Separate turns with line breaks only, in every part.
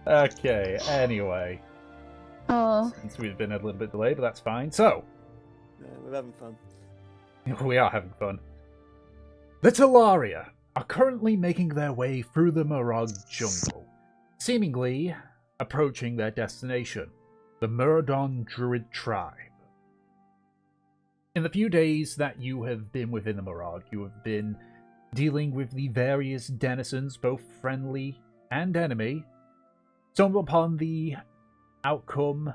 Okay, anyway.
Oh.
Since we've been a little bit delayed, but that's fine. So,
Yeah, we're having fun.
we are having fun. The Talaria are currently making their way through the Murad jungle, seemingly approaching their destination, the Muradon Druid Tribe. In the few days that you have been within the Murad, you have been dealing with the various denizens, both friendly and enemy, stumbled upon the outcome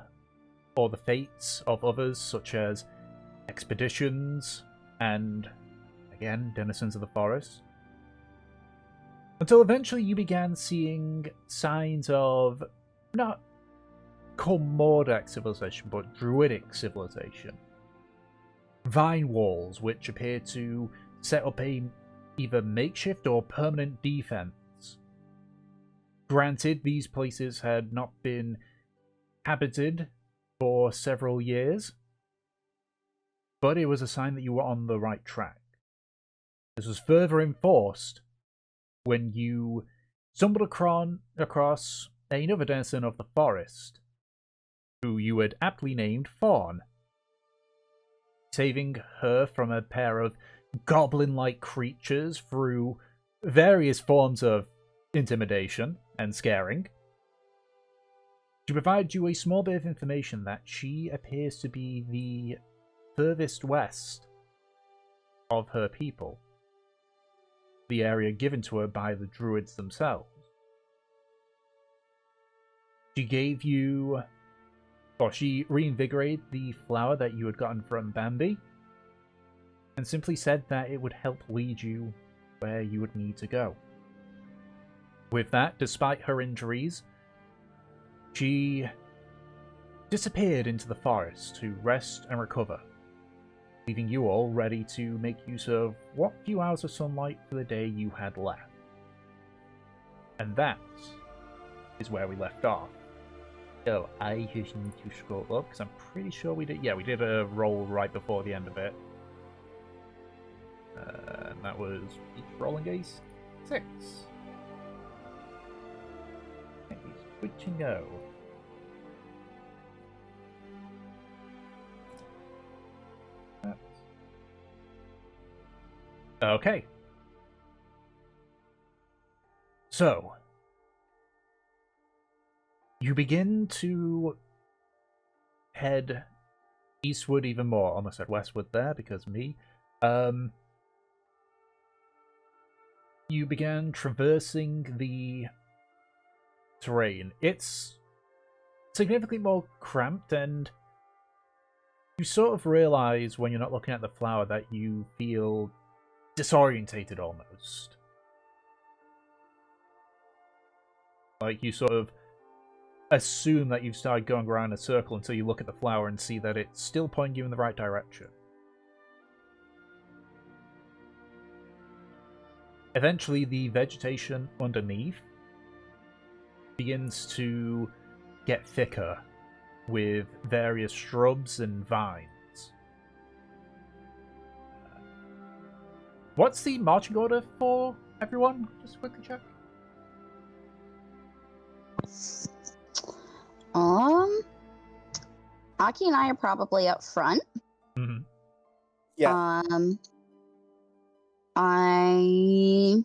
or the fates of others, such as expeditions and, again, denizens of the forest. Until eventually you began seeing signs of not Karmora civilization, but Druidic civilization. Vine walls, which appear to set up a either makeshift or permanent defense. Granted, these places had not been habited for several years, but it was a sign that you were on the right track. This was further enforced when you stumbled across another denizen of the forest, who you had aptly named Fawn. Saving her from a pair of goblin-like creatures through various forms of intimidation and scaring. She provides you a small bit of information that she appears to be the furthest west of her people, the area given to her by the druids themselves. She gave you, or she reinvigorated the flower that you had gotten from Bambi, and simply said that it would help lead you where you would need to go. With that, despite her injuries, she disappeared into the forest to rest and recover, leaving you all ready to make use of what few hours of sunlight for the day you had left. And that is where we left off. So I just need to scroll up, because I'm pretty sure we did. Yeah, we did a roll right before the end of it. And that was each rolling ace 6. Okay, good to know. Okay. So, you begin to head eastward even more. Almost said westward there because me. You began traversing the terrain. It's significantly more cramped, and you sort of realize when you're not looking at the flower that you feel disorientated almost. Like you sort of assume that you've started going around in a circle until you look at the flower and see that it's still pointing you in the right direction. Eventually, the vegetation underneath begins to get thicker with various shrubs and vines. What's the marching order for everyone? Just quickly check.
Aki and I are probably up front.
Mm-hmm.
Yeah.
I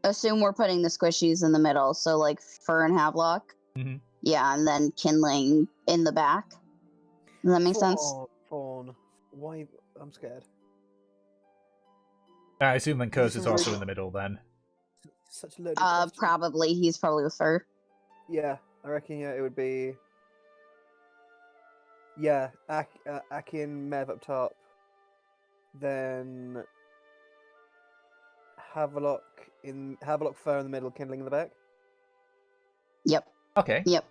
assume we're putting the squishies in the middle, so like Fur and Havelock.
Mm-hmm.
Yeah, and then Kindling in the back. Does that make sense?
Fawn. Why? I'm scared.
I assume then Curse is also in the middle then.
Such a loaded question.
Probably. He's probably with Fur.
Yeah, I reckon it would be. Yeah, Aki and Mev up top. Then Havelock, Fur in the middle, Kindling in the back.
Yep.
Okay.
Yep.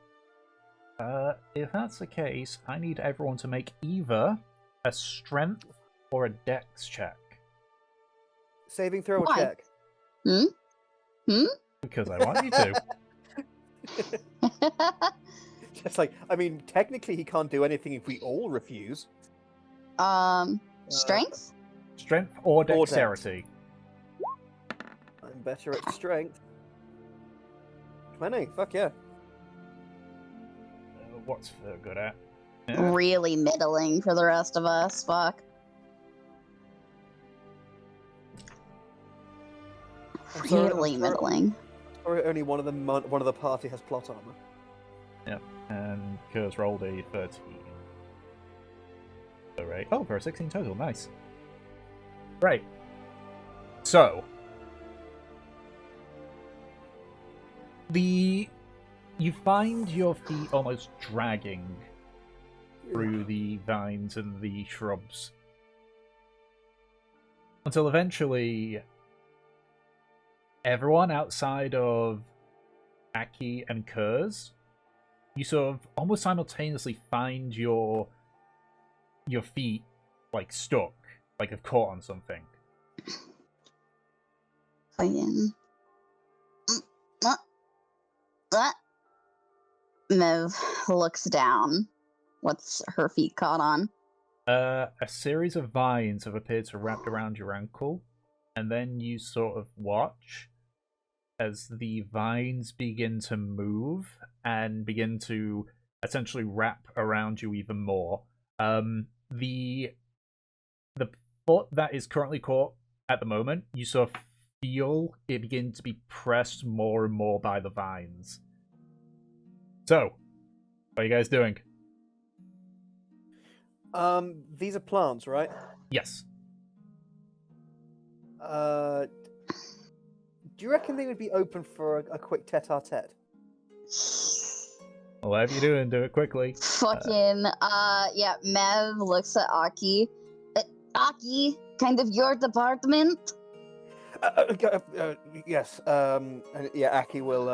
If that's the case, I need everyone to make either a strength or a dex check.
Saving throw or
Why?
check?
Because I want you to.
Just like, I mean, technically he can't do anything if we all refuse.
Strength?
Strength or
Dex.
dexterity.
I'm better at strength. 20, fuck yeah.
what's Fur good at?
Really middling for the rest of us. Fuck.
I'm sorry,
Really middling.
Sorry, only one of the party has plot armor.
Yep, and Kurz rolled a 13. Alright. Oh, for a 16 total, nice. Right. So, you find your feet almost dragging through the vines and the shrubs. Until eventually, everyone outside of Aki and Kurz, you sort of almost simultaneously find your feet, like, stuck, like have caught on something.
Fucking. Mev looks down. What's her feet caught on?
A series of vines have appeared to wrap around your ankle, and then you sort of watch as the vines begin to move and begin to essentially wrap around you even more. The foot that is currently caught at the moment, you sort of feel it begin to be pressed more and more by the vines. So, what are you guys doing?
These are plants, right?
Yes.
Do you reckon they would be open for a quick tete-a-tete?
Whatever you're doing, do it quickly.
Fucking, yeah, Mev looks at Aki. Aki, kind of your department?
Yes, and yeah, Aki will,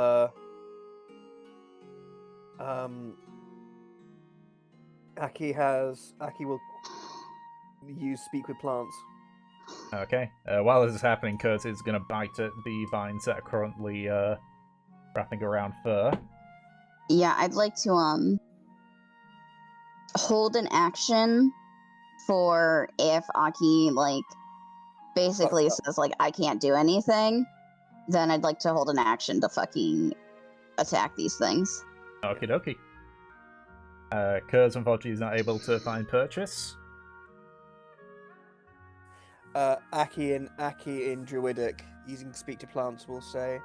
Aki will use speak with plants.
Okay. While this is happening, Kurt is going to bite at the vines that are currently wrapping around Fur.
Yeah, I'd like to, hold an action for if Aki, like, basically says, like, I can't do anything, then I'd like to hold an action to fucking attack these things.
Okie dokie. Kurz, unfortunately, is not able to find purchase.
Aki in Druidic, using speak to plants, will say,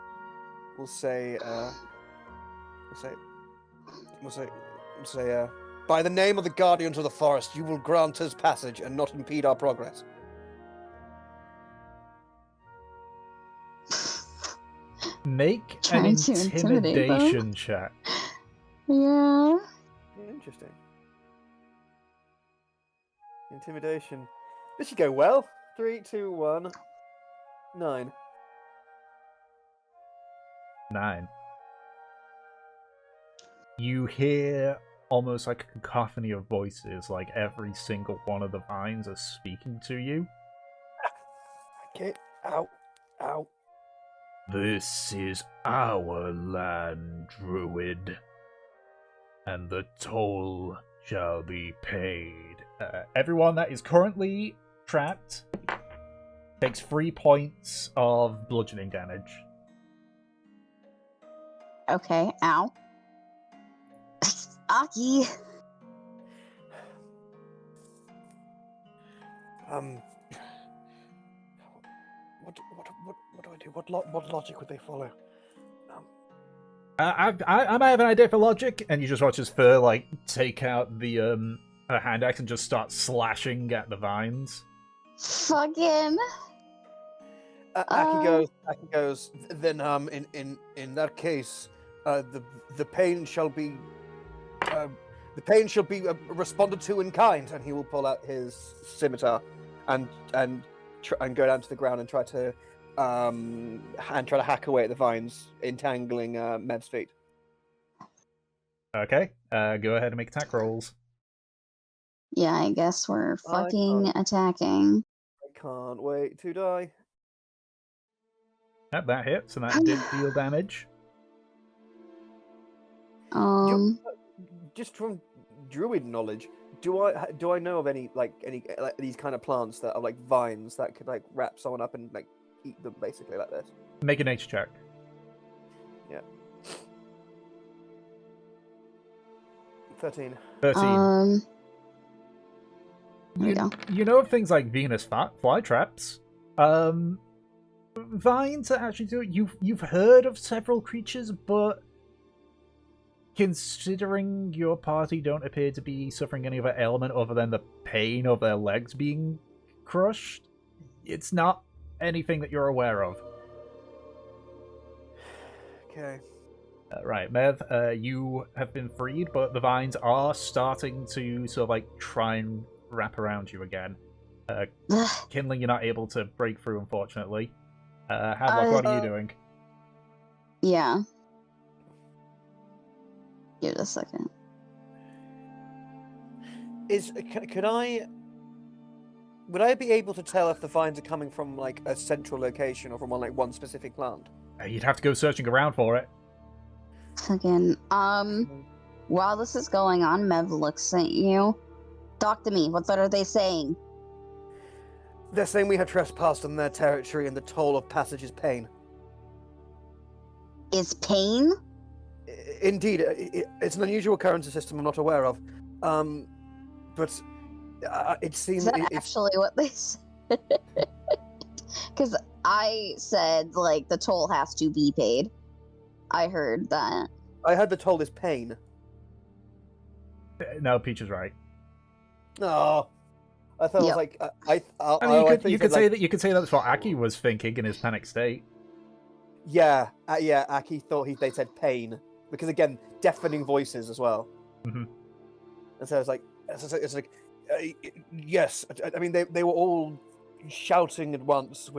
by the name of the Guardians of the Forest, you will grant us passage and not impede our progress.
Make an
Trying to intimidate them?
intimidation check.
Yeah.
Interesting. Intimidation. This should go well. 3, 2, 1. 9.
9. You hear almost like a cacophony of voices, like every single one of the vines are speaking to you.
Okay. Ow. Ow.
This is our land, Druid, and the toll shall be paid. Everyone that is currently trapped takes 3 points of bludgeoning damage.
Okay, ow. Aki.
What do I do? What logic would they follow?
I might have an idea for logic, and you just watch his Fur like take out the her hand axe and just start slashing at the vines.
Fucking.
Aki goes. Then in that case, the pain shall be responded to in kind, and he will pull out his scimitar and go down to the ground and try to hack away at the vines, entangling Mev's feet.
Okay, go ahead and make attack rolls.
Yeah, I guess we're fucking attacking.
I can't wait to die.
Yep, that hits, and that did deal damage.
Just from druid knowledge, do I know of any these kind of plants that are like vines that could like wrap someone up and like eat them basically like this?
Make a nature check.
Yeah. 13.
13.
There we go.
You know of things like Venus flytraps. Vines are actually do it. You've heard of several creatures, but considering your party don't appear to be suffering any other ailment other than the pain of their legs being crushed, it's not anything that you're aware of.
Okay.
Right, Mev, you have been freed, but the vines are starting to sort of like try and wrap around you again. Kindling, you're not able to break through, unfortunately. Hadlock, what are you doing?
Yeah. Give it a second.
Would I be able to tell if the vines are coming from like a central location or from one specific plant?
You'd have to go searching around for it.
Again, while this is going on, Mev looks at you. Talk to me. What are they saying?
They're saying we have trespassed on their territory and the toll of passage is pain.
Is pain?
Indeed, it's an unusual currency system I'm not aware of. But it seems...
Is that actually what they said? Because I said, like, the toll has to be paid. I heard that.
I heard the toll is pain.
No, Peach is right.
Oh, I thought
Yep.
it was like...
I mean, you could say that's what Aki was thinking in his panic state.
Yeah, Aki thought they said pain. Because again, deafening voices as well.
Mm-hmm.
And so it's like yes. I mean, they were all shouting at once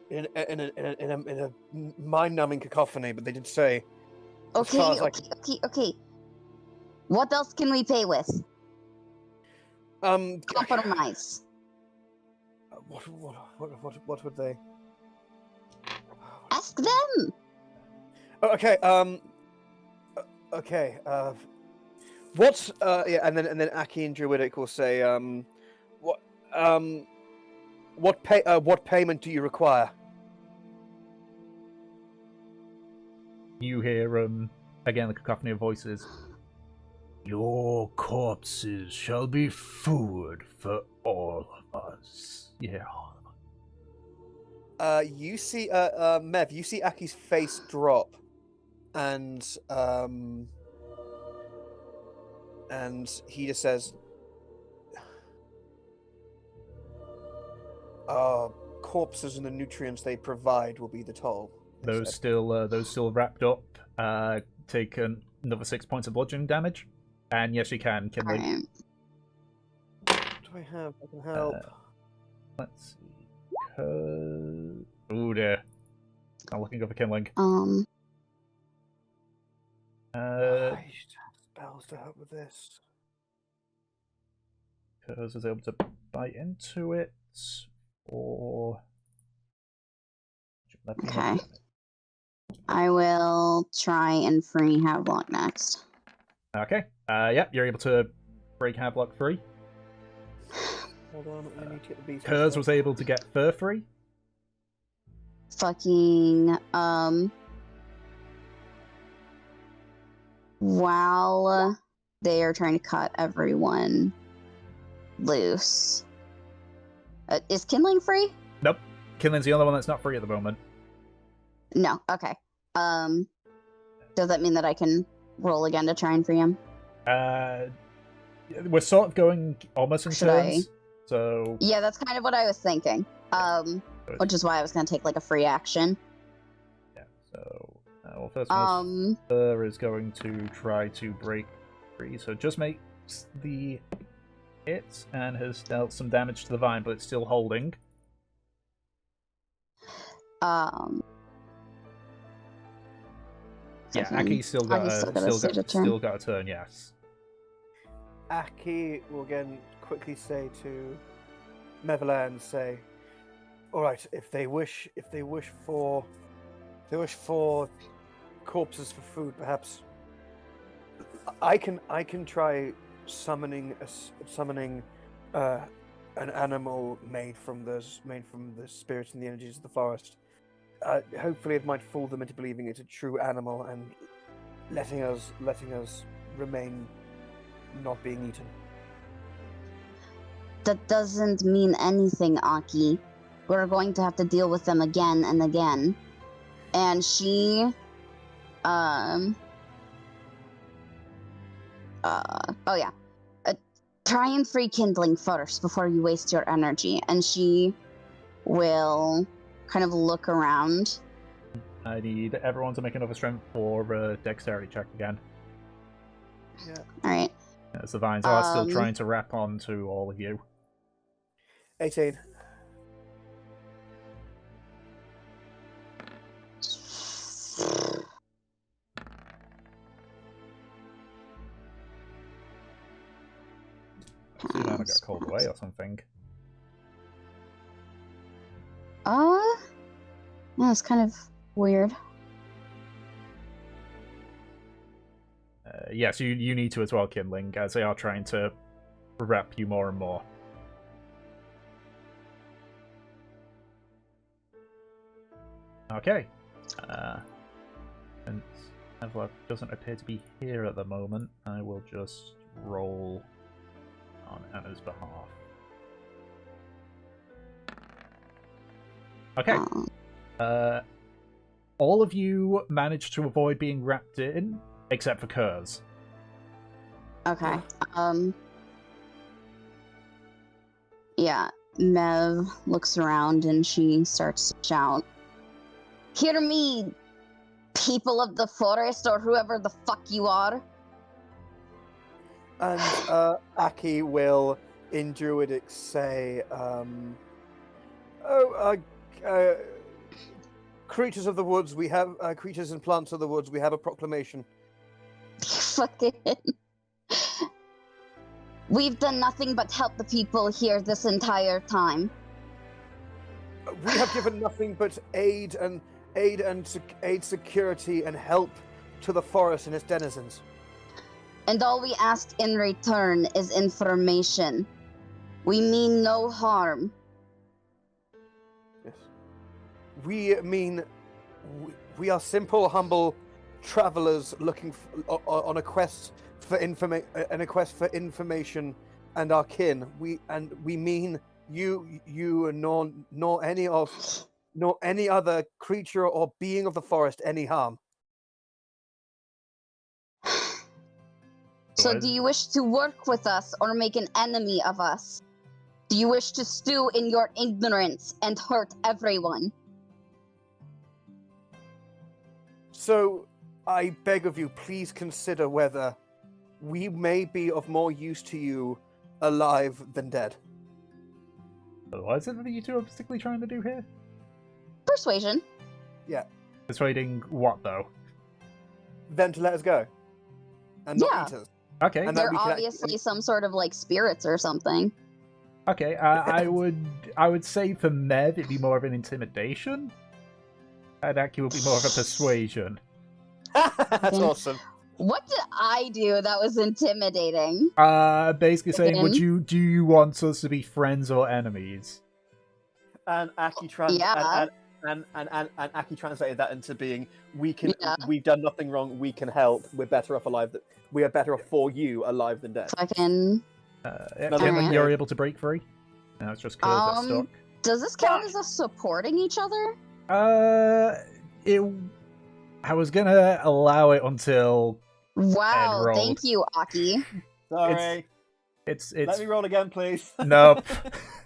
in a mind-numbing cacophony, but they did say.
Okay. What else can we pay with? Compromise.
What would they?
Ask them.
Oh, okay. Okay. What? Yeah, and then Aki and Druidic will say, what payment do you require?
You hear again the cacophony of voices. Your corpses shall be food for all of us. Yeah, all of us.
You see, Mev, you see Aki's face drop, and he just says, corpses and the nutrients they provide will be the toll.
Those still wrapped up. Take another 6 points of bludgeoning damage, and yes, you can. Kindling.
Right.
What do I have? I can help.
Let's see. Oh dear. I'm looking over kindling.
I should have spells to help with this.
Curse is able to bite into it, or
Okay. I will try and free Havelock next.
Okay. Yep, you're able to break Havelock free.
Hold on, I need to get the beast.
Kurz was able to get Fur free.
Fucking, while they are trying to cut everyone loose. Is Kindling free?
Nope. Kindling's the only one that's not free at the moment.
No, okay. Does that mean that I can roll again to try and free him?
We're sort of going almost in
Should
turns. So
Yeah, that's kind of what I was thinking. Which is why I was gonna take like a free action.
yeah. So well, first one, Fur is going to try to break free. So just makes the hit and has dealt some damage to the vine, but it's still holding. Yeah, Aki's still got a turn. Yes.
Aki will again quickly say to Mevalan, say, "All right, if they wish for corpses for food, perhaps I can try summoning an animal made from the spirits and the energies of the forest. Hopefully, it might fool them into believing it's a true animal and letting us remain not being eaten.
That doesn't mean anything, Aki. We're going to have to deal with them again and again. And she, oh yeah. Try and free kindling first before you waste your energy. And she will kind of look around.
I need everyone to make another strength for dexterity check again.
Yeah.
Alright.
As the vines are still trying to wrap onto all of you.
18.
Soon I get called away or something.
Yeah, it's kind of weird.
Yes, you need to as well, Kindling, as they are trying to wrap you more and more. Okay. And Evlog doesn't appear to be here at the moment. I will just roll on Anna's behalf. Okay. All of you managed to avoid being wrapped in, except for Kurz.
Okay. Yeah, Mev looks around and she starts to shout, "Hear me, people of the forest, or whoever the fuck you are."
And Aki will, in Druidic, say, creatures of the woods, we have, creatures and plants of the woods, we have a proclamation.
Fucking... We've done nothing but help the people here this entire time.
We have given nothing but aid, security, and help to the forest and its denizens.
And all we ask in return is information. We mean no harm.
Yes. We mean we are simple, humble travelers looking on a quest for information and our kin. We mean you nor any other creature or being of the forest any harm.
So do you wish to work with us or make an enemy of us? Do you wish to stew in your ignorance and hurt everyone?
So I beg of you, please consider whether we may be of more use to you alive than dead.
What is it that you two are particularly trying to do here?
Persuasion.
Yeah.
Persuading what, though?
Them to let us go. And not eat us.
Okay.
And
they're obviously some sort of like spirits or something.
Okay, I would say for Mev it'd be more of an intimidation. And Aki would be more of a persuasion.
That's awesome.
What did I do that was intimidating?
Basically saying, do you want us to be friends or enemies?
And Aki and Aki translated that into being, we've done nothing wrong, we can help, we're better off alive, we are better off for you alive than dead.
Fucking...
You're able to break free? No, it's just Kurz that's stuck.
Does this count as us supporting each other?
I was gonna allow it until...
Wow, thank you, Aki.
Sorry.
It's
Let me roll again, please.
Nope.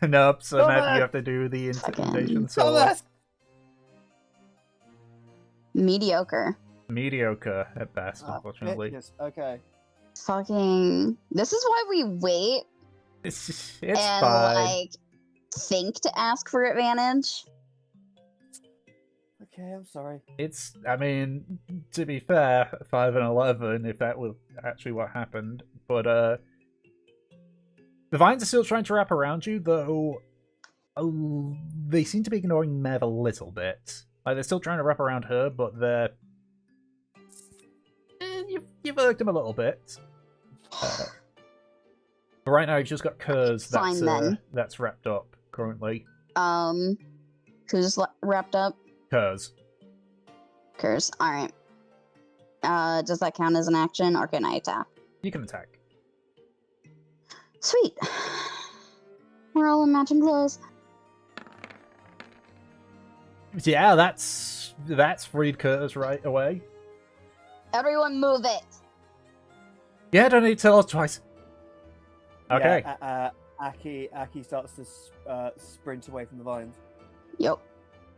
Nope, so now you have to do the intimidation. So
mediocre.
Mediocre at best, unfortunately.
Yes, okay.
Fucking... This is why we wait
It's
and,
fine.
like, think to ask for advantage.
Okay, I'm sorry.
I mean, to be fair, 5 and 11, if that was actually what happened. But, the vines are still trying to wrap around you, though they seem to be ignoring Mev a little bit. Like, they're still trying to wrap around her, but they're... You've irked them a little bit. But right now, you've just got Kurz that's wrapped up, currently.
Who's wrapped up?
Kurz.
Alright. Does that count as an action, or can I attack?
You can attack.
Sweet. We're all in matching clothes.
Yeah, that's freed Curtis right away.
Everyone move it.
Yeah, don't need to tell us twice. Okay.
Yeah, Aki starts to sprint away from the vines.
Yep.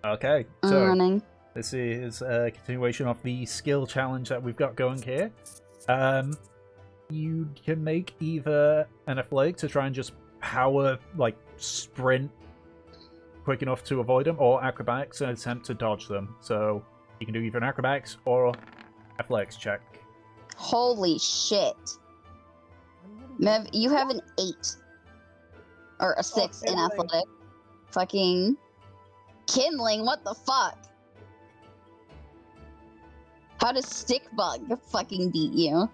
Okay.
I'm
So
running.
this is a continuation of the skill challenge that we've got going here. You can make either an athletic to try and just power, like, sprint quick enough to avoid them, or acrobatics and attempt to dodge them. So you can do either an acrobatics or athletics check.
Holy shit. Mev, you have an 8. Or a 6 in
kindling.
athletic. Fucking kindling, what the fuck? How does stick bug fucking beat you?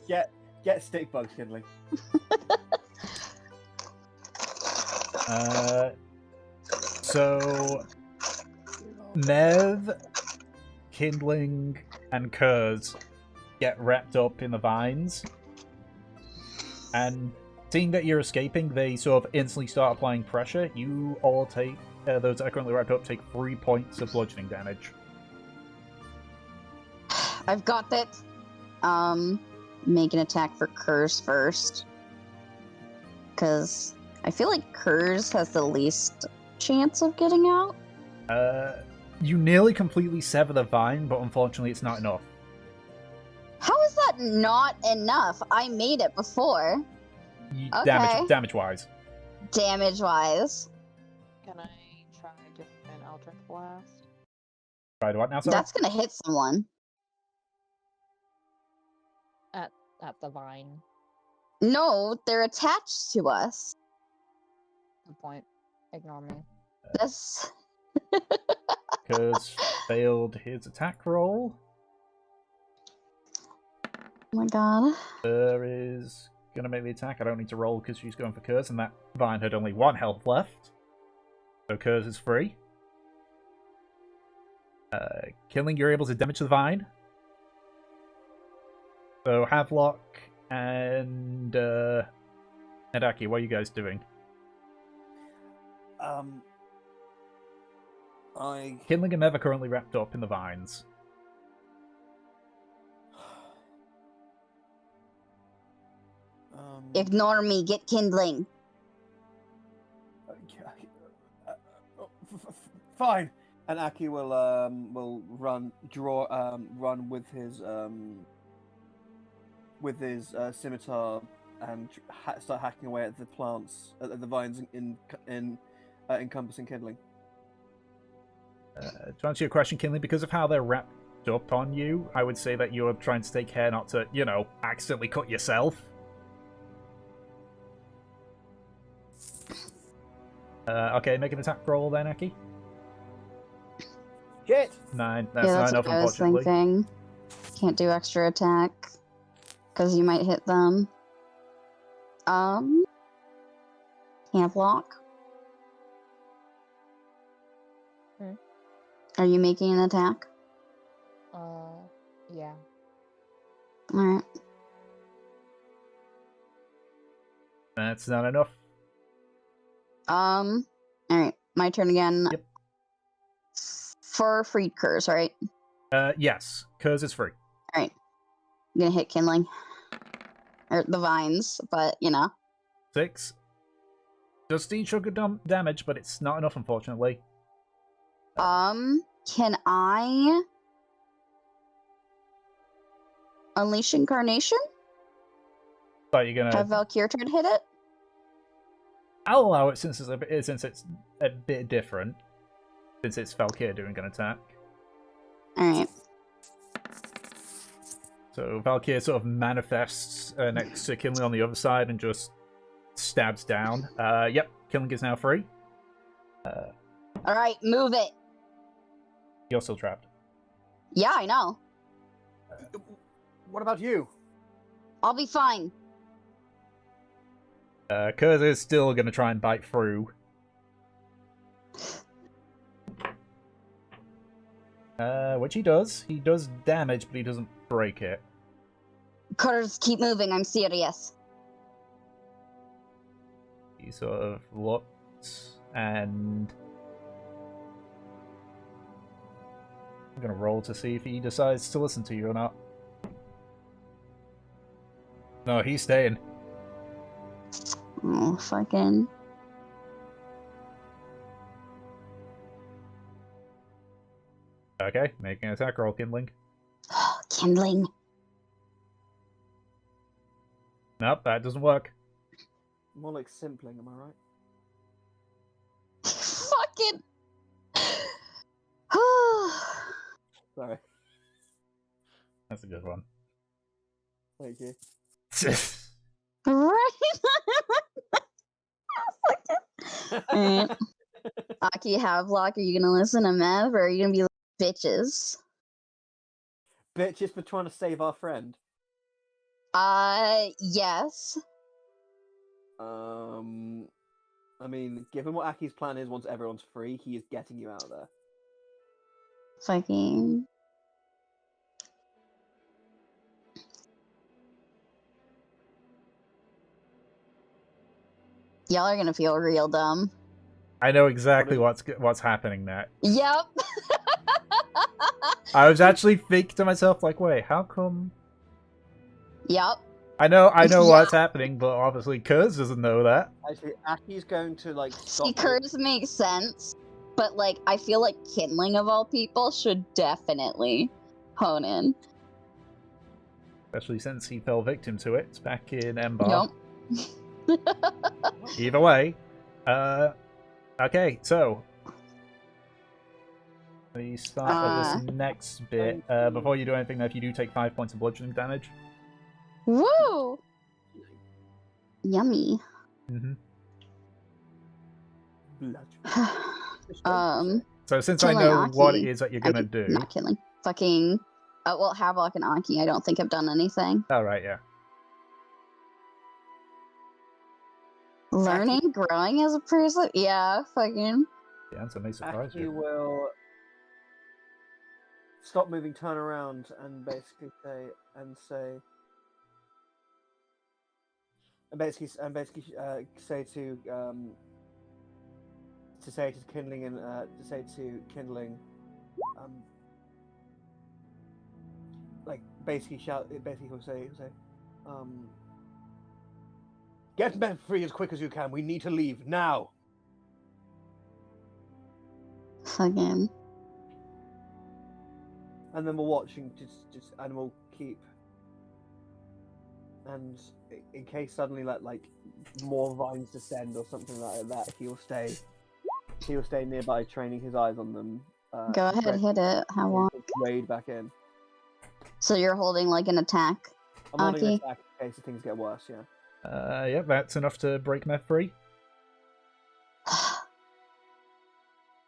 Get stick bugs, kindling.
So Mev, Kindling, and Kurz get wrapped up in the vines, and seeing that you're escaping, they sort of instantly start applying pressure. You all take, those that are currently wrapped up, take 3 points of bludgeoning damage.
I've got it. Make an attack for Kurz first. Because I feel like Kurz has the least chance of getting out.
You nearly completely sever the vine, but unfortunately it's not enough.
How is that not enough? I made it before. Okay.
Damage-wise.
Damage-wise.
Can I try an Eldritch Blast?
Try to what now, sorry?
That's gonna hit someone.
At the vine.
No, they're attached to us.
Good point. Ignore me.
That's...
Kurz failed his attack roll.
Oh my god.
Is gonna make the attack. I don't need to roll because she's going for Kurz, and that vine had only 1 health left. So Kurz is free. Killing, you're able to damage the vine. So Havelock and Aki, what are you guys doing? Kindling and Mev are currently wrapped up in the vines.
Ignore me, get kindling.
Fine. And Aki will run with his scimitar and start hacking away at the plants, at the vines encompassing kindling.
To answer your question, Kindling, because of how they're wrapped up on you, I would say that you're trying to take care not to, accidentally cut yourself. Okay, make an attack roll then, Aki.
Shit!
9. That's
yeah,
not
that's
enough,
what I was
unfortunately.
thinking. Can't do extra attack. Because you might hit them. Can't block. Are you making an attack?
Yeah.
Alright.
That's not enough.
Alright. My turn again.
Yep.
For freed Kurz, right?
Yes. Kurz is free.
Alright. I'm gonna hit kindling. Or the vines, but,
6. Does still show good damage, but it's not enough, unfortunately.
Can I unleash incarnation?
But you're gonna...
Have Valkyr try to hit it?
I'll allow it since it's a bit different. Since it's Valkyr doing an attack.
Alright.
So Valkyr sort of manifests next to Kindling on the other side and just stabs down. Yep, Kindling is now free.
Alright, move it.
You're still trapped.
Yeah, I know.
What about you?
I'll be fine.
Kurz is still going to try and bite through. Which he does. He does damage, but he doesn't break it.
Cutters, keep moving. I'm serious.
He sort of looks, and I'm gonna roll to see if he decides to listen to you or not. No, he's staying.
Oh, fucking.
Okay, making an attack roll, Kindling.
Kindling.
Nope, that doesn't work.
More like simpling, am I right?
Fucking.
Sorry.
That's a good one.
Thank you.
Right? Alright. Aki Havelock, are you gonna listen to Mev or are you gonna be like bitches?
Bitches for trying to save our friend.
Yes.
I mean, given what Aki's plan is, once everyone's free, he is getting you out of there.
Fucking. Y'all are gonna feel real dumb.
I know exactly what's happening next.
Yep.
I was actually thinking to myself, like, wait, how come?
Yep.
I know
Yeah.
what's happening, but obviously Kurz doesn't know that.
Actually, Aki's going to, like, stop.
See, curves make sense, but like I feel like Kindling of all people should definitely hone in.
Especially since he fell victim to it back in Embar.
Yep.
Either way, okay, so we start with this next bit. Before you do anything, though, if you do take 5 points of bludgeoning damage.
Woo! Yummy.
Mm-hmm. So since I
Killing
know
Aki.
what it is that you're gonna do,
Not killing. Fucking. Well, Havelock and Aki, I don't think have done anything.
all right, yeah.
Learning, growing as a person. Yeah, fucking.
Yeah, that may surprise
Aki
you.
will stop moving, turn around, and basically say to Kindling and like basically he'll say get men free as quick as you can. We need to leave now.
Fucking.
And then we're watching just and we'll keep. And in case suddenly like more vines descend or something like that, he'll stay nearby, training his eyes on them.
Go ahead, hit it. Havelock.
Wade back in.
So you're holding like an attack.
I'm holding an
Aki?
attack in case things get worse. Yeah.
Yep, that's enough to break Meth free.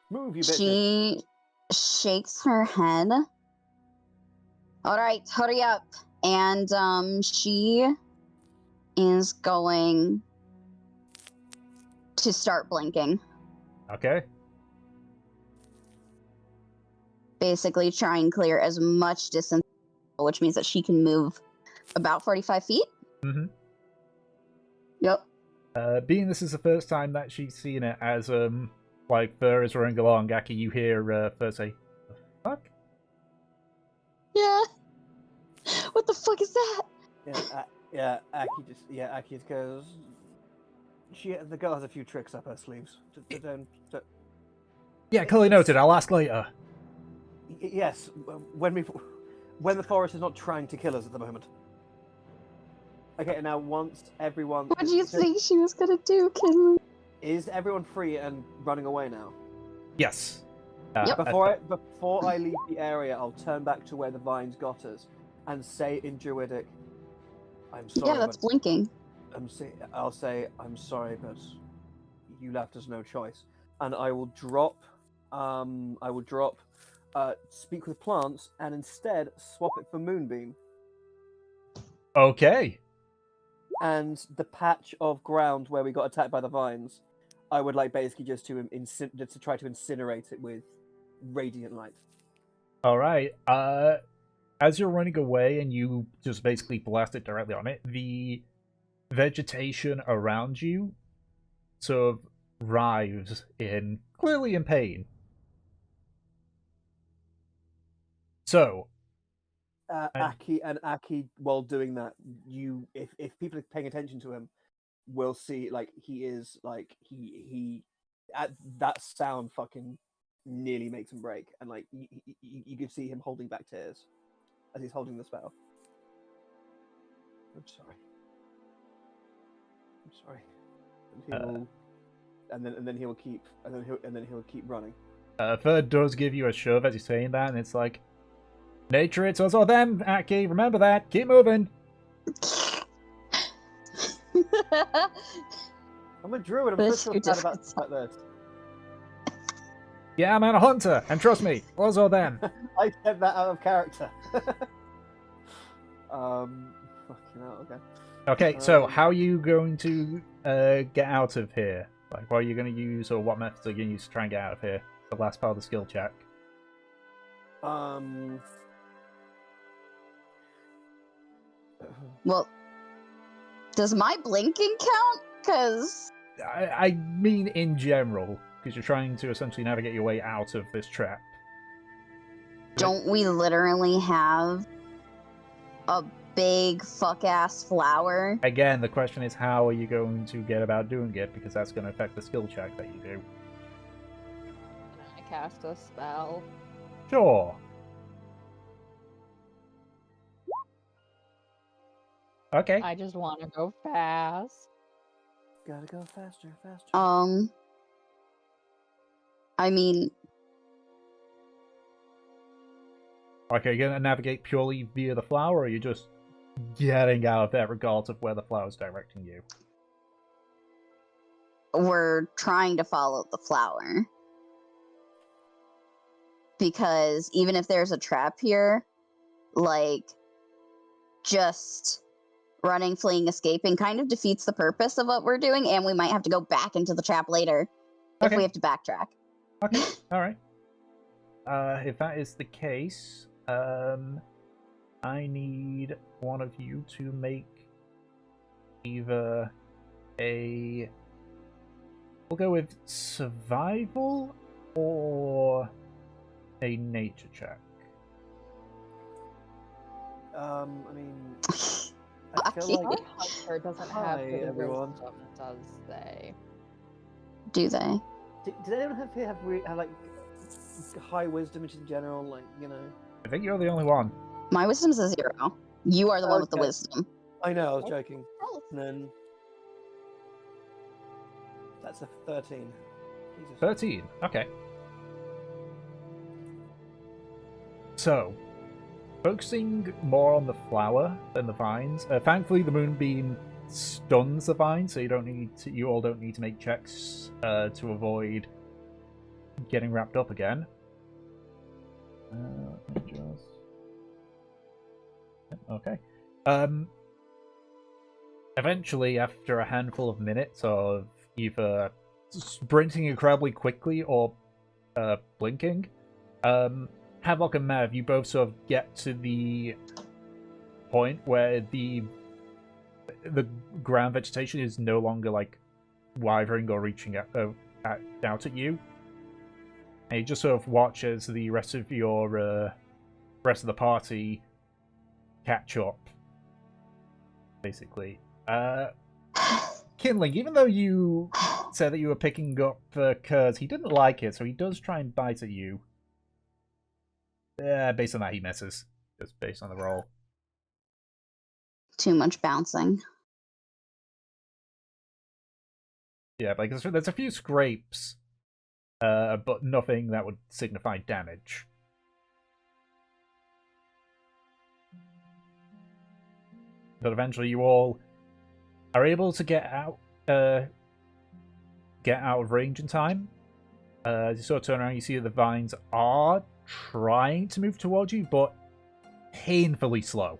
Move, you bitches.
She shakes her head. Alright, hurry up. And she is going to start blinking.
Okay.
Basically try and clear as much distance, which means that she can move about 45 feet.
Mm-hmm.
Yep.
Being this is the first time that she's seen it, as like Fur is running along, Aki, you hear Fur say, "The fuck?"
Yeah. What the fuck is that?
Aki just goes. The girl has a few tricks up her sleeves.
Yeah, clearly noted. I'll ask later.
Yes, when the forest is not trying to kill us at the moment. Okay, now once everyone.
What do you think she was gonna do, Kinley?
Is everyone free and running away now?
Yes.
Yep.
Before I leave the area, I'll turn back to where the vines got us and say in Druidic, "I'm sorry."
Yeah, that's blinking.
I'll say, "I'm sorry, but you left us no choice." And I will drop. Speak with plants, and instead swap it for Moonbeam.
Okay.
And the patch of ground where we got attacked by the vines, I would like basically just to try to incinerate it with radiant light.
All right. as you're running away and you just basically blast it directly on it, the vegetation around you sort of writhes clearly in pain. So,
Aki, while doing that, if people are paying attention to him, will see like he is like he at that sound fucking nearly makes him break, and like you can see him holding back tears as he's holding the spell. I'm sorry. And then he'll keep running.
Third does give you a shove as you're saying that, and it's like, nature, it's us or them, Aki. Remember that. Keep moving.
I'm a druid. I'm supposed to feel bad about this.
Yeah, I'm a hunter, and trust me, us or them.
I said that out of character. Fucking hell, okay.
Okay, so how are you going to get out of here? Like, what are you going to use, or what methods are you going to use to try and get out of here? The last part of the skill check.
Well, does my blinking count? Because
I mean in general, because you're trying to essentially navigate your way out of this trap.
don't we literally have a big fuck-ass flower?
Again, the question is, how are you going to get about doing it? Because that's going to affect the skill check that you do.
Can I cast a spell?
Sure. Okay.
I just want to go fast.
Gotta go faster.
I mean,
Okay, are you going to navigate purely via the flower, or are you just getting out of there regardless of where the flower's directing you?
we're trying to follow the flower. Because even if there's a trap here, like, just running, fleeing, escaping kind of defeats the purpose of what we're doing, and we might have to go back into the trap later if
Okay.
we have to backtrack.
Okay, alright. If that is the case, I need one of you to make either a... We'll go with survival or a nature check.
I mean, I feel
Aki.
like
Hunter doesn't
Hi,
have good
everyone.
wisdom, does they?
Do they?
did anyone have like high wisdom in general, like, you know?
I think you're the only one.
My wisdom's a 0. You are the one with the
Okay.
wisdom.
I know, I was joking.
Oh,
And then that's a 13. Jesus.
13. Okay. So, focusing more on the flower than the vines. Thankfully, the moonbeam stuns the vines, so you all don't need to make checks to avoid getting wrapped up again. Let me just... Okay. Eventually, after a handful of minutes of either sprinting incredibly quickly or blinking, Havok and Mav, you both sort of get to the point where the ground vegetation is no longer like wavering or reaching out at you, and you just sort of watch as the rest of the party catch up. Basically, Kinling, even though you said that you were picking up Kurz, he didn't like it, so he does try and bite at you. Based on that, he misses. Just based on the roll.
Too much bouncing.
Yeah, like there's a few scrapes, but nothing that would signify damage. But eventually, you all are able to get out of range in time. As you sort of turn around, you see that the vines are trying to move towards you, but painfully slow.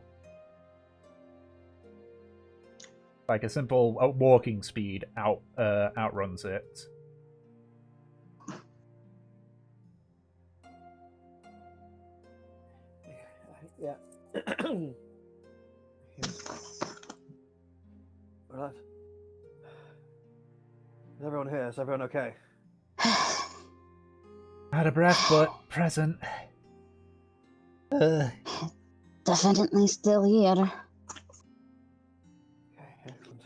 Like a simple walking speed outruns it.
Yeah, everyone here? Is everyone okay?
Out of breath, but present.
Definitely still here.
Okay, excellent.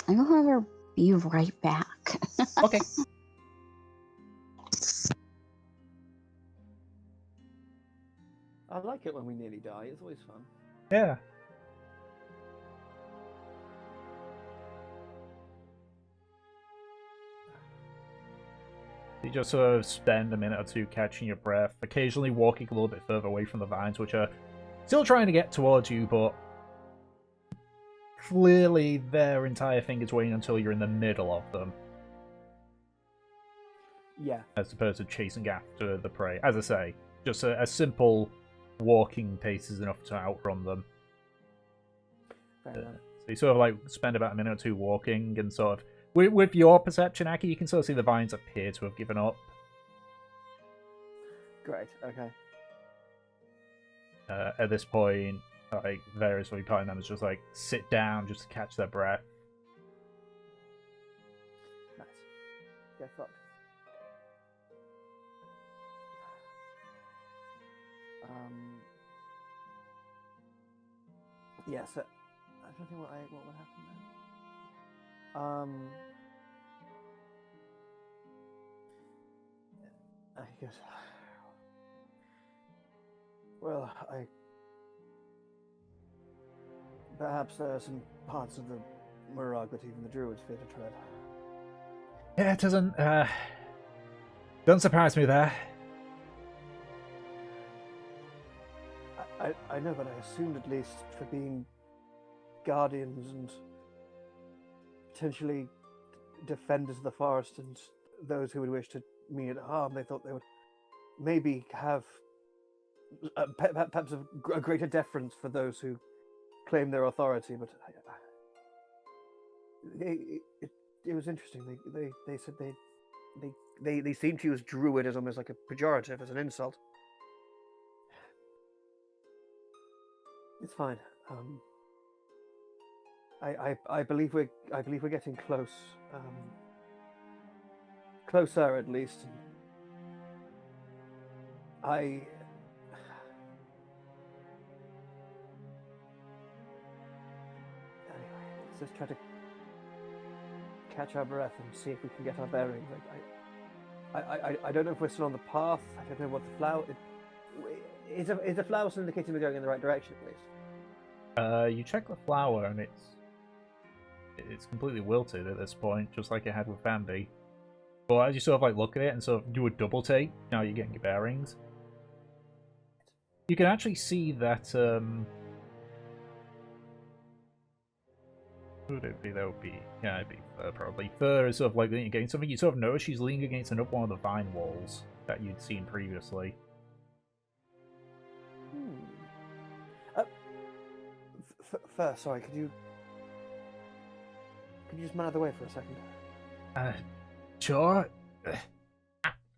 I will have her be right back.
Okay.
I like it when we nearly die. It's always fun.
Yeah. You just sort of spend a minute or two catching your breath, occasionally walking a little bit further away from the vines, which are still trying to get towards you, but clearly their entire thing is waiting until you're in the middle of them,
Yeah.
as opposed to chasing after the prey. As I say, just a simple walking pace is enough to outrun them.
Fair enough.
So you sort of like spend about a minute or two walking, and sort of with your perception, Aki, you can sort of see the vines appear to have given up.
Great. Okay.
At this point, like various party members just like sit down just to catch their breath.
Nice. Get fucked. Yeah. So I don't think what would happen then. I guess. Well, perhaps there are some parts of the Murag that even the Druids fear to tread.
Yeah, it doesn't surprise me there.
I know, but I assumed at least for being guardians and potentially defenders of the forest and those who would wish to mean it harm, they thought they would maybe have perhaps a greater deference for those who claim their authority. But it was interesting. They said they seemed to use druid as almost like a pejorative, as an insult. It's fine. I believe we're getting close. Closer, at least. Anyway, let's just try to catch our breath and see if we can get our bearings. I don't know if we're still on the path. I don't know what the flower. Is the flower still indicating we're going in the right direction, at least?
You check the flower and it's completely wilted at this point, just like it had with Bambi. But as you sort of like look at it and sort of do a double take, now you're getting your bearings. You can actually see that who would it be? That would be, yeah, it'd be Fur probably. Fur is sort of like leaning against something. You sort of notice she's leaning against another one of the vine walls that you'd seen previously.
Fur, sorry, could you just man out of the way for a second?
Sure.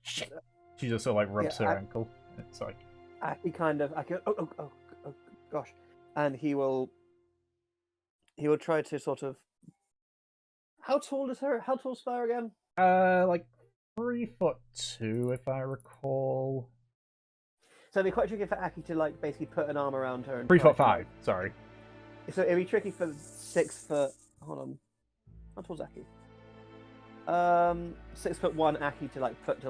Shit. She just sort of like rubs her ankle. It's like
Aki kind of oh gosh, and he will try to sort of. How tall is Fur again?
Like 3'2", if I recall.
So it'd be quite tricky for Aki to like basically put an arm around her. And
3'5", sorry.
So it'd be tricky for 6 foot. Hold on, how tall's Aki? 6'1" Aki to put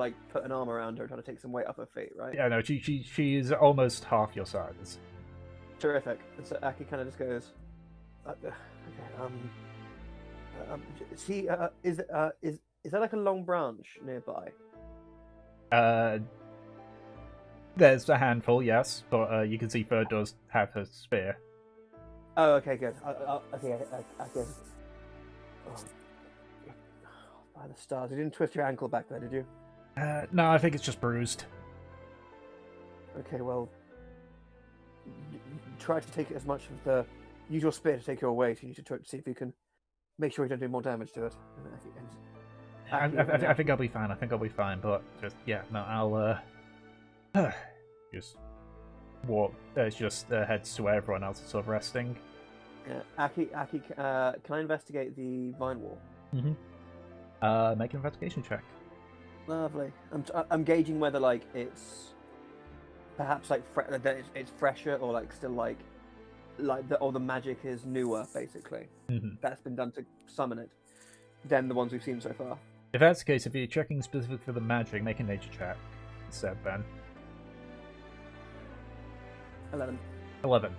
an arm around her and try to take some weight off her feet, right?
Yeah, no, she is almost half your size.
Terrific. And so Aki kind of just goes, okay, is there like a long branch nearby?
There's a handful, yes, but you can see Fur does have her spear.
Oh, okay, good. Okay, I guess. Oh, by the stars, you didn't twist your ankle back there, did you?
No, I think it's just bruised.
Okay, well, try to take as much of the. Use your spear to take your weight. You need to see if you can make sure you don't do more damage to it.
I think I'll be fine. I think I'll be fine. But just no, I'll just walk. Just heads to where everyone else is sort of resting.
Yeah. Aki, can I investigate the vine wall?
Mm-hmm. Make an investigation check.
Lovely. I'm gauging whether like it's perhaps like that it's fresher or like still like the magic is newer basically.
Mm-hmm.
That's been done to summon it than the ones we've seen so far.
If that's the case, if you're checking specifically for the magic, make a nature check instead, Ben.
11.
11.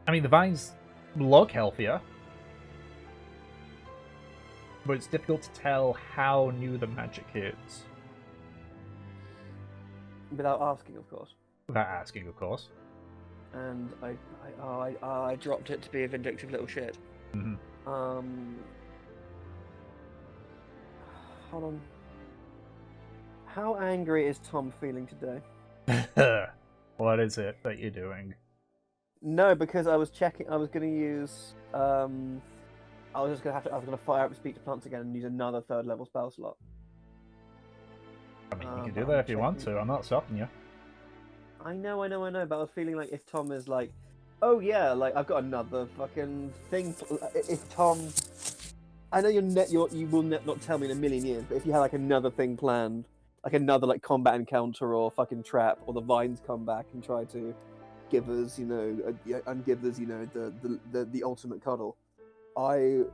I mean, the vines look healthier, but it's difficult to tell how new the magic is.
Without asking, of course.
Without asking, of course.
And I dropped it to be a vindictive little shit.
Mm-hmm.
Hold on. How angry is Tom feeling today?
What is it that you're doing?
No, because I was checking. I was going to use. I was going to fire up Speak to Plants again and use another 3rd level spell slot.
I mean, you can do that if you want to. I'm not stopping you.
I know. But I was feeling like if Tom is like, oh yeah, like I've got another fucking thing. If Tom, I know you will not tell me in a million years, but if you had like another thing planned, like another like combat encounter or fucking trap, or the vines come back and try to give us, and give us, the ultimate cuddle. You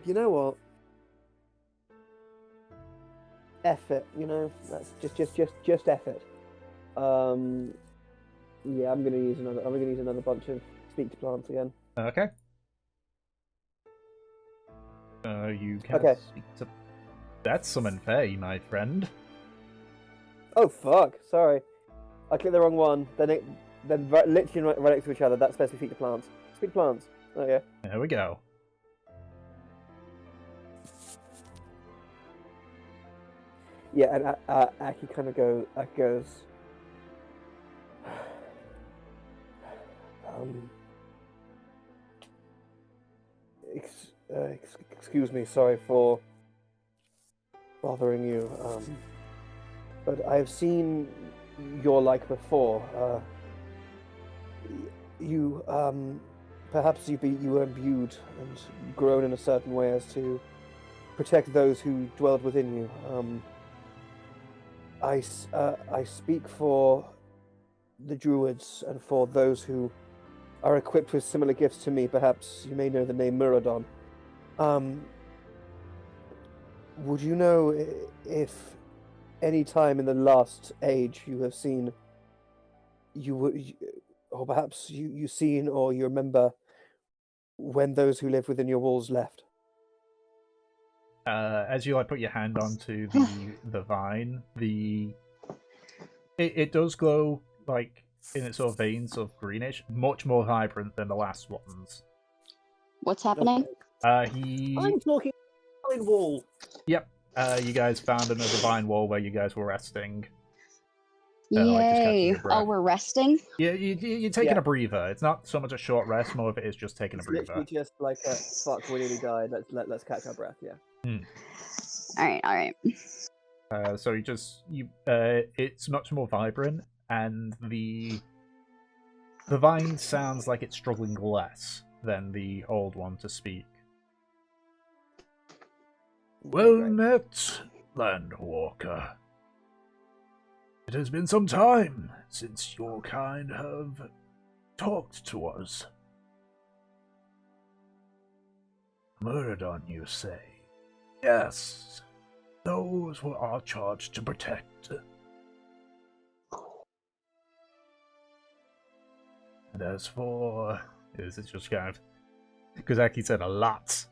know what? F it, that's just F it. Yeah, I'm gonna use another bunch of Speak to Plants again.
Okay. You can speak to... That's summon Fae, my friend.
Oh fuck! Sorry, I clicked the wrong one. Then literally right next to each other. That's supposed to be Speak to Plants. Speak to Plants. Okay.
There we go.
Yeah, and Aki kind of goes. Excuse me, sorry for bothering you. But I've seen your like before. You perhaps you were imbued and grown in a certain way as to protect those who dwelled within you. I speak for the druids and for those who are equipped with similar gifts to me. Perhaps you may know the name Muradon. Would you know if any time in the last age you have seen, or perhaps you seen or you remember when those who live within your walls left?
As you put your hand onto the vine, it does glow in its sort of veins of greenish, much more vibrant than the last ones.
What's happening?
I'm talking vine wall.
Yep. You guys found another vine wall where you guys were resting.
Yay! Oh, we're resting?
Yeah, you're taking a breather. It's not so much a short rest, more of it is just taking a breather.
Literally just like a fuck, we nearly died. Let's catch our breath. Yeah.
All right.
So it's much more vibrant, and the vine sounds like it's struggling less than the old one to speak. Well met, Landwalker. It has been some time since your kind have talked to us. Muradon, you say? Yes, those were our charge to protect. And as for... This is just kind of... Because Aki said a lot.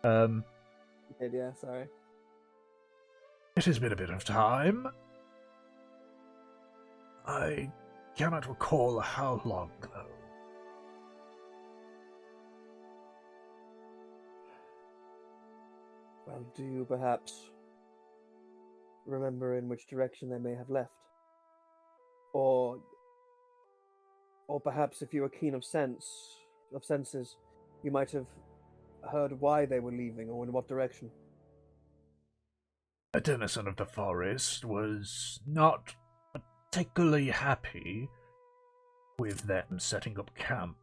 Yeah, sorry.
It has been a bit of time. I cannot recall how long, though.
Well, do you perhaps remember in which direction they may have left? Or perhaps if you were keen of senses, you might have heard why they were leaving or in what direction?
A denizen of the forest was not particularly happy with them setting up camp.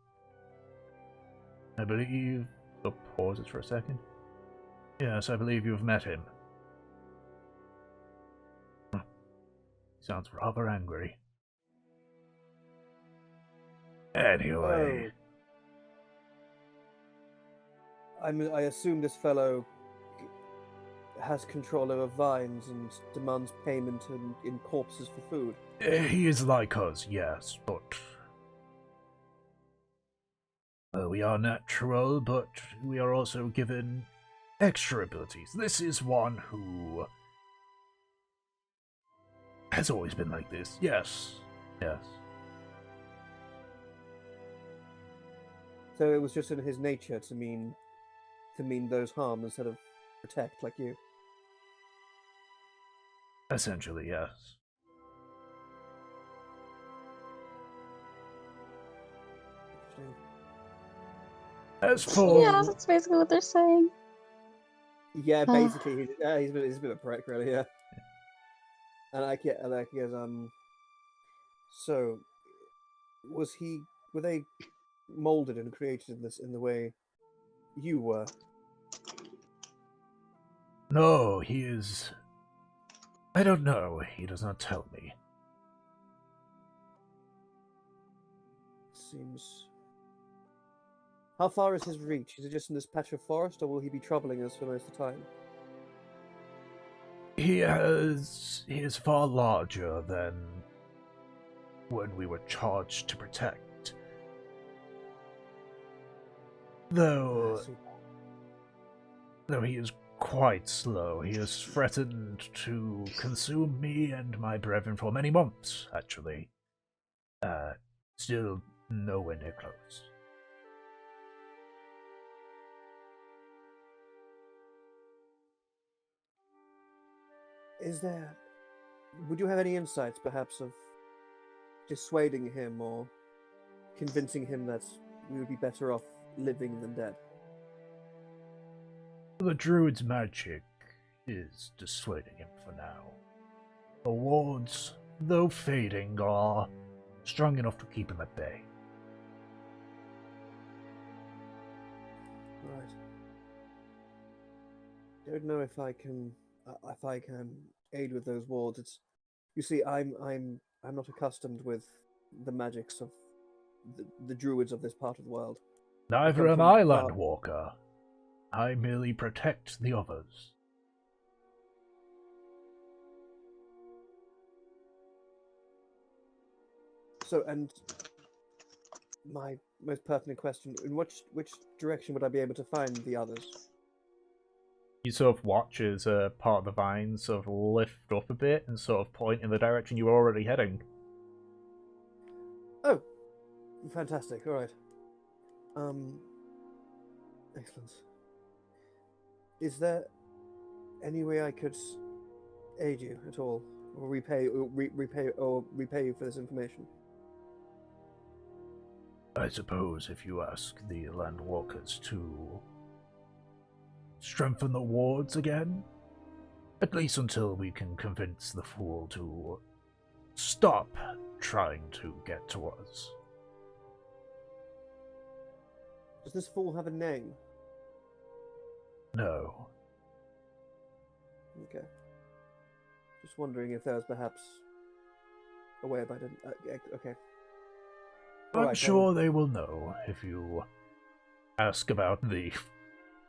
I believe... Oh, pauses for a second. Yes, I believe you've met him. He sounds rather angry. Anyway...
I assume this fellow has control over vines and demands payment in corpses for food.
He is like us, yes, but... we are natural, but we are also given extra abilities. This is one who has always been like this. Yes. Yes.
So it was just in his nature to mean those harm instead of protect, like you.
Essentially, yes.
Interesting.
As for...
Yeah, that's basically what they're saying.
Yeah, basically, he's a bit of a prick, really. Yeah. And I get, so, were they molded and created in the way you were?
No, he is... I don't know. He does not tell me.
Seems... How far is his reach? Is it just in this patch of forest, or will he be troubling us for most of the time?
He is far larger than when we were charged to protect. Though he is quite slow, he has threatened to consume me and my brethren for many months, actually. Still nowhere near close.
Would you have any insights, perhaps, of dissuading him or convincing him that we would be better off living than dead?
The druid's magic is dissuading him for now. The wards, though fading, are strong enough to keep him at bay.
Right. Don't know if I can aid with those wards. You see, I'm not accustomed with the magics of the druids of this part of the world.
Neither am I, Landwalker. I merely protect the others.
So, and my most pertinent question, in which direction would I be able to find the others?
You sort of watch as part of the vines sort of lift up a bit and sort of point in the direction you were already heading.
Oh, fantastic! All right. Excellent. Is there any way I could aid you at all, or repay you for this information?
I suppose if you ask the Landwalkers to strengthen the wards again, at least until we can convince the fool to stop trying to get to us.
Does this fool have a name?
No.
Okay. Just wondering if there was perhaps a way about it. Okay.
I'm sure they will know if you ask about the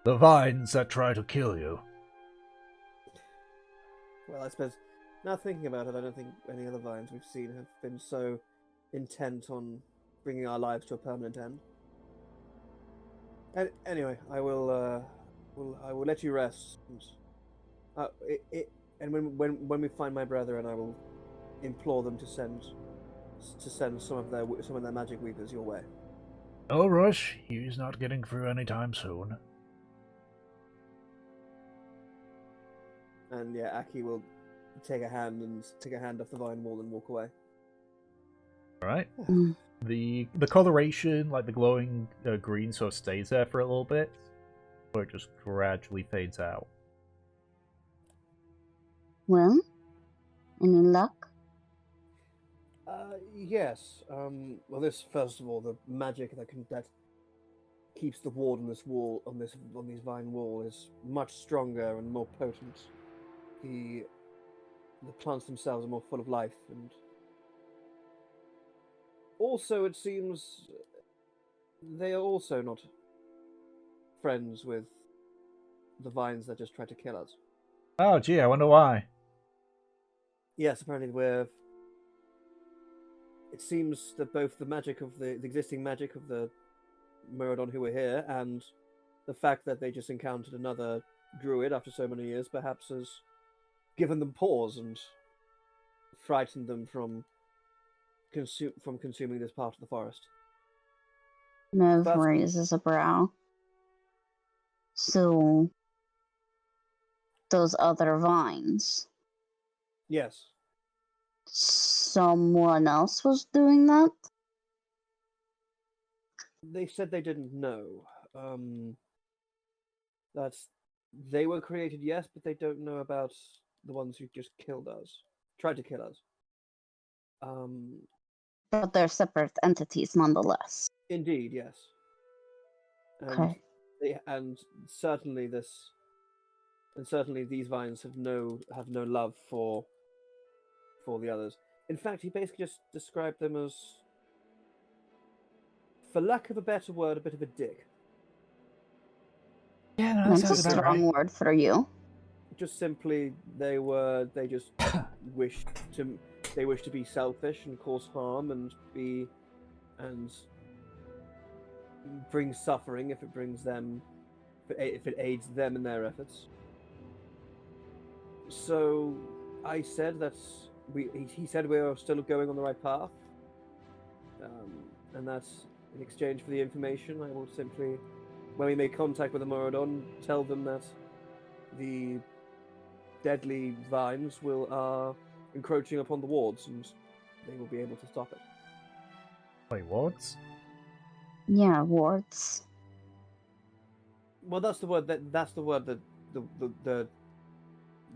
vines that try to kill you.
Well, I suppose, now thinking about it, I don't think any other vines we've seen have been so intent on bringing our lives to a permanent end. Anyway, I will let you rest. And when we find my brethren, I will implore them to send some of their magic weavers your way.
No rush. He's not getting through anytime soon.
And yeah, Aki will take a hand off the vine wall and walk away.
Alright. The coloration, like the glowing green, sort of stays there for a little bit, or it just gradually fades out.
Well, any luck?
Yes. Well, this first of all, the magic that keeps the ward on this wall on these vine wall is much stronger and more potent. The plants themselves are more full of life, and also it seems they are also not friends with the vines that just tried to kill us.
Oh, gee, I wonder why.
Yes, apparently we're. It seems that both the magic of the existing magic of the Muradon who were here, and the fact that they just encountered another druid after so many years, perhaps has given them pause and frightened them from consuming this part of the forest.
Mev
That's-
raises a brow. So, those other vines,
Yes,
someone else was doing that?
they said they didn't know. That's they were created, yes, but they don't know about the ones who just killed us, tried to kill us.
But they're separate entities nonetheless.
Indeed, yes. And
Okay.
and certainly these vines have no love for the others. In fact, he basically just described them as, for lack of a better word, a bit of a dick.
Yeah, no, that
That's a
sounds about
strong
right.
word for you.
Just simply, they just wished to be selfish and cause harm and bring suffering if it brings them, if it aids them in their efforts. So I said that he said we are still going on the right path, and that's in exchange for the information. I will simply, when we make contact with the Muradon, tell them that the deadly vines are encroaching upon the wards, and they will be able to stop it.
Wait, wards?
Yeah, wards.
Well, that's the word that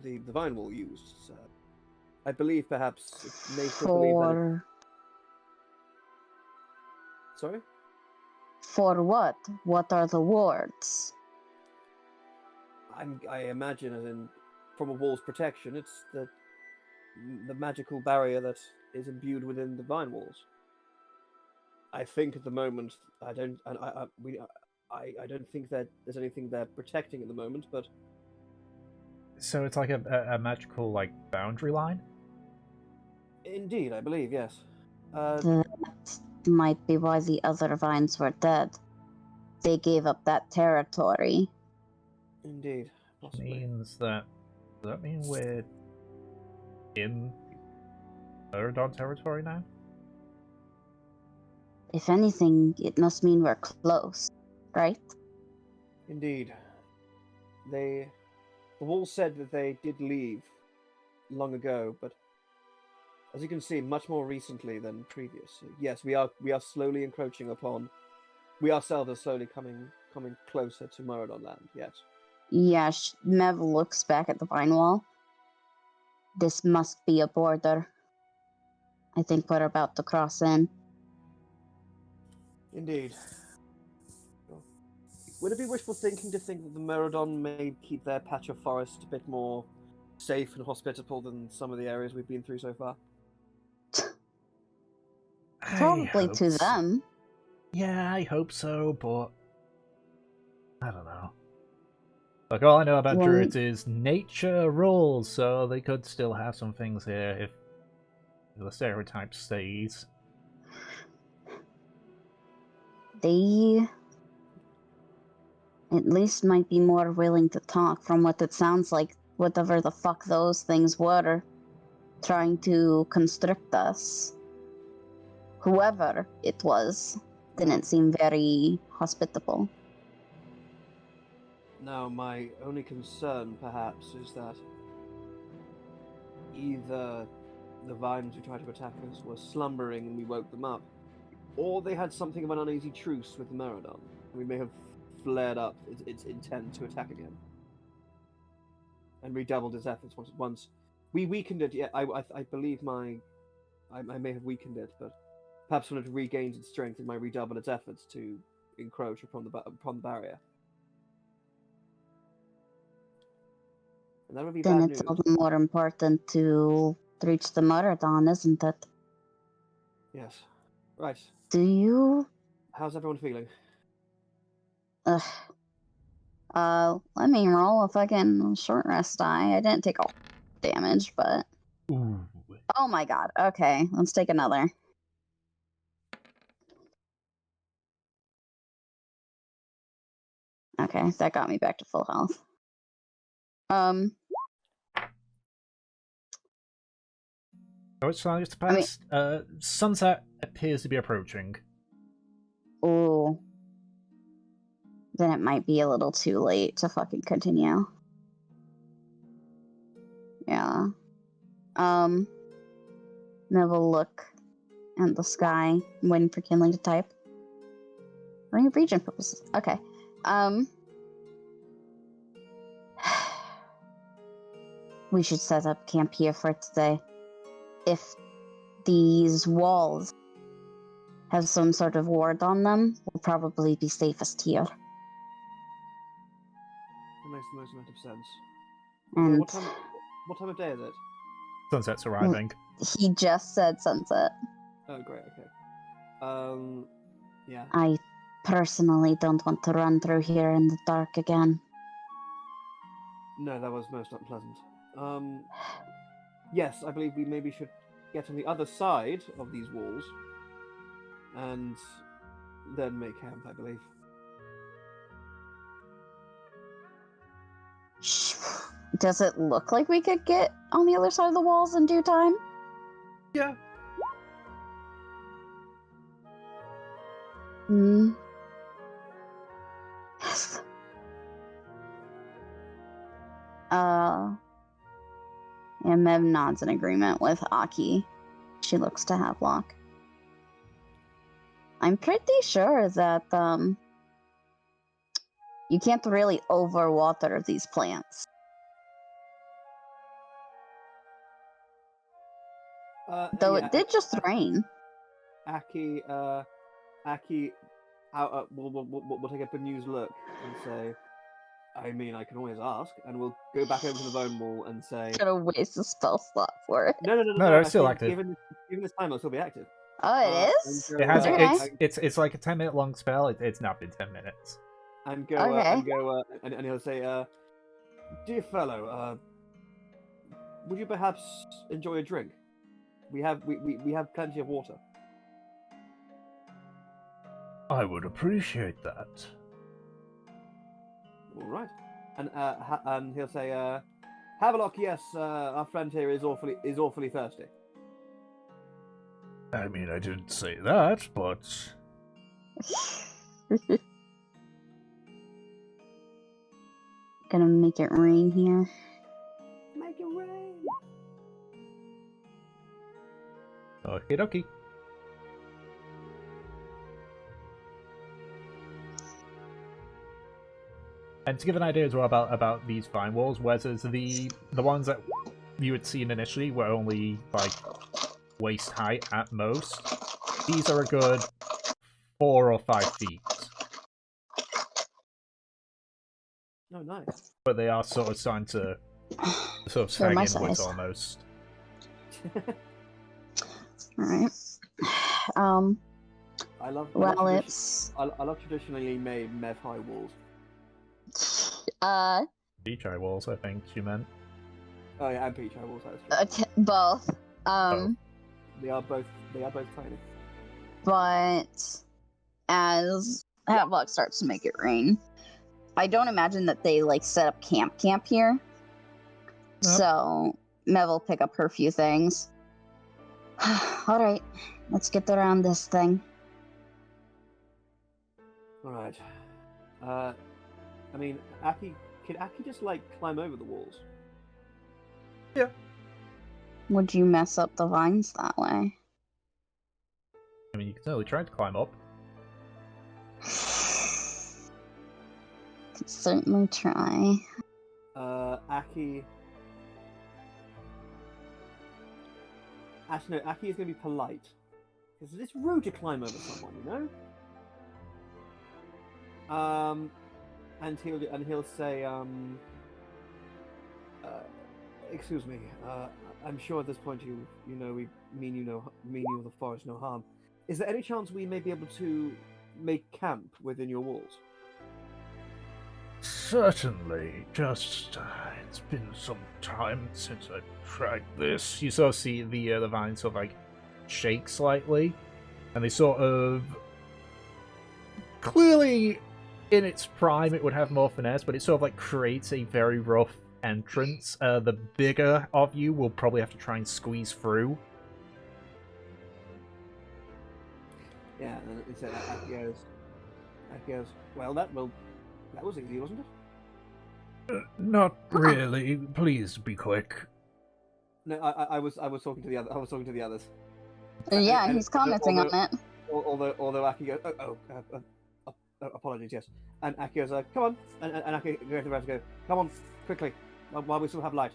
the vine will use. So I believe perhaps nature believe that. Sorry.
For what? What are the wards?
I imagine, as in, from a wall's protection, it's the magical barrier that is imbued within the vine walls. I think at the moment, I don't think that there's anything they're protecting at the moment, but
So it's like a magical, like, boundary line?
indeed, I believe, yes.
That might be why the other vines were dead. They gave up that territory.
Indeed, possibly.
Means that... Does that mean we're in Muradon territory now?
If anything, it must mean we're close, right?
Indeed. The wall said that they did leave long ago, but as you can see, much more recently than previous. Yes, we are slowly encroaching upon. We ourselves are slowly coming closer to Muradon land. Yes.
Yeah, Mev looks back at the vine wall. This must be a border. I think we're about to cross in.
Indeed. Would it be wishful thinking to think that the Muradon may keep their patch of forest a bit more safe and hospitable than some of the areas we've been through so far?
Probably to them.
Yeah, I hope so, but I don't know. Like, all I know about druids is nature rules, so they could still have some things here if the stereotype stays.
They at least might be more willing to talk from what it sounds like. Whatever the fuck those things were trying to constrict us. Whoever it was didn't seem very hospitable.
Now, my only concern, perhaps, is that either the vines who tried to attack us were slumbering and we woke them up, or they had something of an uneasy truce with the Muradon. We may have flared up its intent to attack again, and redoubled its efforts once we weakened it. Yeah, I believe I may have weakened it, but perhaps when it regains its strength, it might redouble its efforts to encroach upon the barrier. And that would be
Then
bad
it's
news.
all the more important to reach the Muradon, isn't it?
Yes. Right.
Do you?
How's everyone feeling?
Ugh. Let me roll a fucking short rest die. I didn't take all damage, but...
Ooh.
Oh my god. Okay, let's take another. Okay, that got me back to full health.
Oh, it's fine, just
I mean-
past. Sunset appears to be approaching.
Ooh. Then it might be a little too late to fucking continue. Yeah. Neville look at the sky, waiting for Kinley to type. For region purposes. Okay. We should set up camp here for today. If these walls have some sort of ward on them, we'll probably be safest here.
That makes the most amount of sense.
And
What time of day is it?
Sunset's arriving.
he just said sunset.
Oh, great. Okay. Yeah.
I personally don't want to run through here in the dark again.
No, that was most unpleasant. Yes, I believe we maybe should get on the other side of these walls, and then make camp. I believe.
Does it look like we could get on the other side of the walls in due time?
Yeah.
Hmm. And Mev nods in agreement with Aki. She looks to have luck. I'm pretty sure that you can't really overwater these plants. Though
Yeah,
it did just rain.
Aki, we'll take a bemused look and say, I mean, I can always ask, and we'll go back over to the bone wall and say,
Gonna waste a spell slot for it.
no,
No, it's still
actually,
active.
Given this time, it'll still be active.
Oh, it is?
And
It has.
Okay.
It's like a 10-minute long spell. It's not been 10 minutes.
And go,
Okay.
and he'll say, dear fellow, would you perhaps enjoy a drink? We have plenty of water.
I would appreciate that.
All right. And he'll say, have a look. Yes, our friend here is awfully thirsty.
I mean, I didn't say that, but
Gonna make it rain here.
Make it rain.
okie dokie. And to give an idea as well about these vine walls, whereas the ones that you had seen initially were only like waist height at most, these are a good 4 or 5 feet.
Oh, nice.
But they are sort of starting to sort of
They're
sag
my
inwards
size.
almost.
Alright.
I love traditionally made Mev high walls.
Beach high walls, I think you meant.
Oh yeah, and peach high walls. That's true.
Both.
They are both tiny.
But as Havelock starts to make it rain, I don't imagine that they like set up camp here.
Nope.
So Mev will pick up her few things. All right, let's get around this thing.
All right. I mean, could Aki just like climb over the walls?
Yeah.
Would you mess up the vines that way?
I mean, you can certainly try to climb up.
Could certainly try.
Aki. Actually, no, Aki is going to be polite. Because it's rude to climb over someone, you know? And he'll say, excuse me, I'm sure at this point you mean you of the forest no harm. Is there any chance we may be able to make camp within your walls?
Certainly. Just it's been some time since I tried this. You sort of see the vine sort of like shake slightly, and they sort of clearly in its prime it would have more finesse, but it sort of like creates a very rough entrance. The bigger of you will probably have to try and squeeze through.
Yeah, and then it said Aki goes, well, that was easy, wasn't it?
Not really. Please be quick.
No, I was talking to the other. I was talking to the others.
Yeah,
And
he's commenting on it.
Although Aki goes, apologies, yes. And Aki goes, come on, and Aki goes to the rest, go, come on, quickly, while we still have light.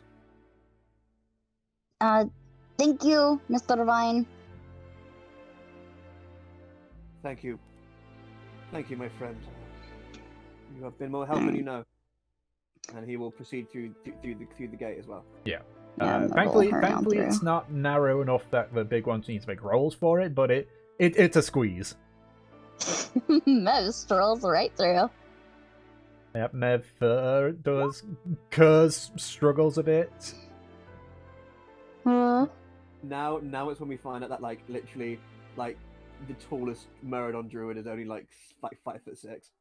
Thank you, Mr. Vine.
Thank you, my friend. You have been more help than you know. And he will proceed through the gate as well.
Yeah.
Yeah,
Thankfully,
through.
it's not narrow enough that the big ones need to make rolls for it, but it's a squeeze.
Mev strolls right through.
Yep, Mev does. Kurz struggles a bit.
Now it's when we find out that literally the tallest Muradon Druid is only like 5'6".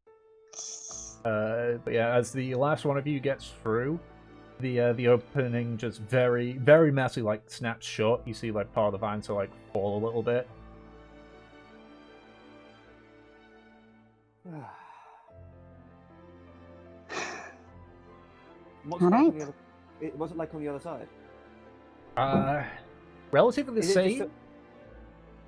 But yeah, as the last one of you gets through, the opening just very, very messy, snaps shut. You see part of the vine to fall a little bit.
What's it like on the other? What's it like on the other side?
Relatively the
Is it just
same.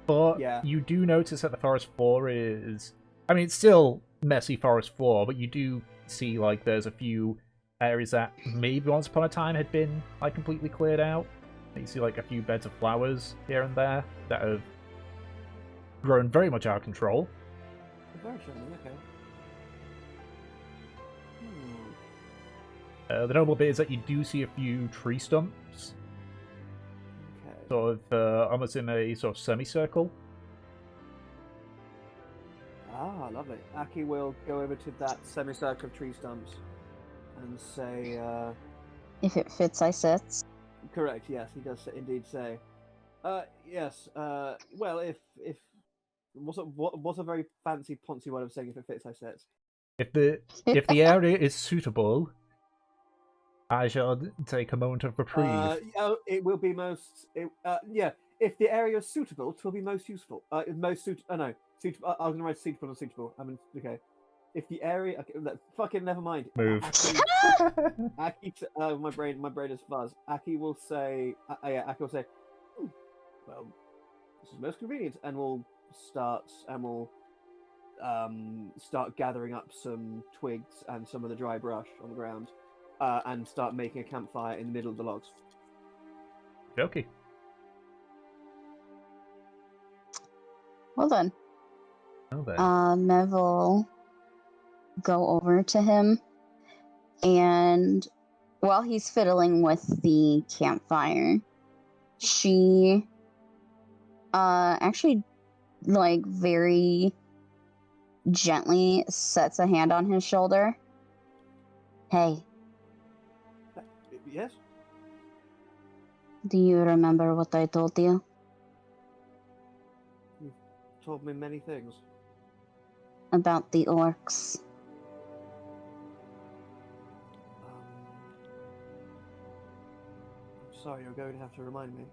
But
Yeah.
you do notice that the forest floor is... I mean, it's still messy forest floor, but you do see, there's a few areas that maybe once upon a time had been, completely cleared out. You see, a few beds of flowers here and there that have grown very much out of control.
Very shiny, okay.
The notable bit is that you do see a few tree stumps,
Okay.
sort of almost in a sort of semicircle.
Ah, lovely. Aki will go over to that semicircle of tree stumps and say,
If it fits, I sit.
correct, yes, he does indeed say. Yes, well, if what's a very fancy poncy way of saying if it fits, I said.
If the area is suitable, I shall take a moment of reprieve.
It will be most. Yeah, if the area is suitable, it will be most useful. Most suit. Oh no, suitable. I was gonna write suitable and suitable. I mean, okay. If the area, okay, fucking never mind.
Move.
Aki, my brain is fuzz. Aki will say, Aki will say, well, this is most convenient, and we'll start gathering up some twigs and some of the dry brush on the ground, and start making a campfire in the middle of the logs.
Okay.
Well then.
Well then.
Mev will go over to him, and while he's fiddling with the campfire, she actually very gently sets a hand on his shoulder. Hey,
Yes?
do you remember what I told you?
You've told me many things.
About the orcs.
I'm sorry, you're going to have to remind me.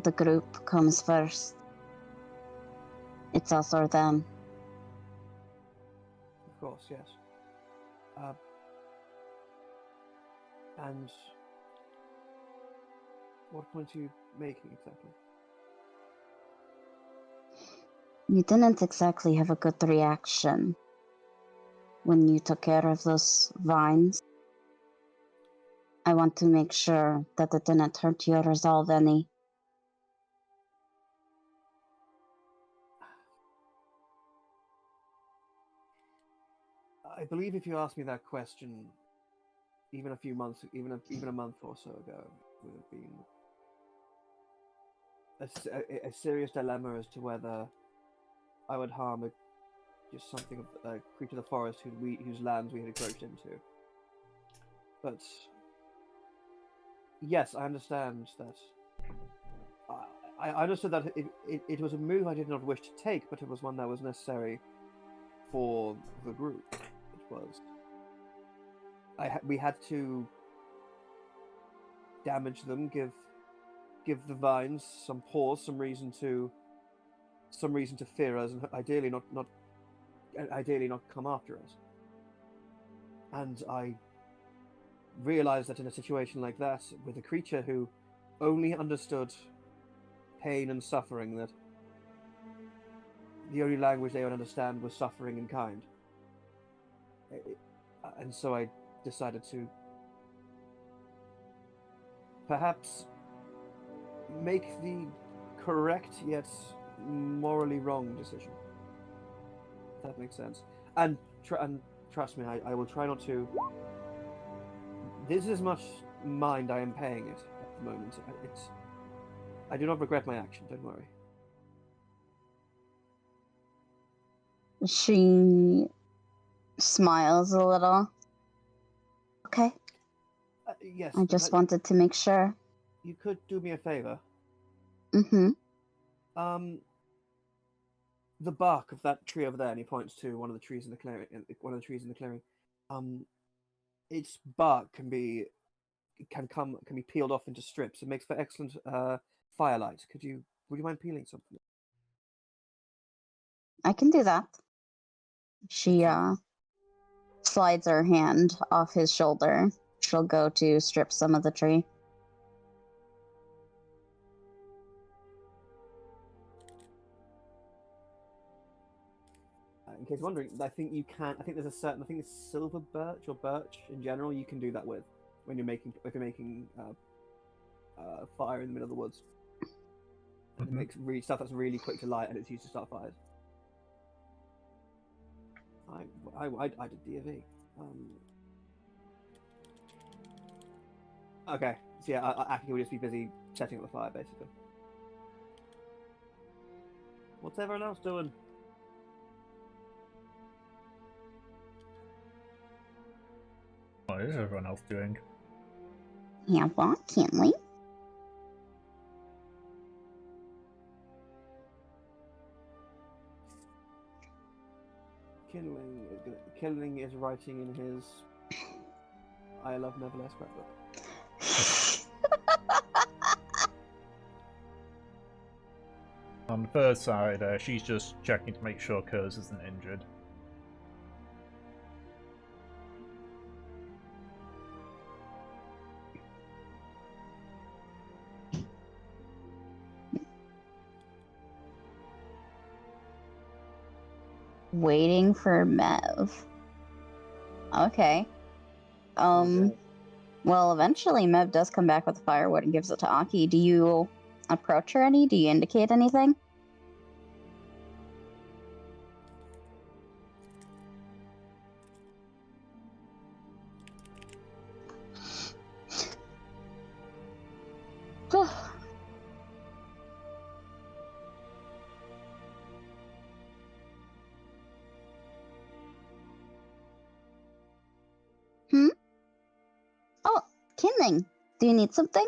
The group comes first. It's us or them.
Of course, yes. And what point are you making exactly?
You didn't exactly have a good reaction when you took care of those vines. I want to make sure that it didn't hurt your resolve any.
I believe if you asked me that question even a few months, even a month or so ago, it would have been a serious dilemma as to whether I would harm just something of a creature of the forest whose lands we had encroached into. But yes, I understand that. I understood that it was a move I did not wish to take, but it was one that was necessary for the group. It was. We had to damage them, give the vines some pause, some reason to fear us, and ideally not come after us. And I realized that in a situation like that, with a creature who only understood pain and suffering, that the only language they would understand was suffering and kind. And so I decided to perhaps make the correct yet morally wrong decision. If that makes sense. And trust me, I will try not to. This is as much mind I am paying it at the moment. I do not regret my action, don't worry.
She smiles a little. Okay.
Yes.
I just wanted to make sure.
You could do me a favor.
Mm-hmm.
The bark of that tree over there, and he points to one of the trees in the clearing. Its bark can be peeled off into strips. It makes for excellent firelight. Would you mind peeling something?
I can do that. She slides her hand off his shoulder. She'll go to strip some of the tree.
In case you're wondering, I think there's a certain. I think it's silver birch or birch in general. You can do that with when you're making fire in the middle of the woods. And it makes stuff that's really quick to light, and it's used to start fires. I did D&D. Okay, so yeah, Aki will just be busy setting up the fire, basically. What's everyone else doing?
What is everyone else doing?
Yeah, well, can't we?
Kindling is writing in his I Love Neverland scrapbook.
On the first side, she's just checking to make sure Kurz isn't injured.
Waiting for Mev. Okay. Well, eventually Mev does come back with the firewood and gives it to Aki. Do you approach her any? Do you indicate anything? Oh, Kindling, do you need something?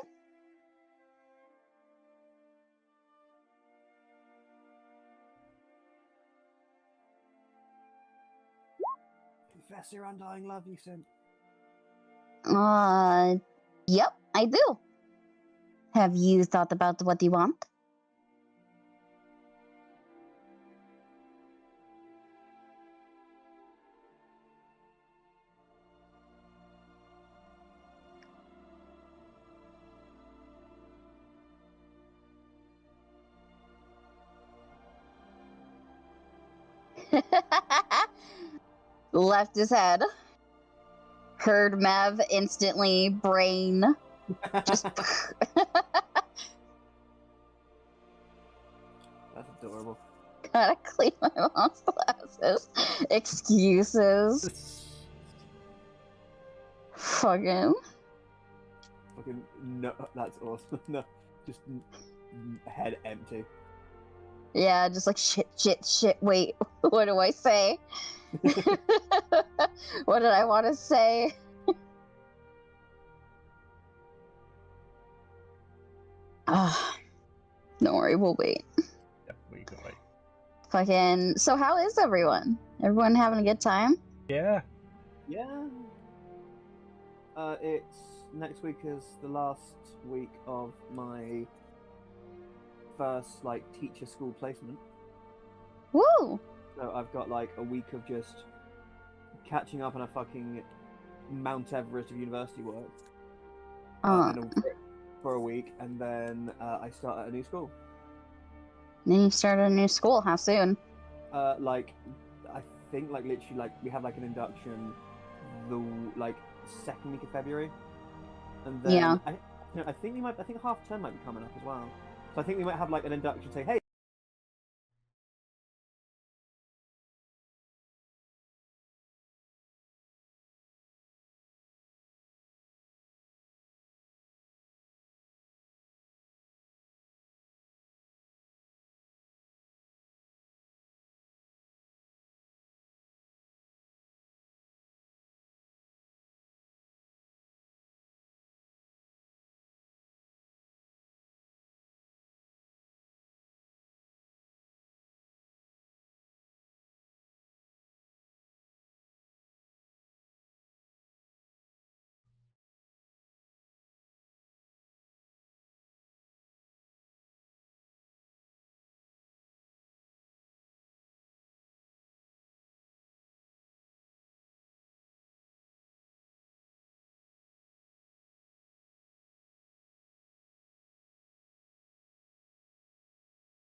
Confess your undying love, you said.
Yep, I do. Have you thought about what you want? Left his head. Heard Mev instantly brain. Just
That's adorable.
gotta clean my mom's glasses. Excuses. Fucking.
Fucking no, that's awesome. No, just head empty.
Yeah, just like shit. Wait, what do I say? What did I want to say? Ah, don't worry, we'll wait.
Yep, we can wait.
Fucking. So, how is everyone? Everyone having a good time?
Yeah.
Yeah. It's next week is the last week of my first like teacher school placement.
Woo!
So I've got like a week of just catching up on a fucking Mount Everest of university work for a week, and then I start at a new school.
Then you started a new school. How soon?
Like I think like literally like we have like an induction the like second week of February, and then
Yeah.
I think half term might be coming up as well. So I think we might have like an induction say, hey.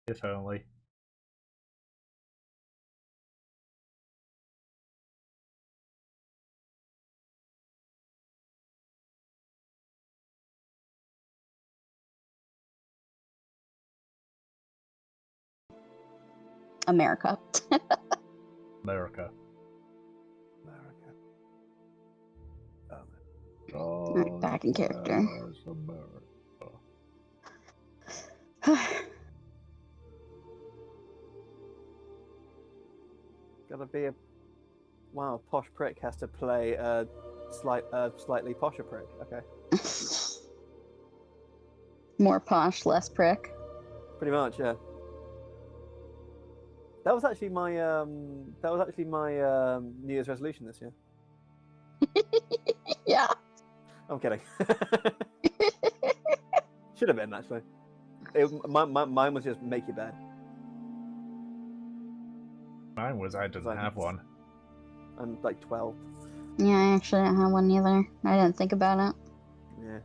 If only.
America.
America.
Alright, back in character.
America.
Gotta be a posh prick has to play a slightly posher prick. Okay,
More posh, less prick.
pretty much, yeah. That was actually my New Year's resolution this year.
Yeah.
I'm kidding. Should have been actually. Mine was just make your bed.
Mine was I didn't have one.
I'm like 12.
Yeah, I actually didn't have one either. I didn't think about it.
Yeah.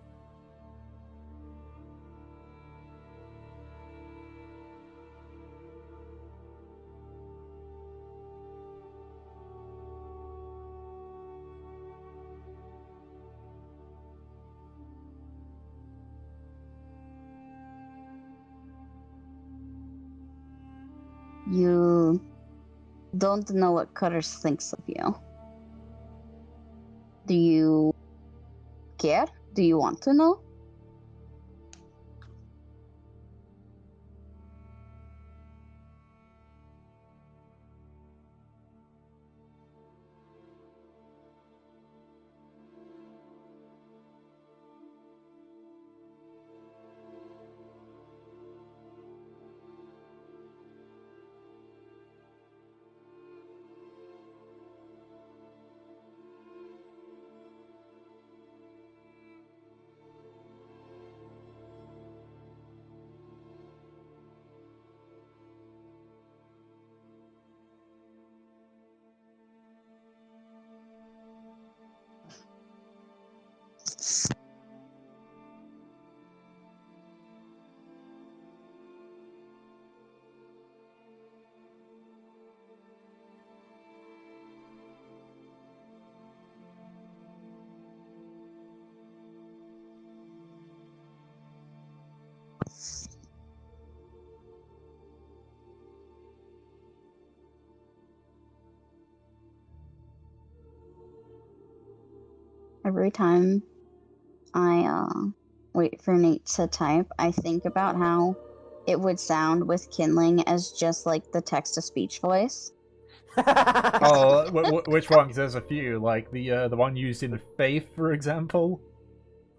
You don't know what Cutters thinks of you. Do you care? Do you want to know? every time I wait for Nate to type, I think about how it would sound with kindling as just like the text-to-speech voice.
Oh, which one? 'Cause there's a few, like the one used in Faith, for example.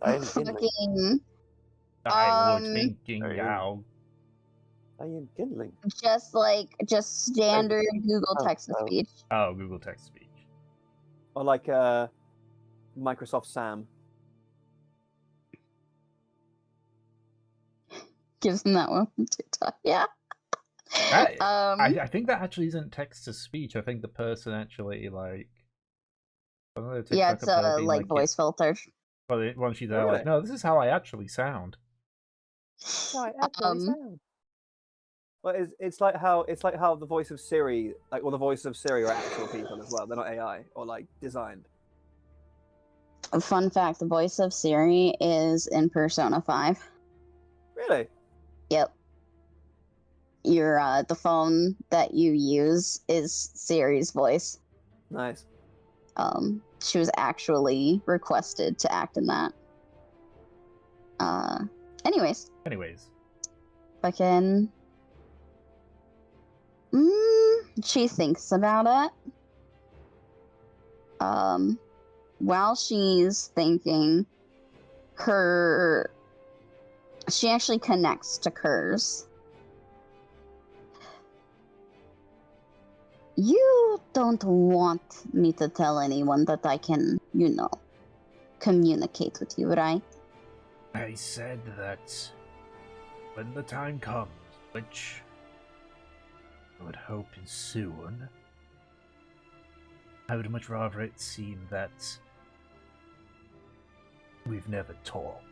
I am kindling.
Fucking
I was
Um,
thinking,
I am-
how.
I am kindling.
just standard Google
oh,
text-to-speech.
Oh, Google text speech.
Or like Microsoft Sam.
Gives them that one from TikTok. Yeah.
I think that actually isn't text to speech. I think the person actually like.
Yeah, it's like voice filtered.
Well, once she's there,
Really?
like, no, this is how I actually sound.
No, I actually sound. Well, it's like how the voice of Siri, like, or the voice of Siri are actual people as well. They're not AI or like designed.
A fun fact: the voice of Siri is in Persona 5.
Really?
Yep. Your the phone that you use is Siri's voice.
Nice.
She was actually requested to act in that. Anyways. Fucking. She thinks about it. While she's thinking, she actually connects to Kurz. You don't want me to tell anyone that I can, communicate with you, right?
I said that when the time comes, which I would hope is soon, I would much rather it seem that we've never talked.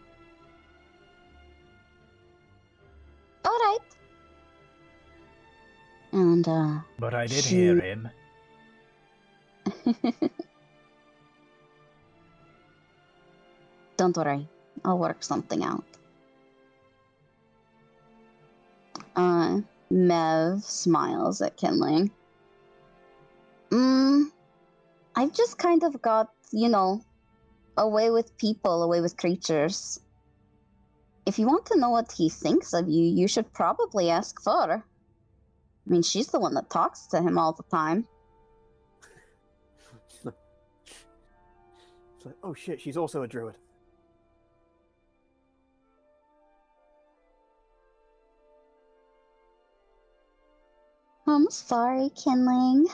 Alright. And,
But I did hear him.
Don't worry. I'll work something out. Mev smiles at Kinling. I've just kind of got, away with people, away with creatures. If you want to know what he thinks of you, you should probably ask Fur. I mean, she's the one that talks to him all the time.
It's like, oh shit, she's also a druid.
I'm sorry, Kinling.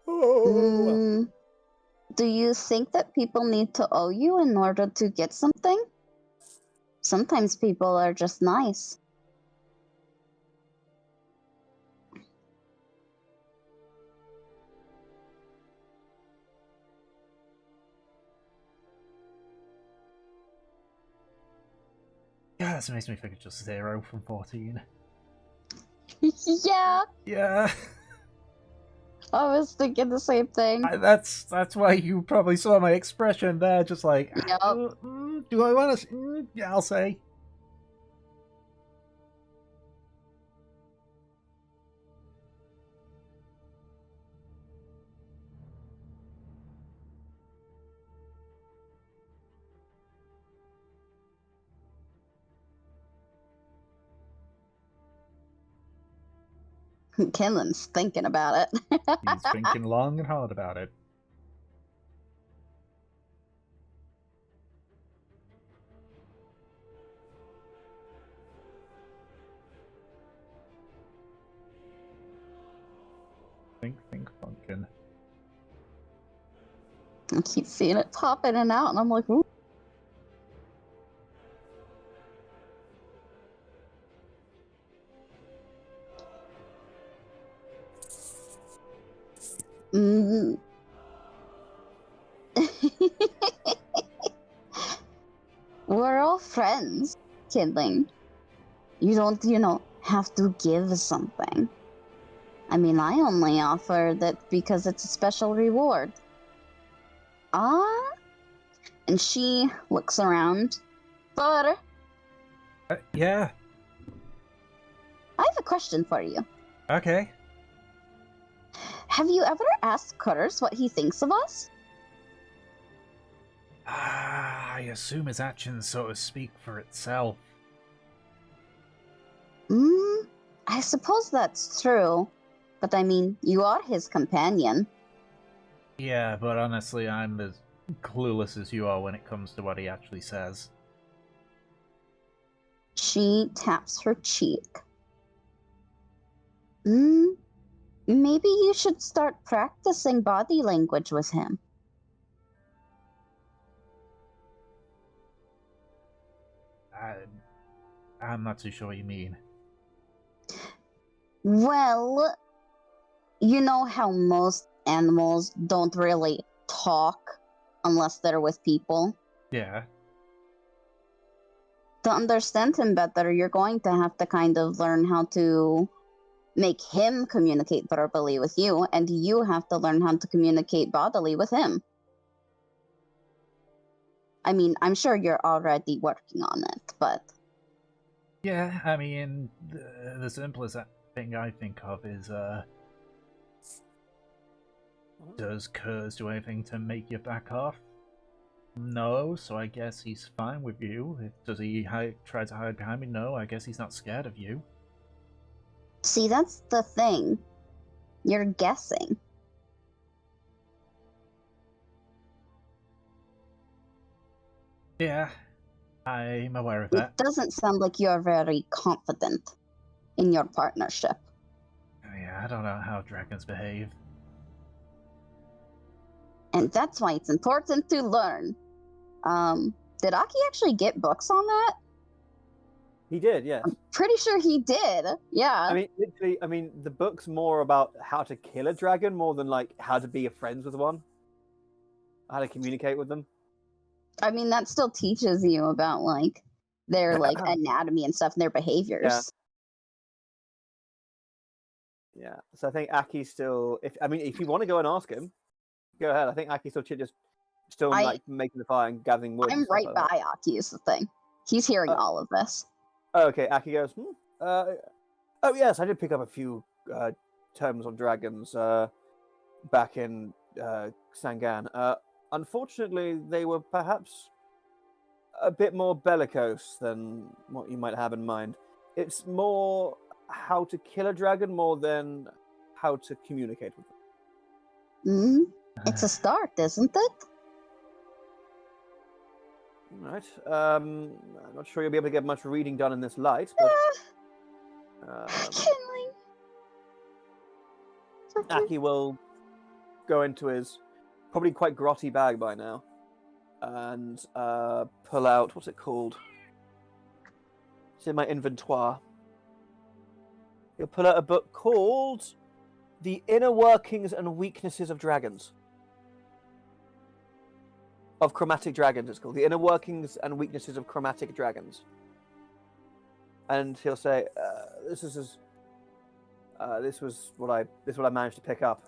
Oh.
Do you think that people need to owe you in order to get something? Sometimes people are just nice.
Yeah, this makes me think it's just 0 from 14.
Yeah,
Yeah.
I was thinking the same thing.
That's why you probably saw my expression there, just like,
Yep.
do I want to? Yeah, I'll say.
Kinlan's thinking about it.
He's thinking long and hard about it. Think, funkin'.
I keep seeing it pop in and out, and I'm like, ooh. We're all friends, Kindling. You don't, have to give something. I mean, I only offer that because it's a special reward. And she looks around. But
Yeah.
I have a question for you.
Okay.
Have you ever asked Curtis what he thinks of us?
I assume his actions sort of speak for itself.
I suppose that's true. But I mean, you are his companion.
Yeah, but honestly, I'm as clueless as you are when it comes to what he actually says.
She taps her cheek. Maybe you should start practicing body language with him.
I'm not too sure what you mean.
Well, you know how most animals don't really talk unless they're with people?
Yeah.
To understand him better, you're going to have to kind of learn how to make him communicate verbally with you, and you have to learn how to communicate bodily with him. I mean, I'm sure you're already working on it, but...
Yeah, I mean, the simplest thing I think of is, does Kurz do anything to make you back off? No, so I guess he's fine with you. Does he try to hide behind me? No, I guess he's not scared of you.
See, that's the thing. You're guessing.
Yeah, I'm aware of that.
It doesn't sound like you're very confident in your partnership.
Yeah, I don't know how dragons behave.
And that's why it's important to learn. Did Aki actually get books on that?
He did, yes.
I'm pretty sure he did. Yeah.
I mean, literally, the book's more about how to kill a dragon more than like how to be friends with one, how to communicate with them.
I mean, that still teaches you about like their like anatomy and stuff and their behaviors.
Yeah. So I think Aki's still. If you want to go and ask him, go ahead. I think Aki's still like making the fire and gathering wood.
I'm right
like
by Aki is the thing. He's hearing all of this.
Okay, Aki goes. Oh yes, I did pick up a few terms on dragons back in Sangan. Unfortunately, they were perhaps a bit more bellicose than what you might have in mind. It's more how to kill a dragon more than how to communicate with them.
It's a start, isn't it?
Right. I'm not sure you'll be able to get much reading done in this light, but Aki will go into his probably quite grotty bag by now and pull out, what's it called? It's in my inventoire. He'll pull out a book called The Inner Workings and Weaknesses of Dragons. Of Chromatic Dragons, it's called. The Inner Workings and Weaknesses of Chromatic Dragons. And he'll say, this was what I managed to pick up.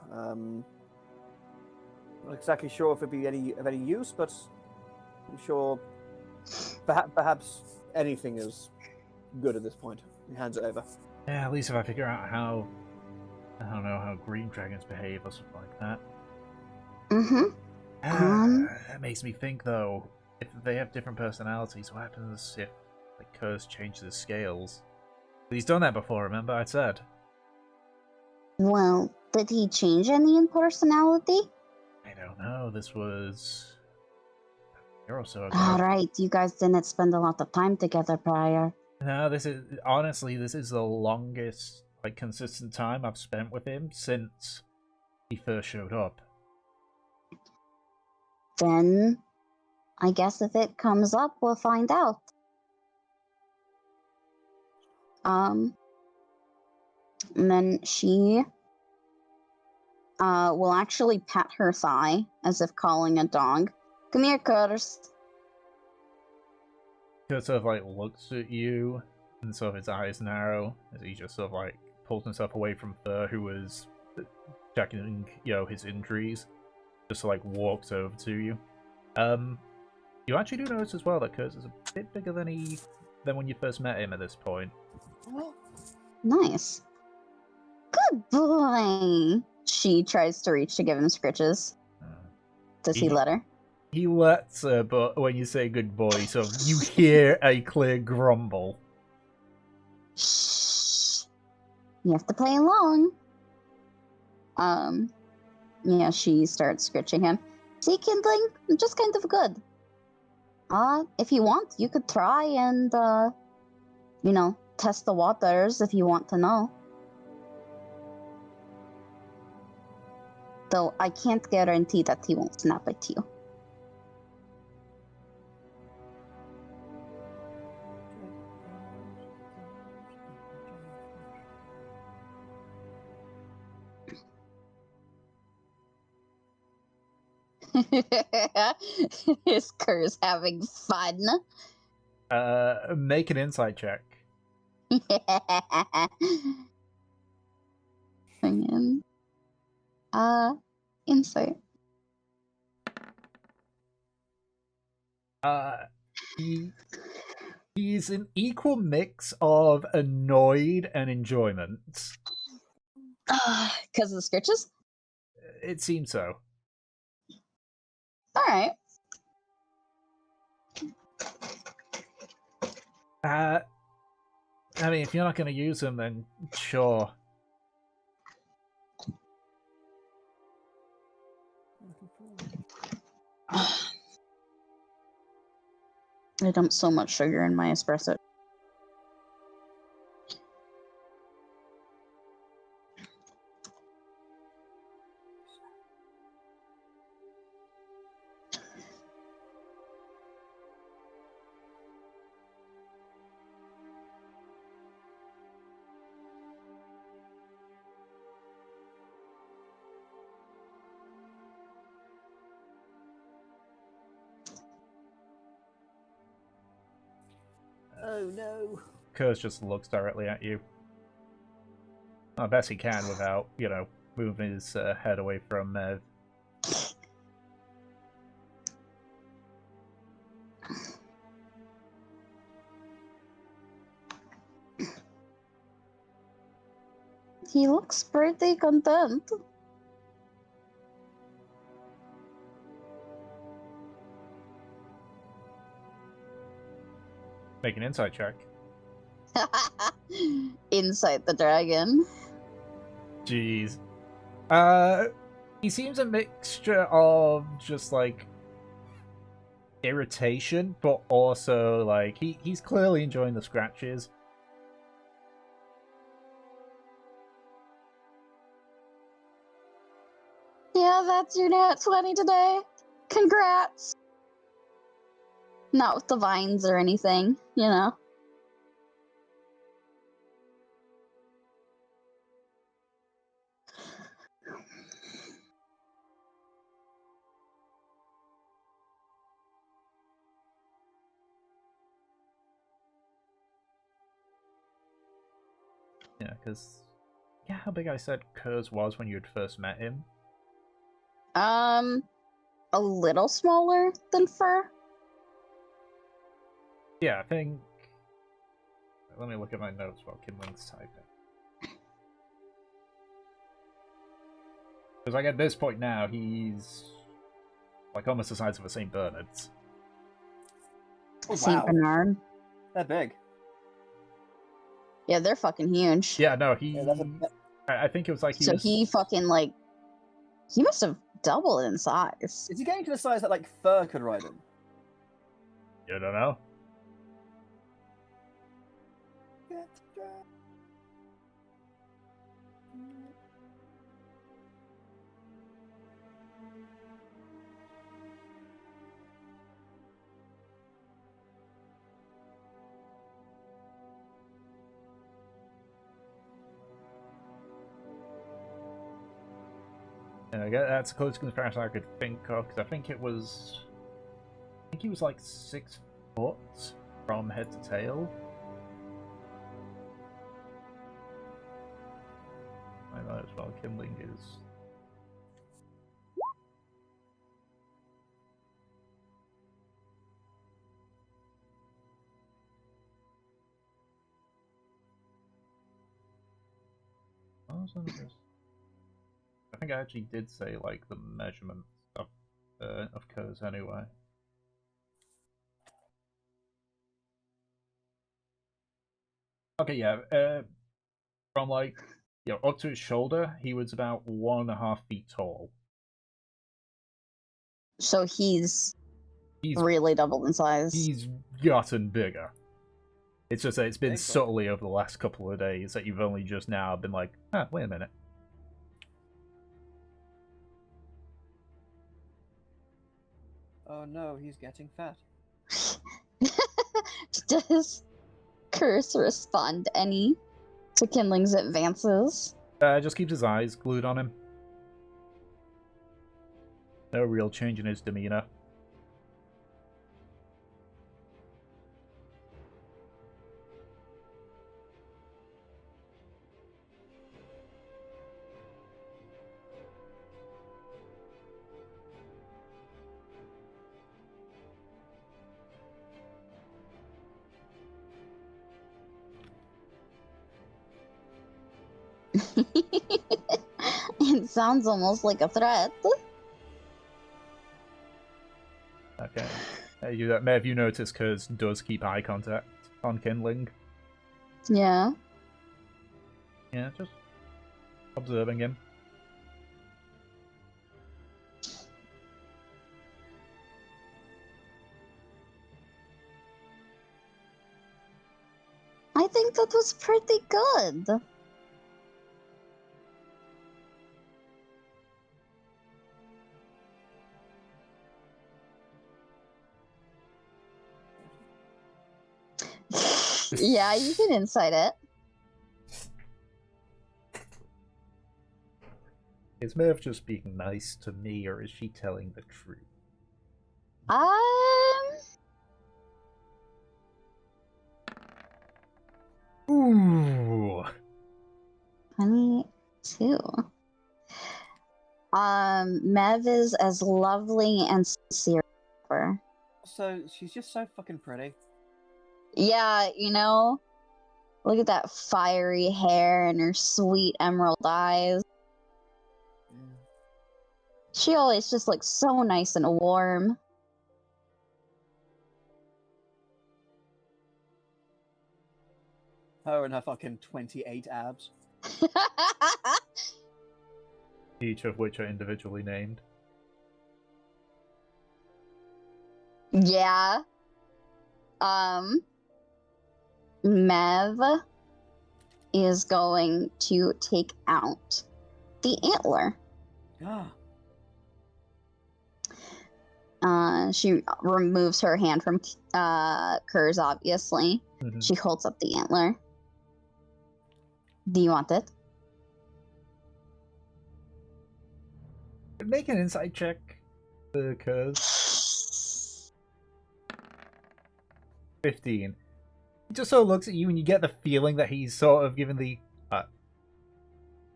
Not exactly sure if it'd be of any use, but I'm sure perhaps anything is good at this point. He hands it over.
Yeah, at least if I figure out how, I don't know, how green dragons behave or something like that. That makes me think, though, if they have different personalities, what happens if, like, Curse changes the scales? He's done that before, remember I said?
Well, did he change any in personality?
I don't know, this was a year or so ago.
Alright, you guys didn't spend a lot of time together prior.
No, this is the longest, like, consistent time I've spent with him since he first showed up.
Then, I guess if it comes up, we'll find out. And then she will actually pat her thigh as if calling a dog. Come here, Curtis.
Kurt sort of like looks at you, and sort of his eyes narrow as he just sort of like pulls himself away from Thur, who was checking, his injuries. Just like walks over to you. You actually do notice as well that Kurt is a bit bigger than when you first met him at this point.
Well,
Nice. Good boy. She tries to reach to give him scritches. Does he let her?
He lets her, but when you say good boy, so you hear a clear grumble.
Shh. You have to play along. Yeah, she starts scritching him. See, kindling, just kind of good. If you want, you could try and, test the waters if you want to know. Though I can't guarantee that he won't snap at you. His Kerr's having fun.
Make an insight check.
Bring in. Insight.
He's an equal mix of annoyed and enjoyment.
Because of the scritches?
It seems so.
Alright.
I mean, if you're not going to use them, then sure.
I dumped so much sugar in my espresso.
Oh no.
Kurz just looks directly at you. Oh, best he can without, moving his head away from Mev.
He looks pretty content.
Make an insight check.
Inside the dragon.
Jeez. He seems a mixture of just, irritation, but also, he's clearly enjoying the scratches.
Yeah, that's your nat 20 today. Congrats. Not with the vines or anything,
Yeah, because... Yeah, how big I said Kurz was when you had first met him?
A little smaller than fur.
Yeah, I think... Let me look at my notes while Kinling's typing. Because, at this point now, he's... almost the size of a St. Bernard's.
Oh,
Saint
wow.
Bernard.
They're big.
Yeah, they're fucking huge.
Yeah, no, he...
Yeah, that's
I think it was like he
So
was...
he fucking he must have doubled in size.
Is he getting to the size that fur could ride him?
You don't know? And that's the closest comparison I could think of, because I think he was 6 foot from head to tail. I know as well, Kindling is... I think I actually did say like the measurements of curves anyway. Okay, yeah. From like up to his shoulder, he was about 1.5 feet tall.
So he's
He's
really doubled in size.
He's gotten bigger. It's just that it's been
Big,
subtly over the last couple of days that you've only just now been like, wait a minute.
Oh no, he's getting fat.
Does Curse respond any to Kindling's advances?
Just keeps his eyes glued on him. No real change in his demeanor.
It sounds almost like a threat.
Okay. Have you noticed Kurz does keep eye contact on Kindling?
Yeah.
Yeah, just observing him.
I think that was pretty good. Yeah, you can insight it.
Is Merv just being nice to me, or is she telling the truth? Ooh.
22. Mev is as lovely and sincere as ever.
So she's just so fucking pretty.
Yeah, look at that fiery hair and her sweet emerald eyes.
Mm.
She always just looks so nice and warm.
Her and her fucking 28 abs.
Each of which are individually named.
Yeah. Mev is going to take out the antler. She removes her hand from Kurz, obviously.
Mhm.
She holds up the antler. Do you want it?
Make an insight check for Kurz. 15. He just sort of looks at you and you get the feeling that he's sort of given the are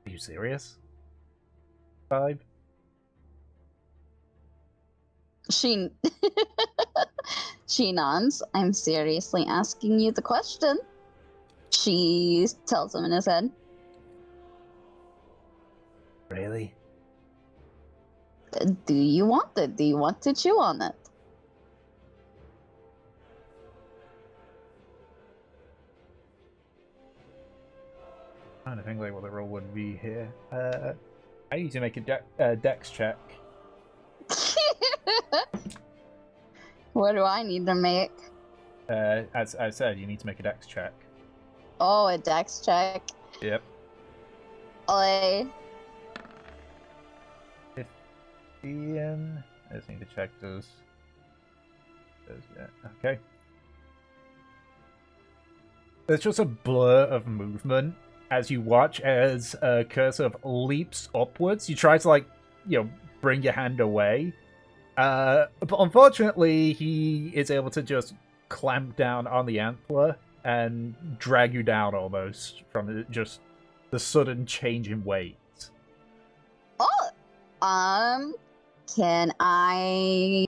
you serious vibe.
She nods. I'm seriously asking you the question. She tells him in his head.
Really?
Do you want it? Do you want to chew on it?
I don't think like what the role would be here. I need to make a dex check.
What do I need to make?
As I said, you need to make a dex check.
Oh, a dex check.
Yep.
I
15. I just need to check those. Yeah. Okay. There's just a blur of movement as you watch as Cursor leaps upwards. You try to bring your hand away. But unfortunately, he is able to just clamp down on the antler and drag you down almost from just the sudden change in weight.
Oh, can I?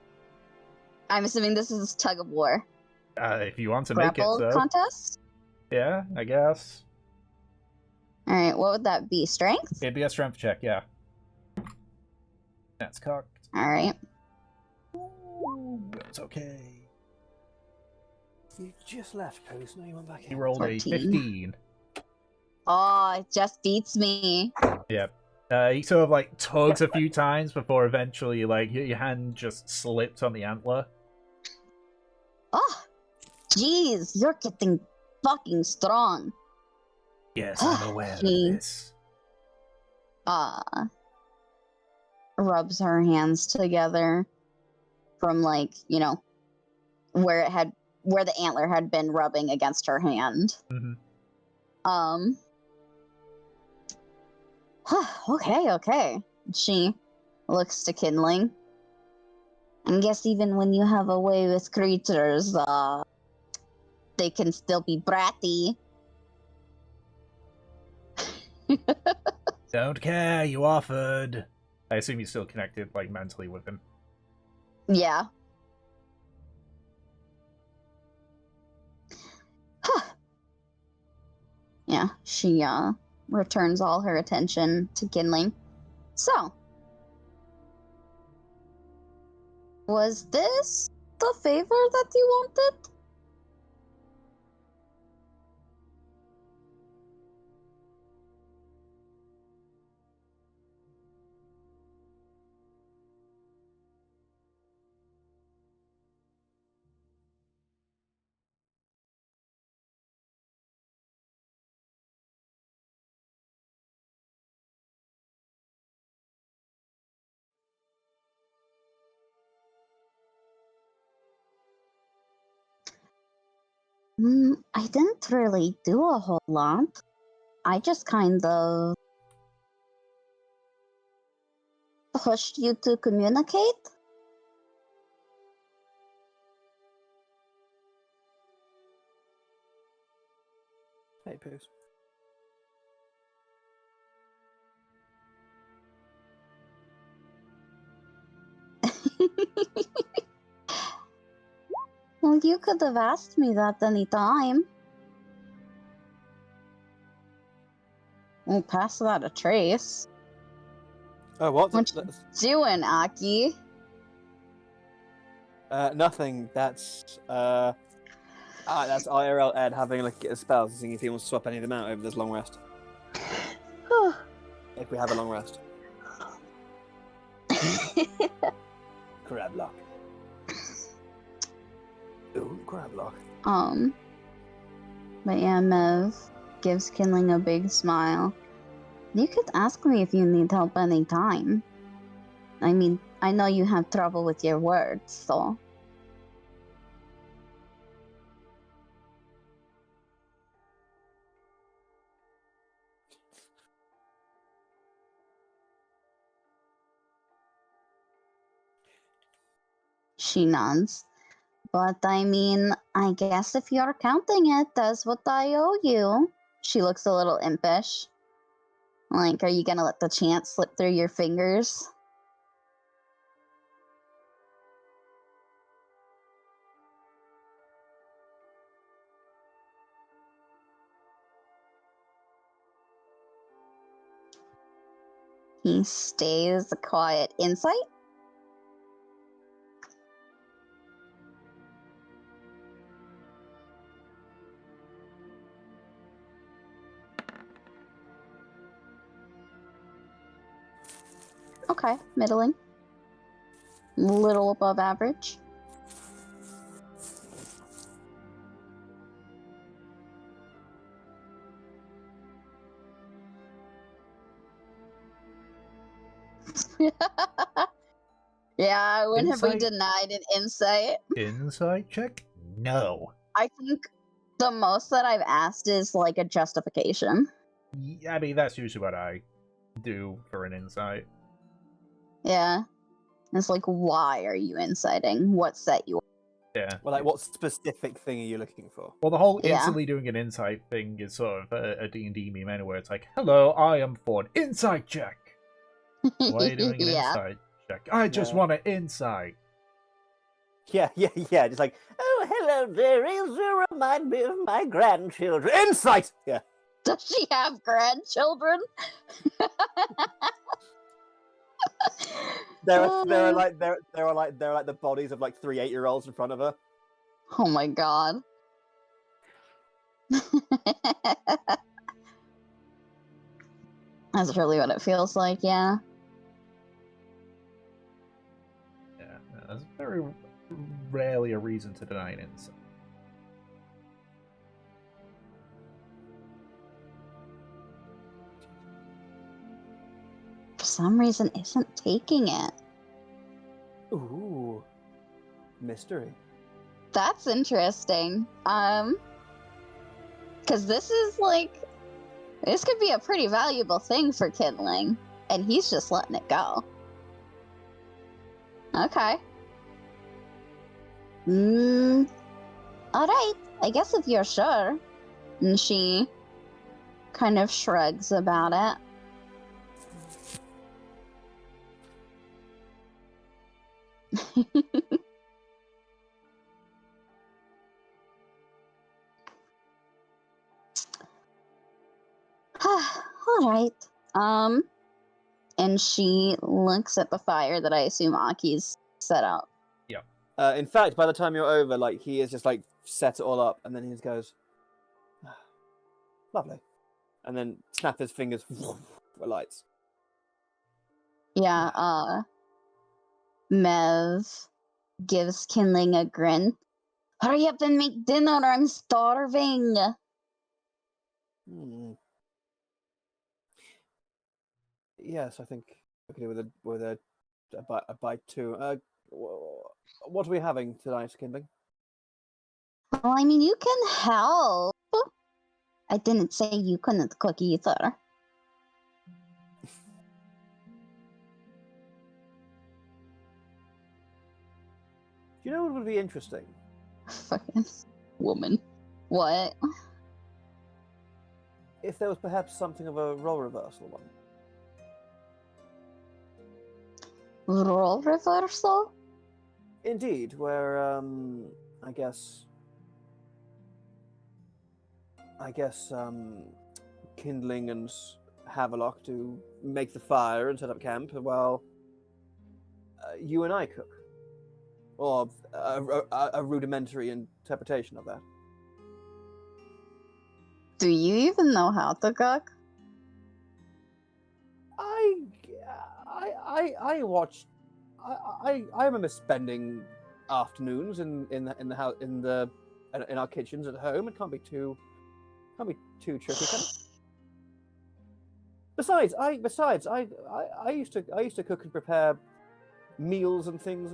I'm assuming this is tug of war.
If you want to
Grapple
make it, so.
contest.
Yeah, I guess.
All right, what would that be? Strength?
It'd be a strength check, yeah. That's cocked.
All right.
Ooh, that's okay.
You just left, Post. Now you went back
He
in.
rolled
14.
a 15.
Oh, it just beats me.
Yep. He sort of like tugs a few times before eventually, like, your hand just slipped on the antler.
Oh, jeez, you're getting fucking strong.
Yes, I'm aware of
He-
this.
Rubs her hands together from like, you know, where the antler had been rubbing against her hand.
Mm-hmm.
Okay. She looks to Kindling. I guess even when you have a way with creatures, they can still be bratty.
Don't care, you offered. I assume you're still connected, like, mentally with him.
Yeah. Yeah, she returns all her attention to Kindling. So, was this the favor that you wanted? I didn't really do a whole lot. I just kind of pushed you to communicate.
Hey, Post.
Well, you could have asked me that any time. We'll pass that a trace.
Oh, what?
What you doing, Aki?
Nothing. That's IRL Ed having a look at his spells and seeing if he wants to swap any of them out over this long rest. If we have a long rest. Crab lock. Ooh, crab lock.
But yeah, Mev gives Kindling a big smile. You could ask me if you need help anytime. I mean, I know you have trouble with your words, so. She nods. But I mean, I guess if you're counting it, that's what I owe you. She looks a little impish. Like, are you gonna let the chance slip through your fingers? He stays quiet. Insight? Okay, middling. Little above average. Yeah, I wouldn't have
Insight?
denied an insight.
Insight check? No.
I think the most that I've asked is like a justification.
I mean, that's usually what I do for an insight.
Yeah. It's like, why are you inciting? What set you up?
Yeah.
Well, like, what specific thing are you looking for?
Well, the whole
Yeah.
instantly doing an insight thing is sort of a D&D meme anyway, where it's like, hello, I am for an insight check. Why are you doing an
Yeah.
insight check? I just
Yeah.
want an insight.
Yeah. Just like, oh, hello there. Is you remind me of my grandchildren? Insight. Yeah.
Does she have grandchildren?
There are like the bodies of like 3 8-year-olds in front of her.
Oh my god. That's really what it feels like, yeah.
Yeah, no, there's very rarely a reason to deny an insult.
For some reason, isn't taking it.
Ooh, mystery.
That's interesting. Because this is like, this could be a pretty valuable thing for Kindling, and he's just letting it go. Okay. Alright, I guess if you're sure. And she kind of shrugs about it. Alright. And she looks at the fire that I assume Aki's set up.
In fact, by the time you're over, like he is just like set it all up, and then he just goes, "Lovely," and then snap his fingers for lights.
Yeah, Mev gives Kindling a grin. Hurry up and make dinner, I'm starving.
Yes, I think I could do with a bite too. What are we having tonight, Kindling?
Well, I mean, you can help. I didn't say you couldn't cook either.
Do you know what would be interesting?
Fucking woman. What?
If there was perhaps something of a role reversal one.
Role reversal?
Indeed, where I guess Kindling and Havelock to make the fire and set up camp, while you and I cook, or a rudimentary interpretation of that.
Do you even know how to cook?
I watched. I remember spending afternoons in our kitchens at home. It can't be too tricky, can it? Besides, I used to cook and prepare meals and things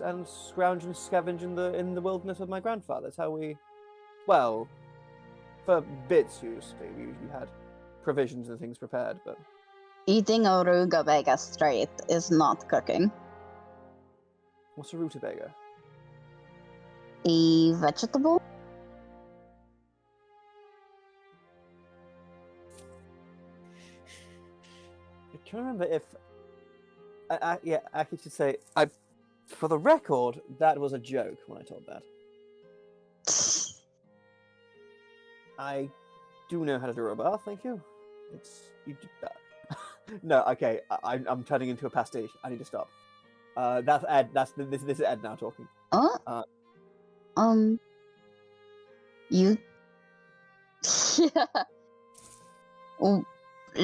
and scrounge and scavenge in the wilderness with my grandfather. That's how we, well, for bits usually we usually had provisions and things prepared, but.
Eating a rutabaga straight is not cooking.
What's a rutabaga?
A vegetable?
I can't remember if. Yeah, I should say. For the record, that was a joke when I told that. I do know how to do a bath. Thank you. No, okay. I'm turning into a pastiche. I need to stop. That's Ed. This is Ed now talking.
You.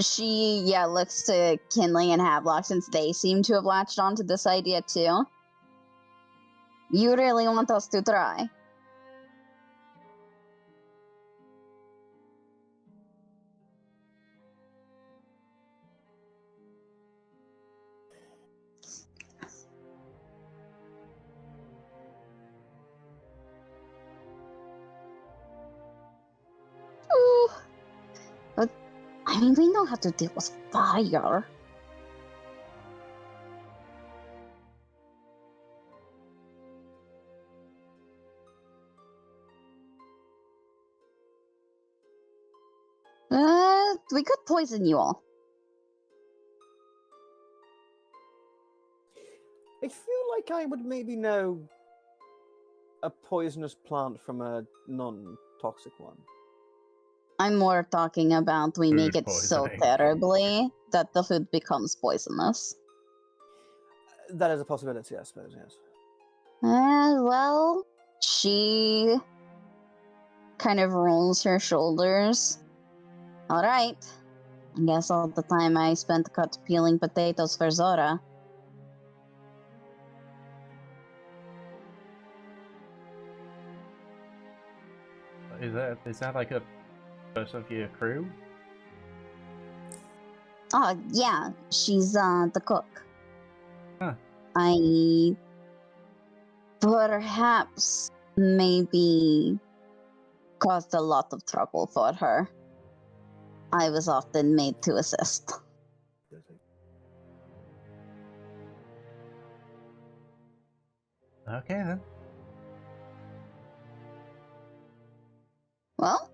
She looks to Kindling and Havelock since they seem to have latched onto this idea too. You really want us to try? Ooh. But, I mean, we know how to deal with fire. We could poison you all.
I feel like I would maybe know a poisonous plant from a non-toxic one.
I'm more talking about we make
Food
it so
poisoning.
terribly that the food becomes poisonous.
That is a possibility, I suppose. Yes.
Well, she kind of rolls her shoulders. All right. I guess all the time I spent peeling potatoes for Zora.
Is that like a person of your crew?
Oh, yeah, she's the cook.
Huh.
I perhaps maybe caused a lot of trouble for her. I was often made to assist.
Okay then.
Well,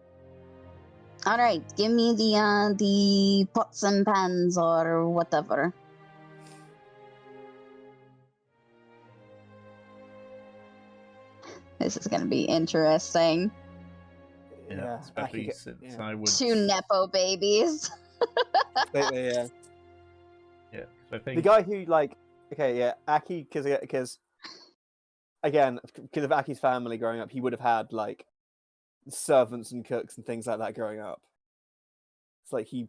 all right. Give me the pots and pans or whatever. This is gonna be interesting.
Yeah, especially since I would.
2 nepo babies.
Completely, yeah.
Yeah, 'cause I
The
think
guy who Aki, because again, because of Aki's family growing up, he would have had like servants and cooks and things like that growing up. It's like he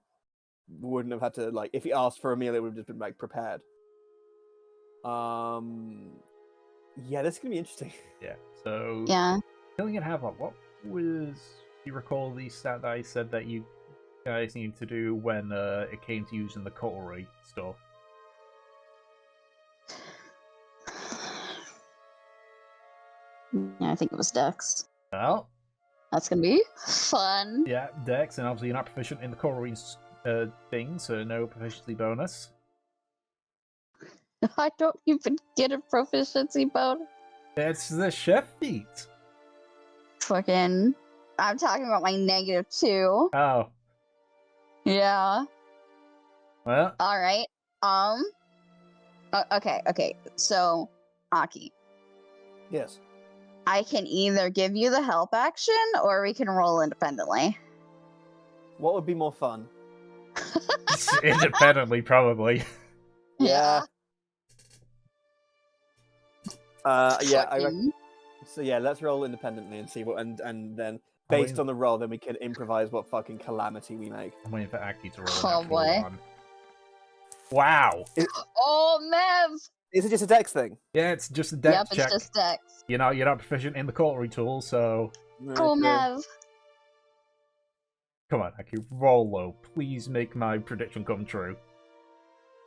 wouldn't have had to like if he asked for a meal, it would have just been like prepared. Yeah, this is gonna be interesting.
yeah. So
Yeah.
killing it Havoc. What was you recall the stat that I said that you guys need to do when it came to using the cutlery stuff?
Yeah, I think it was Dex.
Well,
That's gonna be fun.
yeah, Dex, and obviously you're not proficient in the cutlery thing, so no proficiency bonus.
I don't even get a proficiency bonus.
It's the chef feat.
Fucking. I'm talking about my -2.
Oh,
Yeah.
well,
All right. Okay. So, Aki,
Yes.
I can either give you the help action or we can roll independently.
What would be more fun?
independently probably.
Yeah. Yeah. I reckon.
Fucking-
So yeah, let's roll independently and see what, and then
I'm
based
waiting-
on the roll, then we can improvise what fucking calamity we make.
I'm waiting for Aki to roll
Oh,
a natural
boy.
1. Wow.
Oh, Mev!
Is it just a dex thing?
Yeah, it's just a dex
Yep,
check.
it's just Dex.
You're not proficient in the cutlery tool, so
Cool,
Okay.
Mev.
come on, Aki, roll low. Please make my prediction come true.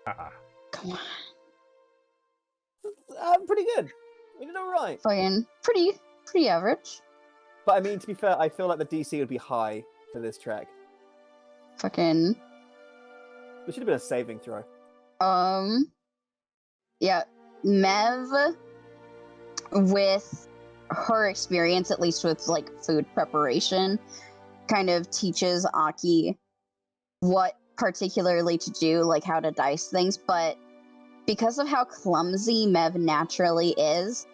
Come on.
Pretty good. We did all right.
Fucking pretty average.
But I mean, to be fair, I feel like the DC would be high for this track.
Fucking.
There should have been a saving throw.
Yeah, Mev, with her experience, at least with like food preparation, kind of teaches Aki what particularly to do, like how to dice things. But because of how clumsy Mev naturally is,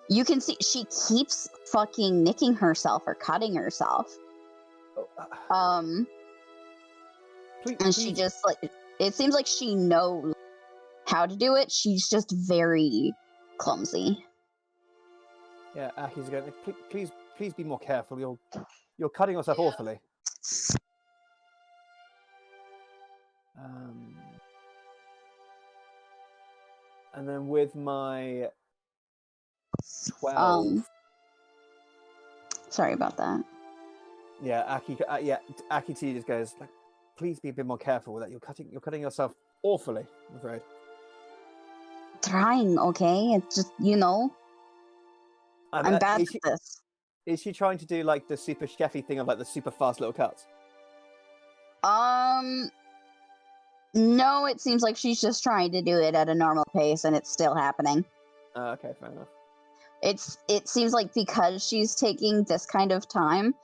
you can see she keeps fucking nicking herself or cutting herself. And she just like, it seems like she knows how to do it. She's just very clumsy.
Yeah, Aki's going. Please be more careful. You're cutting yourself awfully. And then with my 12.
Sorry about that.
Yeah, Aki T just goes like, please be a bit more careful with that. You're cutting yourself awfully, I'm afraid.
Trying, okay? It's just, I'm bad at this.
Is she trying to do like the super chefy thing of like the super fast little cuts?
No, it seems like she's just trying to do it at a normal pace and it's still happening.
Okay, fair enough.
It seems like because she's taking this kind of time,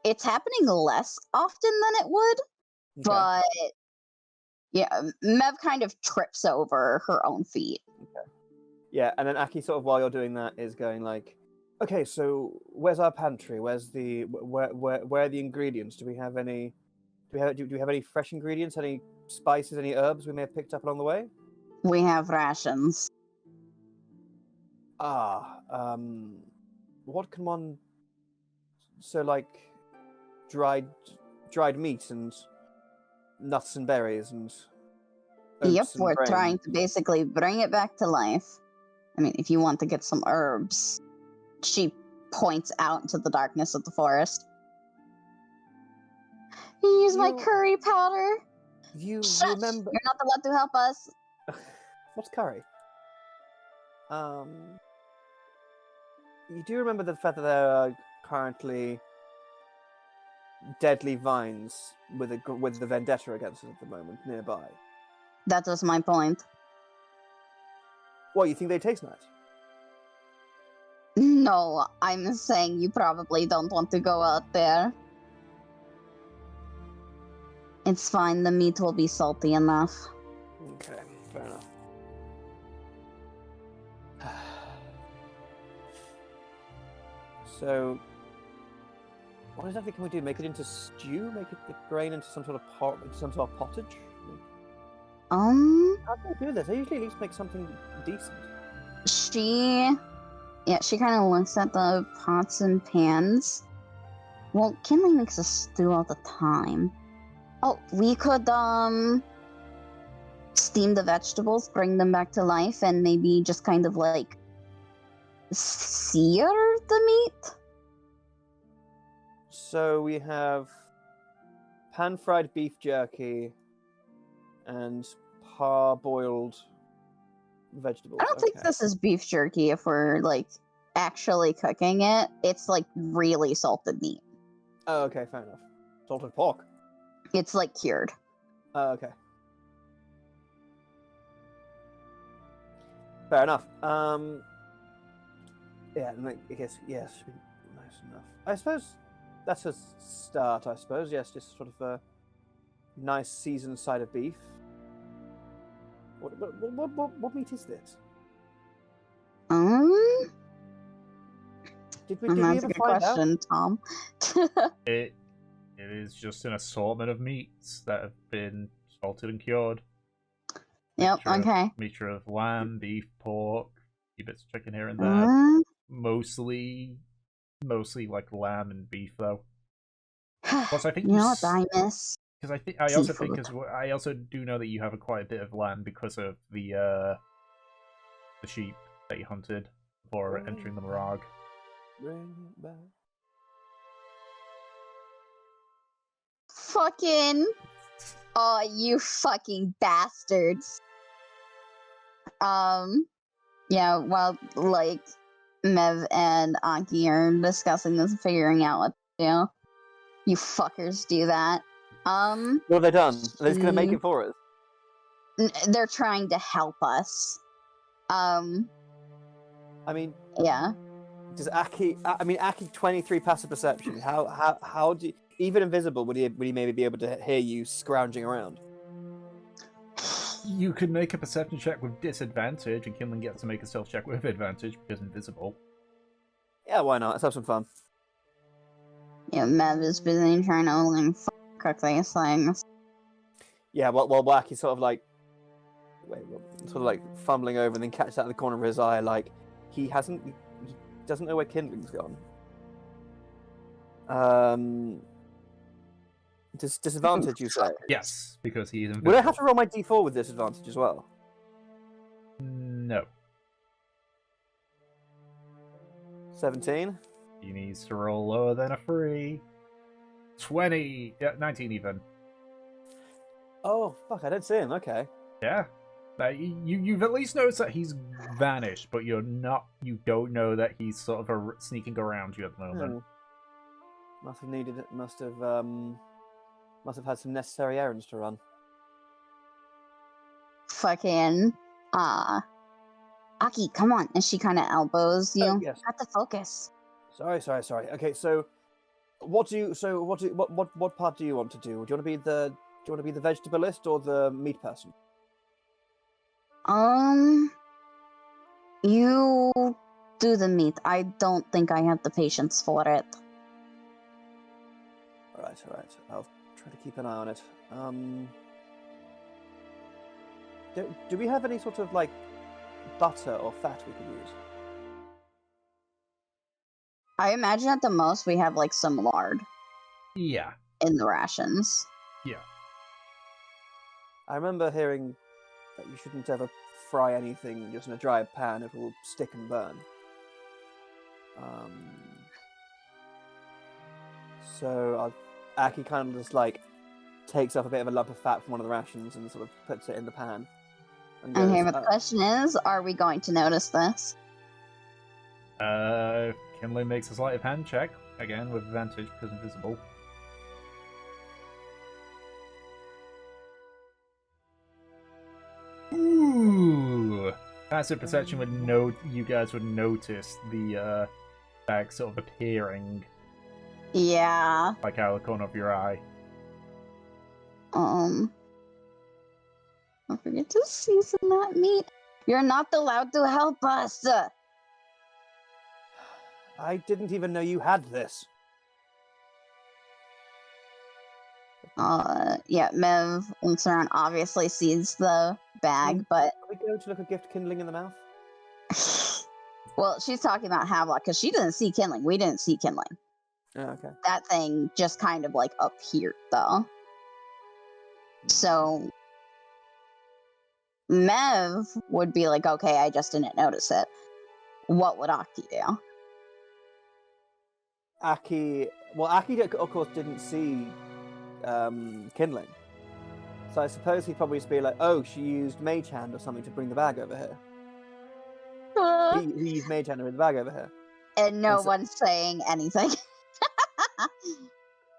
it's happening less often than it would.
Okay.
But yeah, Mev kind of trips over her own feet.
Okay. Yeah, and then Aki sort of while you're doing that is going like, Okay, so where's our pantry? Where's the where are the ingredients? Do we have any? Do we have any fresh ingredients? Any spices? Any herbs we may have picked up along the way?
We have rations.
Ah, what can one? So like dried meat and nuts and berries and
Yep,
oats and
we're
grain.
trying to basically bring it back to life. I mean, if you want to get some herbs. She points out into the darkness of the forest. You use my curry powder.
You
Shush!
remember?
You're not the one to help us.
What's curry? You do remember the fact that there are currently deadly vines with the vendetta against us at the moment nearby.
That was my point.
What, you think they taste nice?
No, I'm saying you probably don't want to go out there. It's fine, the meat will be salty enough.
Okay, fair enough. So, what exactly can we do? Make it into stew? Make it the grain into some sort of pottage? How do they do this? They usually at least make something decent.
She kind of looks at the pots and pans. Well, Kinley makes a stew all the time. Oh, we could, steam the vegetables, bring them back to life, and maybe just kind of, like, sear the meat?
So we have pan-fried beef jerky and parboiled vegetables.
I don't think this is beef jerky if we're, like, actually cooking it. It's, like, really salted meat.
Oh, okay, fair enough. Salted pork.
It's, like, cured.
Oh, okay. Fair enough. Yeah, I guess, yes, should be nice enough. I suppose that's a start, I suppose. Yes, just sort of a nice seasoned side of beef. What meat is this? Did we
That's
ever
a good
find out?
question, Tom.
It is just an assortment of meats that have been salted and cured.
Yep, okay.
Mixture of lamb, beef, pork, a few bits of chicken here and there. Mostly like lamb and beef, though. Plus, I think
you know what I miss?
Because I also do know that you have quite a bit of lamb because of the sheep that you hunted before entering the Morag.
Bring it back.
Fucking... Oh, you fucking bastards. Yeah, while, like, Mev and Aki are discussing this and figuring out what to do, you fuckers do that.
What have they done? They're just gonna make it for us?
They're trying to help us.
I mean...
Yeah.
Does Aki... I mean, Aki 23 passive perception. How do you... Even invisible, would he maybe be able to hear you scrounging around?
You could make a perception check with disadvantage, and Kinlan gets to make a stealth check with advantage because invisible.
Yeah, why not? Let's have some fun.
Yeah, Mev is busy trying to only cook these things.
Yeah, well, Aki's sort of like... sort of like fumbling over and then catches out of the corner of his eye, like, he doesn't know where Kindling's gone. Disadvantage, you say?
Yes, because he is invisible.
Would I have to roll my d4 with disadvantage as well?
No.
17?
He needs to roll lower than a 3. 20! Yeah, 19 even.
Oh, fuck, I don't see him, okay.
Yeah. You've at least noticed that he's vanished, but you don't know that he's sort of sneaking around you at the moment.
Must have had some necessary errands to run.
Fucking, Aki, come on. And she kind of elbows you.
Oh, yes.
You have to focus.
Sorry. Okay, so what part do you want to do? Do you want to be the vegetableist or the meat person?
You do the meat. I don't think I have the patience for it.
All right. I'll try to keep an eye on it. Do we have any sort of like butter or fat we could use?
I imagine at the most we have like some lard
Yeah.
in the rations.
Yeah.
I remember hearing that you shouldn't ever fry anything just in a dry pan; it will stick and burn. So Aki kind of just like takes off a bit of a lump of fat from one of the rations and sort of puts it in the pan. And goes,
Okay, but the question is, are we going to notice this?
Kinley makes a sleight of hand check, again with advantage because invisible. Ooh! Passive perception would you guys would notice the bag sort of appearing
Yeah.
like out of the corner of your eye.
Don't forget to season that meat. You're not allowed to help us.
I didn't even know you had this.
Yeah, Mev looks around, obviously sees the bag, but...
Can we go to look at gift kindling in the mouth?
Well, she's talking about Havelock, because she didn't see kindling. We didn't see kindling.
Oh, okay.
That thing just kind of, like, appeared, though. So... Mev would be like, okay, I just didn't notice it. What would Aki do?
Aki, of course, didn't see kindling. So I suppose he'd probably just be like, oh, she used Mage Hand or something to bring the bag over here. He used Mage Hand to bring the bag over here.
And no
And so-
one's saying anything.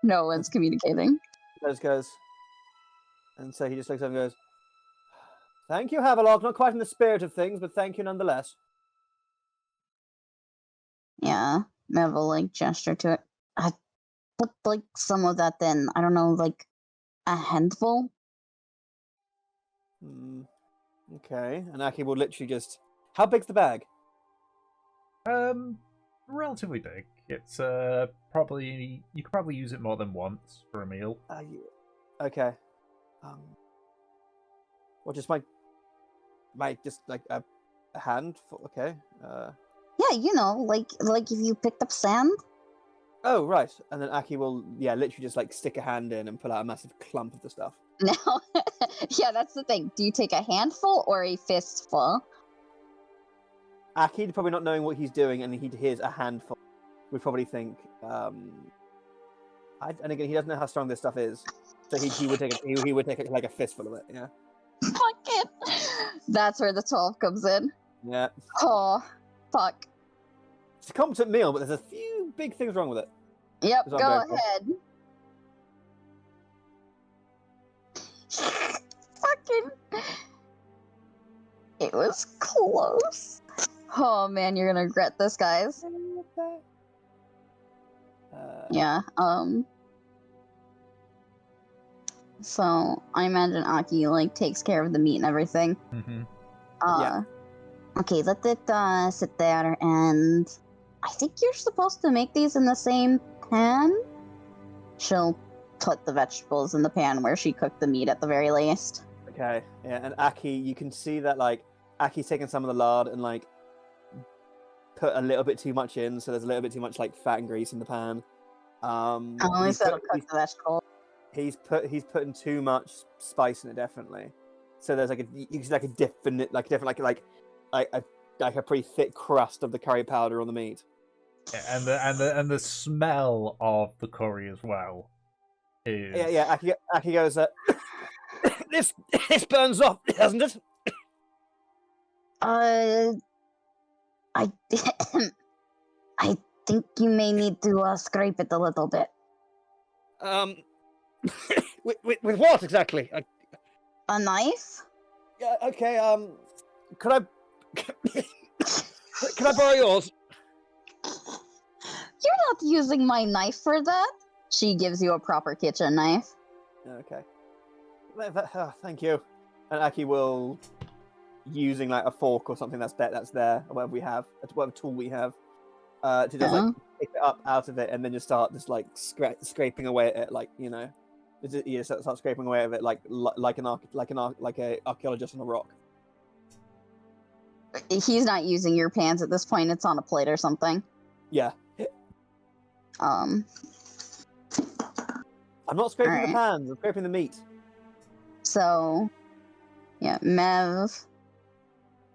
No one's communicating.
He just goes, and so he just looks up and goes, thank you, Havelock. Not quite in the spirit of things, but thank you nonetheless.
Yeah, Mev will, like, gesture to it. I put, like, some of that then, I don't know, like, a handful?
Okay, and Aki will literally just... How big's the bag?
Relatively big. It's probably you could probably use it more than once for a meal.
Okay. Well, just my just like a handful. Okay.
Yeah, you know, like if you picked up sand.
Oh, right. And then Aki will, literally just like stick a hand in and pull out a massive clump of the stuff.
No. Yeah, that's the thing. Do you take a handful or a fistful?
Aki, probably not knowing what he's doing, and he hears a handful, would probably think, and again, he doesn't know how strong this stuff is, so he would take like a fistful of it. Yeah.
Fuck it. That's where the 12 comes in.
Yeah.
Oh, fuck.
It's a competent meal, but there's a few big things wrong with it.
Yep,
It's not
go
very cool.
ahead. Fucking. It was close. Oh man, you're gonna regret this, guys. Yeah, so I imagine Aki, like, takes care of the meat and everything.
Mm-hmm.
Yeah.
Okay, let it, sit there, and I think you're supposed to make these in the same pan? She'll put the vegetables in the pan where she cooked the meat at the very least.
Okay, yeah, and Aki, you can see that, like, Aki's taken some of the lard and, like, put a little bit too much in, so there's a little bit too much, like, fat and grease in the pan.
I said I'll cook the vegetables.
He's putting too much spice in it, definitely. So there's like you can see like a different a pretty thick crust of the curry powder on the meat.
Yeah, and the smell of the curry as well is
Aki goes, this burns off, doesn't it?
I think you may need to scrape it a little bit.
With what exactly?
A knife?
Yeah, okay. Could I can I borrow yours?
You're not using my knife for that. She gives you a proper kitchen knife.
Okay. Thank you. And Aki will using like a fork or something that's there, or whatever we have, whatever tool we have, to just like pick it up out of it and then just start just like scraping away at it, like start scraping away at it like a archaeologist on a rock.
He's not using your pans at this point. It's on a plate or something.
Yeah.
Um.
I'm not scraping
Alright.
the pans. I'm scraping the meat.
So, yeah, Mev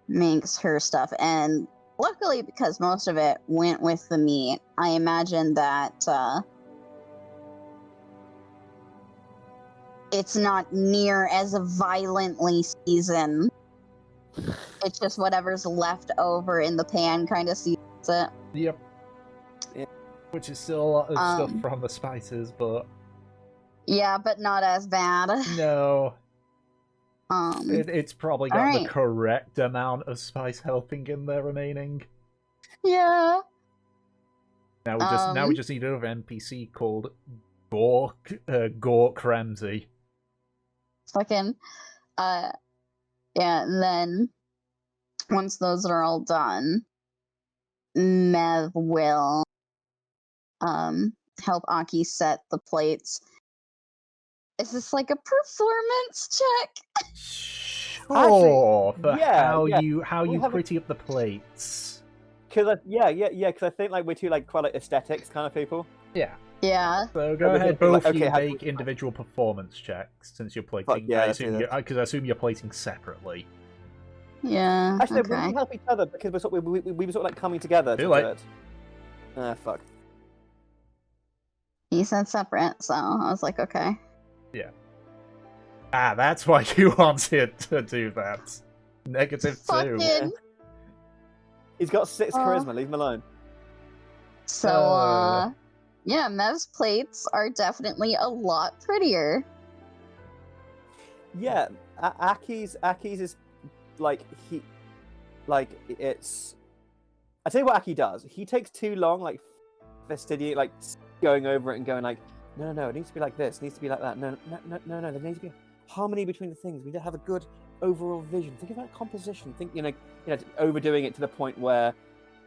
makes her stuff, and luckily, because most of it went with the meat, I imagine that it's not near as violently seasoned. It's just whatever's left over in the pan kind of seasons it.
Yep.
Yeah.
Which is still a lot of stuff from the spices, but
Yeah, but not as bad.
no. It's probably got the
alright.
correct amount of spice helping in there remaining.
Yeah.
Now we just need another NPC called Gork Ramsey.
Fucking, yeah, and then once those are all done, Mev will help Aki set the plates. Is this like a performance check?
Sure, for
yeah,
how
yeah.
you
have
pretty up the plates.
Because because I think like we're two like quite like aesthetics kind of people.
Yeah.
Yeah.
So go
we
ahead,
can-
both
like,
you
okay, how do
make
we-
individual performance checks since you're plating.
yeah,
I
let's do
assume
that.
because I assume you're plating separately.
Yeah.
Actually, we
okay.
can help each other because we were sort of like coming together to
Too
do
late.
it. Ah, fuck.
He said separate, so I was like, okay.
Ah, that's why you wanted to do that. -2.
Fucking.
He's got 6
Oh.
charisma. Leave him alone.
So, yeah, Mev's plates are definitely a lot prettier.
Yeah, Aki's is like it's. I tell you what Aki does. He takes too long, like fastidiating, like going over it and going like, no, it needs to be like this, it needs to be like that. No, there needs to be harmony between the things. We need to have a good overall vision. Think about composition. Think, overdoing it to the point where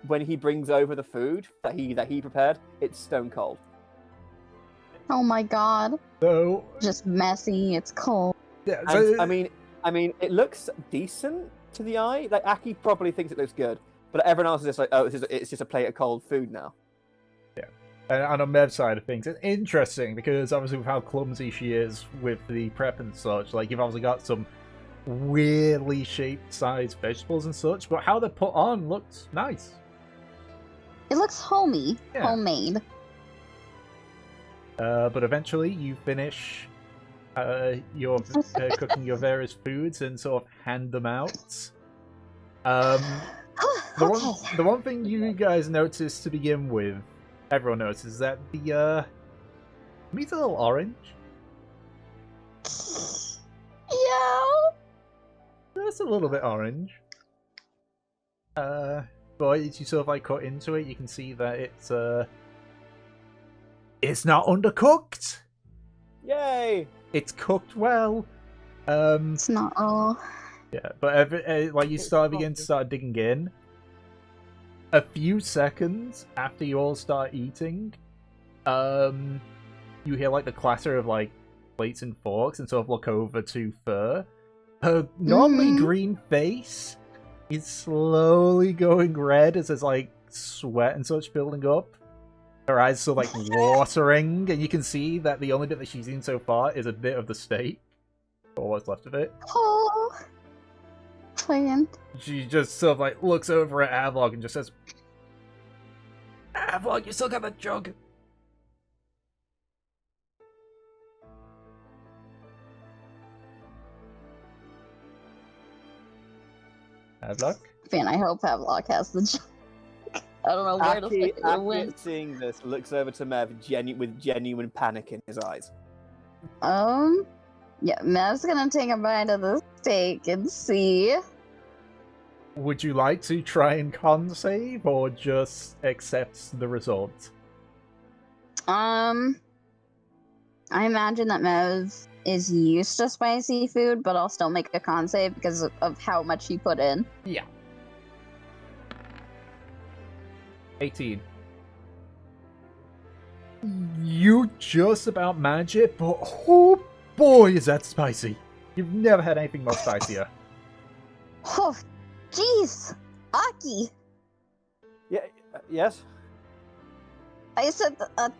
when he brings over the food that he prepared, it's stone cold.
Oh my god.
So
Just messy, it's cold.
yeah,
And,
so
I mean, it looks decent to the eye. Like Aki probably thinks it looks good, but everyone else is just like, oh, it's just a plate of cold food now.
and on Mev's side of things, it's interesting because obviously with how clumsy she is with the prep and such, like you've obviously got some weirdly shaped sized vegetables and such, but how they're put on looks nice.
It looks homey.
Yeah.
Homemade.
But eventually you finish your cooking your various foods and sort of hand them out. The one thing you guys notice to begin with, everyone notices that the meat's a little orange.
Yeah.
It's a little bit orange. But as you sort of like cut into it, you can see that it's not undercooked.
Yay!
It's cooked well.
It's not raw.
Yeah, but like you begin to start digging in. A few seconds after you all start eating, you hear like the clatter of like plates and forks, and sort of look over to Fur. Her normally green face is slowly going red as there's like sweat and such building up. Her eyes are like watering, and you can see that the only bit that she's eaten so far is a bit of the steak, or what's left of it.
Oh. Fucking.
She just sort of like looks over at Avlog and just says, "Avlog, you still got that jug." Avlog?
Man, I hope Havelock has the joke. I don't know where the
Aki,
fuck it went.
Aki seeing this looks over to Mev with genuine panic in his eyes.
Yeah, Mev's gonna take a bite of the steak and see.
Would you like to try and con save, or just accept the result?
I imagine that Mev is used to spicy food, but I'll still make a con save because of how much you put in.
Yeah. 18. You just about manage it, but oh boy, is that spicy. You've never had anything more spicier.
Oh, jeez! Aki!
Yeah. Yes.
I said a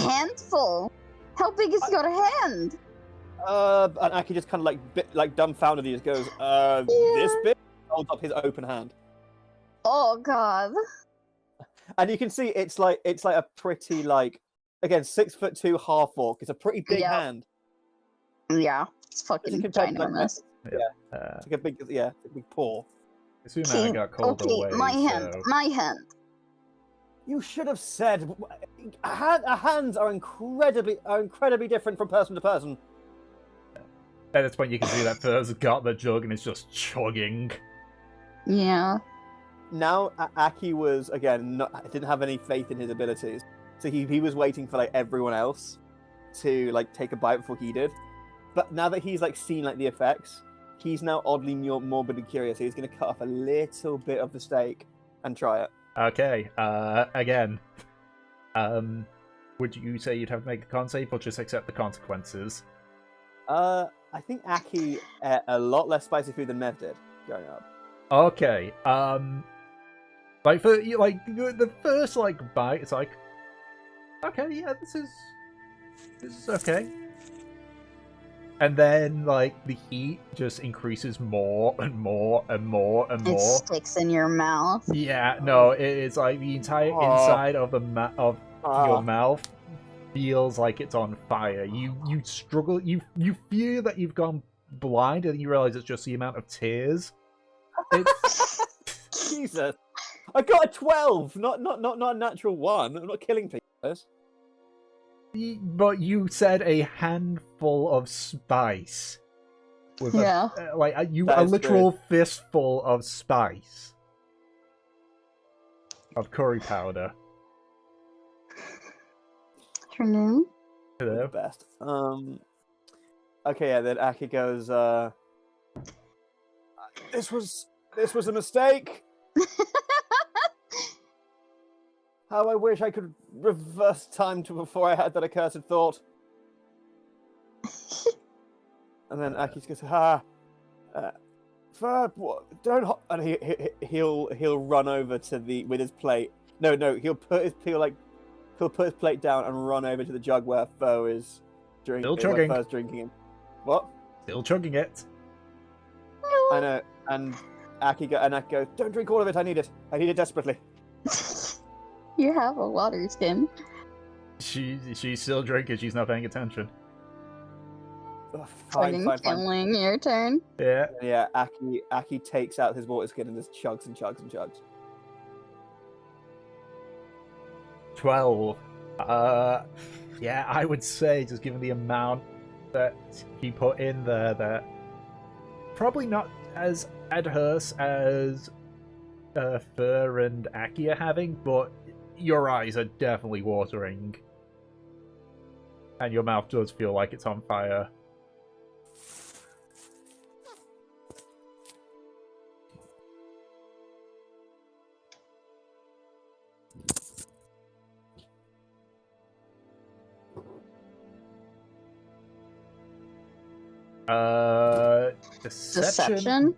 handful. How big is your hand?
And Aki just kind of like dumbfounded. He just goes, this big. Holds up his open hand,
Oh god.
and you can see it's like a pretty again 6'2" half orc. It's a pretty big
Yep.
hand.
Yeah, it's fucking
compared to,
ginormous.
It's like a big big paw.
This man got called away.
My hand,
so...
my hand.
You should have said. Hands are incredibly different from person to person.
At this point, you can see that Fur's got the jug and is just chugging.
Yeah.
Now Aki was again didn't have any faith in his abilities, so he was waiting for everyone else to take a bite before he did. But now that he's seen the effects, he's now oddly morbidly curious. He's going to cut off a little bit of the steak and try it.
Okay. Again. Would you say you'd have to make a con save or just accept the consequences?
I think Aki ate a lot less spicy food than Mev did growing up.
Okay. For the first bite, it's okay, yeah, this is okay. And then the heat just increases more and more and more and more.
It sticks in your mouth.
Yeah, no, it's the entire inside of your mouth feels like it's on fire. You struggle. You feel that you've gone blind, and you realize it's just the amount of tears. It's
Jesus, I got a 12, not a natural 1. I'm not killing people.
But you said a handful of spice. With
Yeah.
a literal fistful of spice. Of curry powder.
Afternoon.
Hello?
The best. Okay, yeah, then Aki goes, This was a mistake. How I wish I could reverse time to before I had that accursed thought. And then Aki goes, don't. And he'll run over to with his plate. No, he'll put his plate down and run over to the jug where Fur is
Still chugging.
Fur's drinking him. What?
Still chugging it.
I know. And Aki goes, don't drink all of it. I need it. I need it desperately.
You have a water skin.
She's still drinking. She's not paying attention.
Fine.
Killing your turn.
Yeah.
Yeah. Aki takes out his water skin and just chugs and chugs and chugs.
12. Yeah, I would say, just given the amount that he put in there, that probably not as adverse as Fur and Aki are having, but your eyes are definitely watering. And your mouth does feel like it's on fire.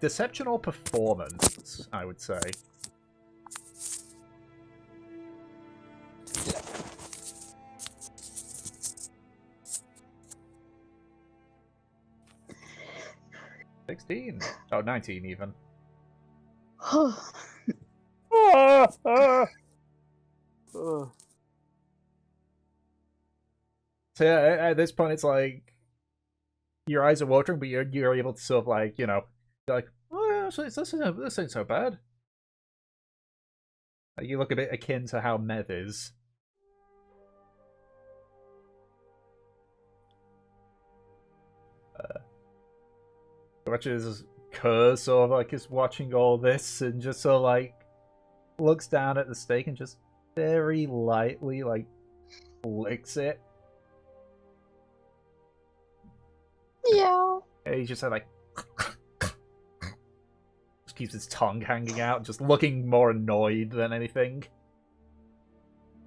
Deception or performance, I would say. $16. Oh, 19 even. So yeah, at this point it's your eyes are watering, but you're able to sort of you're like, oh, this ain't so bad. You look a bit akin to how Mev is. Watches Kerr sort of is watching all this and just sort of looks down at the steak and just very lightly licks it.
Yeah.
He's just like just keeps his tongue hanging out, just looking more annoyed than anything.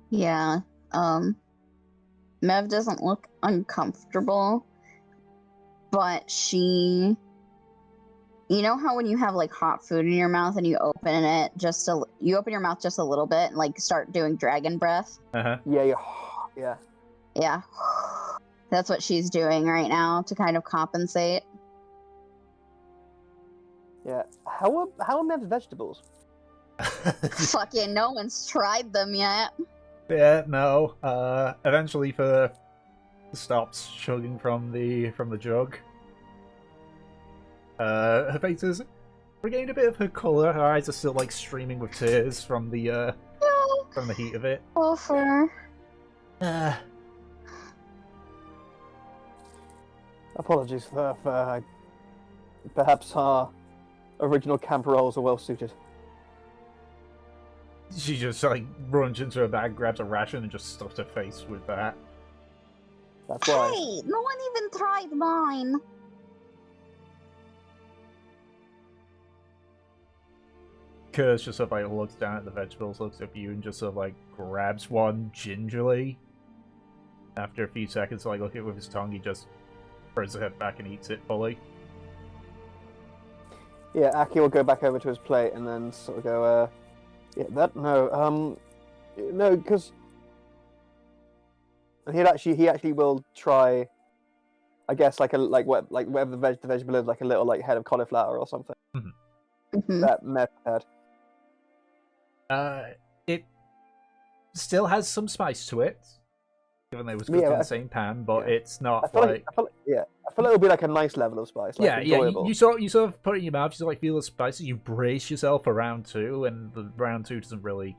Yeah. Mev doesn't look uncomfortable, but she... You know how when you have like hot food in your mouth and you open you open your mouth just a little bit and like start doing dragon breath?
Uh-huh.
Yeah.
Yeah. That's what she's doing right now to kind of compensate.
Yeah. How are Mev's vegetables?
Fucking no one's tried them yet.
Yeah, no. Eventually stops chugging from the jug. Her face has regained a bit of her colour. Her eyes are still like streaming with tears from the heat of it.
Offer.
Apologies for perhaps our original camper rolls are well suited.
She just like runs into her bag, grabs a ration, and just stuffs her face with that.
That's why.
Hey, no one even tried mine.
Kurz just sort of like looks down at the vegetables, looks at you, and just sort of like grabs one gingerly. After a few seconds, like look at it with his tongue, he just throws his head back and eats it fully.
Yeah, Aki will go back over to his plate and then sort of go, no, because he actually will try, I guess, whatever the vegetable is, like a little like head of cauliflower or something.
Mm-hmm.
That Mev had.
It still has some spice to it, given that it was cooked in the same pan, but it's not
I feel like it'll be like a nice level of spice. Like enjoyable.
You sort of put it in your mouth, you sort of like feel the spices, you brace yourself for round two, and the round two doesn't really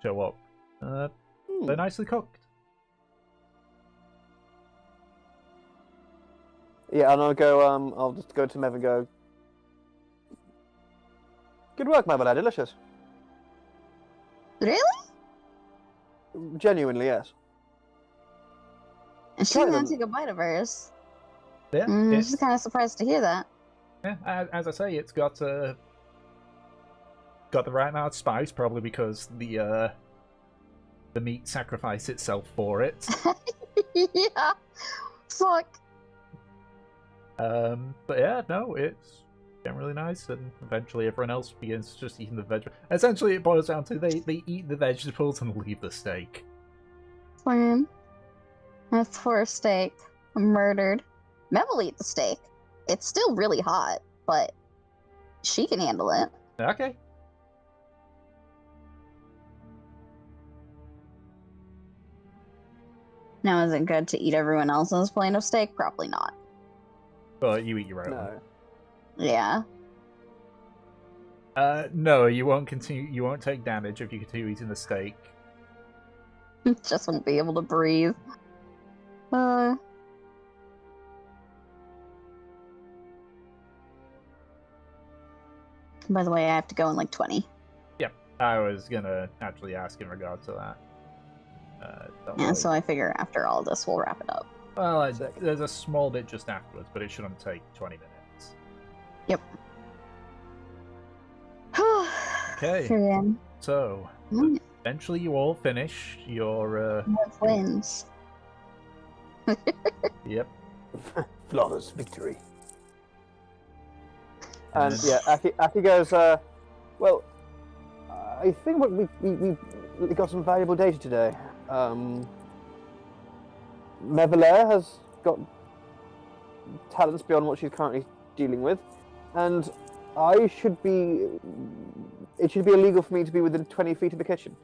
show up. They're nicely cooked.
Yeah, and I'll go. I'll just go to Mev and go. Good work, my lad. Delicious.
Really?
Genuinely, yes.
And she's
Try
gonna
them.
take a bite of hers.
Yeah,
I'm just kind of surprised to hear that.
yeah. As I say, it's got the right amount of spice, probably because the meat sacrificed itself for it.
Yeah. Fuck.
But yeah, no, it's generally nice, and eventually everyone else begins just eating the veg. Essentially, it boils down to they eat the vegetables and leave the steak.
Fine. That's for a steak. I'm murdered. Mev will eat the steak. It's still really hot, but she can handle it.
Okay.
Now, is it good to eat everyone else's plate of steak? Probably not.
But you eat your own.
No.
Yeah.
No, you won't continue. You won't take damage if you continue eating the steak.
Just won't be able to breathe. By the way, I have to go in like 20.
Yep, I was gonna actually ask in regard to that. Don't
Yeah,
worry.
so I figure after all this, we'll wrap it up.
Well, there's a small bit just afterwards, but it shouldn't take 20 minutes.
Yep.
Okay.
Brilliant.
So,
Mm.
eventually you all finish your,
Mev wins.
Yep.
Flawless victory. And yeah, Aki goes, well, I think we got some valuable data today. Mevelair has got talents beyond what she's currently dealing with, and it should be illegal for me to be within 20 feet of the kitchen.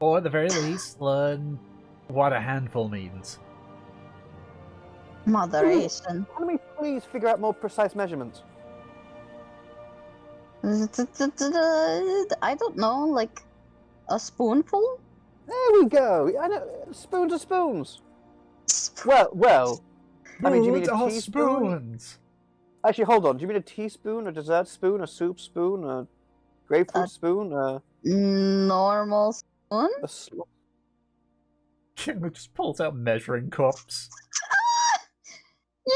Or at the very least, learn what a handful means.
Moderation.
Can we please figure out more precise measurements?
I don't know, like a spoonful?
There we go. I know, spoons are spoons. Well. I mean, do you mean a teaspoon?
spoons?
Actually, hold on. Do you mean a teaspoon, a dessert spoon, a soup spoon, a grapefruit spoon, a
Normal spoon?
Just pulls out measuring cups.
Yeah,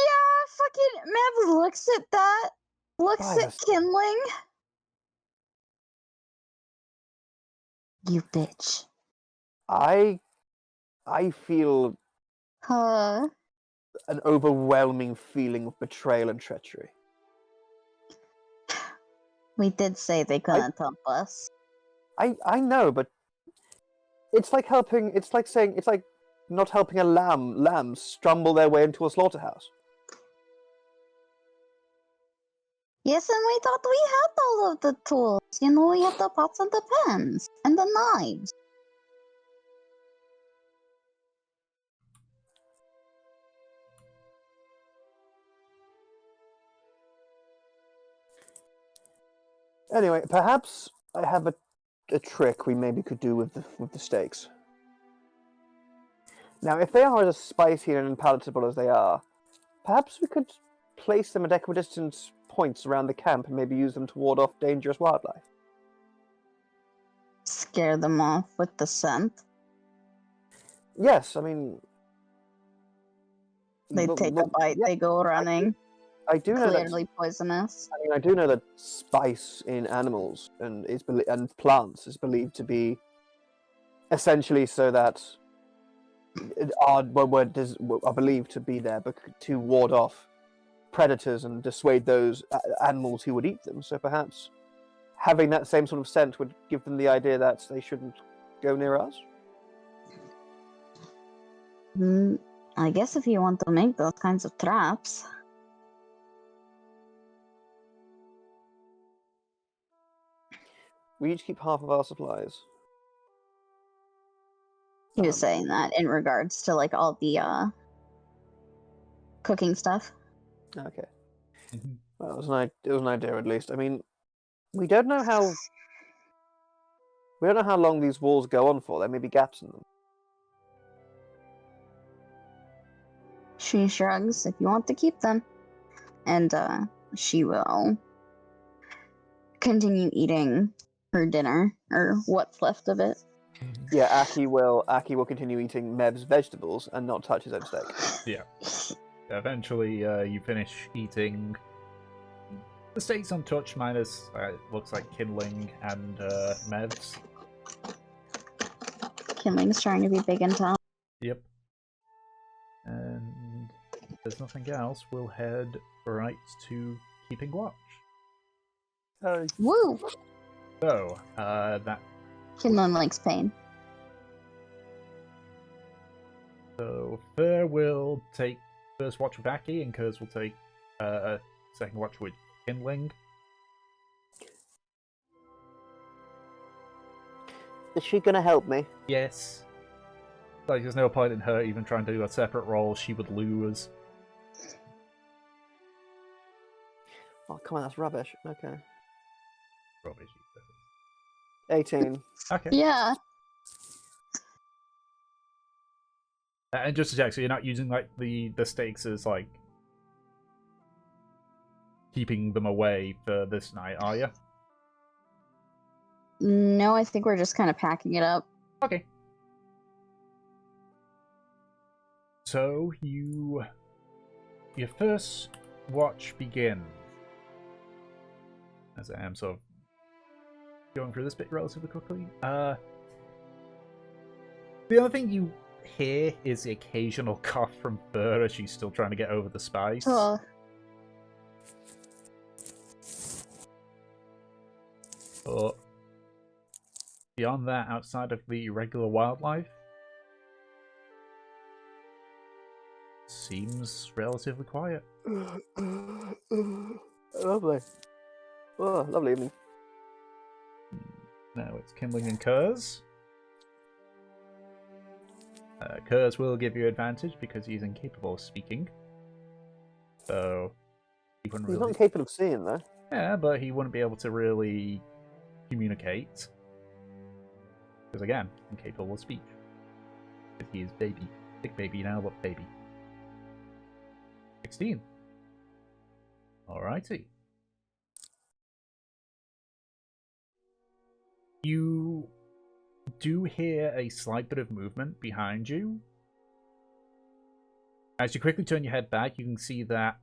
fucking Mav looks at that, looks at
Virus.
Kindling. You bitch.
I feel
Huh.
an overwhelming feeling of betrayal and treachery.
We did say they couldn't help us.
I know, but it's like helping. It's like saying it's like not helping a lamb stumble their way into a slaughterhouse.
Yes, and we thought we had all of the tools. You know, we had the pots and the pans and the knives.
Anyway, perhaps I have a trick we maybe could do with the steaks. Now, if they are as spicy and palatable as they are, perhaps we could place them at equidistant points around the camp and maybe use them to ward off dangerous wildlife.
Scare them off with the scent.
Yes, I mean...
They take a bite,
yeah,
they go running.
I do know that...
Clearly poisonous.
I mean, I do know that spice in animals and plants is believed to be essentially so that are believed to be there to ward off predators and dissuade those animals who would eat them. So perhaps having that same sort of scent would give them the idea that they shouldn't go near us.
I guess if you want to make those kinds of traps.
We each keep half of our supplies.
He was saying that in regards to like all the cooking stuff.
Okay. Well, it was an idea at least. I mean, we don't know how long these walls go on for. There may be gaps in them.
She shrugs if you want to keep them. And she will continue eating her dinner, or what's left of it.
Yeah, Aki will continue eating Mev's vegetables and not touch his own steak.
Yeah. Eventually, you finish eating the steaks untouched, minus looks like Kindling and Mev's.
Kindling's trying to be big and tall.
Yep. And if there's nothing else, we'll head right to keeping watch.
Woo!
So, that.
Kindling likes pain.
So, Fur will take first watch with Aki, and Kurz will take second watch with Kindling.
Is she gonna help me?
Yes. Like, there's no point in her even trying to do a separate role. She would lose.
Oh, come on, that's rubbish. Okay.
Rubbish.
18.
Okay.
Yeah.
And just to check, so you're not using like the stakes as like keeping them away for this night, are you?
No, I think we're just kind of packing it up.
Okay. So your first watch begins. As I am sort of going through this bit relatively quickly. The only thing you hear is the occasional cough from Fur as she's still trying to get over the spice. But beyond that, outside of the regular wildlife, seems relatively quiet.
Lovely. Oh, lovely evening.
Now it's Kindling and Kurz. Kurz will give you advantage because he's incapable of speaking. So he wouldn't
He's
really...
not capable of seeing, though.
Yeah, but he wouldn't be able to really communicate. Because again, incapable of speech. Because he is baby. Big baby now, but baby. 16. Alrighty. You do hear a slight bit of movement behind you. As you quickly turn your head back, you can see that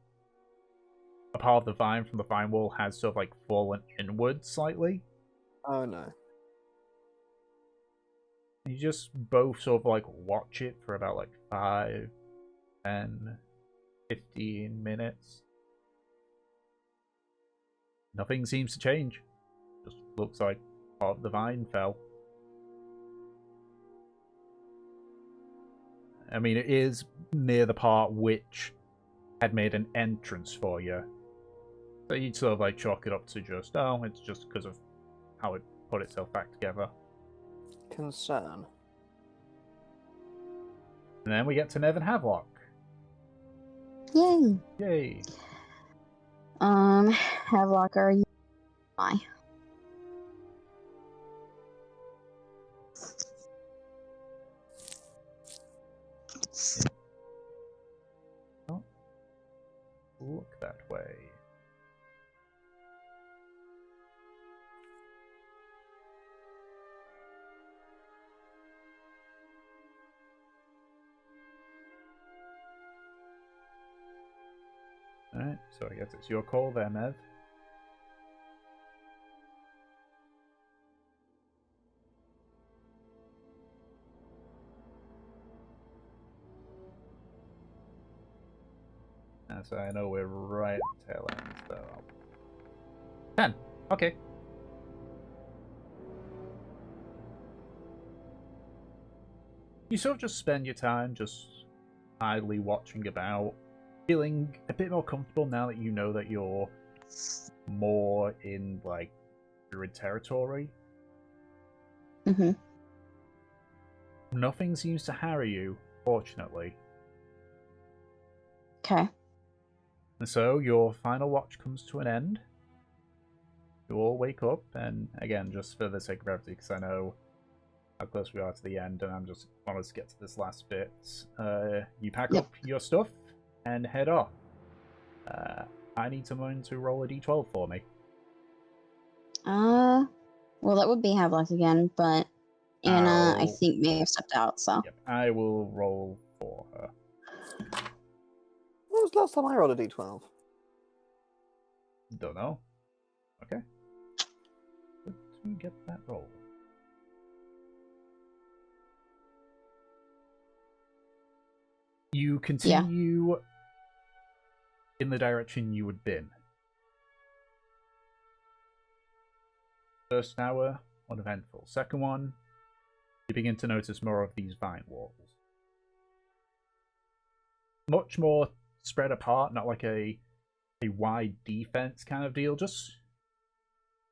a part of the vine from the vine wall has sort of like fallen inward slightly.
Oh no.
You just both sort of like watch it for about like 5, 10, 15 minutes. Nothing seems to change. Just looks like part of the vine fell. I mean, it is near the part which had made an entrance for you. So you'd sort of like chalk it up to just, oh, it's just because of how it put itself back together.
Concern.
And then we get to Nevin Havelock.
Yay.
Yay.
Havelock, are you? Why?
Oh. Look that way. Alright, so I guess it's your call there, Nev. And so I know we're right at the tail end, so 10. Okay. You sort of just spend your time just idly watching about, feeling a bit more comfortable now that you know that you're more in, like, druid territory.
Mm-hmm.
Nothing seems to harry you, fortunately.
Okay.
And so your final watch comes to an end. You all wake up, and again, just for the sake of brevity, because I know how close we are to the end, and I'm just want us to get to this last bit. You pack up your stuff and head off. I need someone to roll a d12 for me.
Well, that would be Havelock again, but Anna, I think, may have stepped out, so.
Yep, I will roll for her.
When was the last time I rolled a d12?
Don't know. Okay. Let's get that roll. You continue in the direction you had been. First hour, uneventful. Second one, you begin to notice more of these vine walls. Much more spread apart, not like a wide defense kind of deal. Just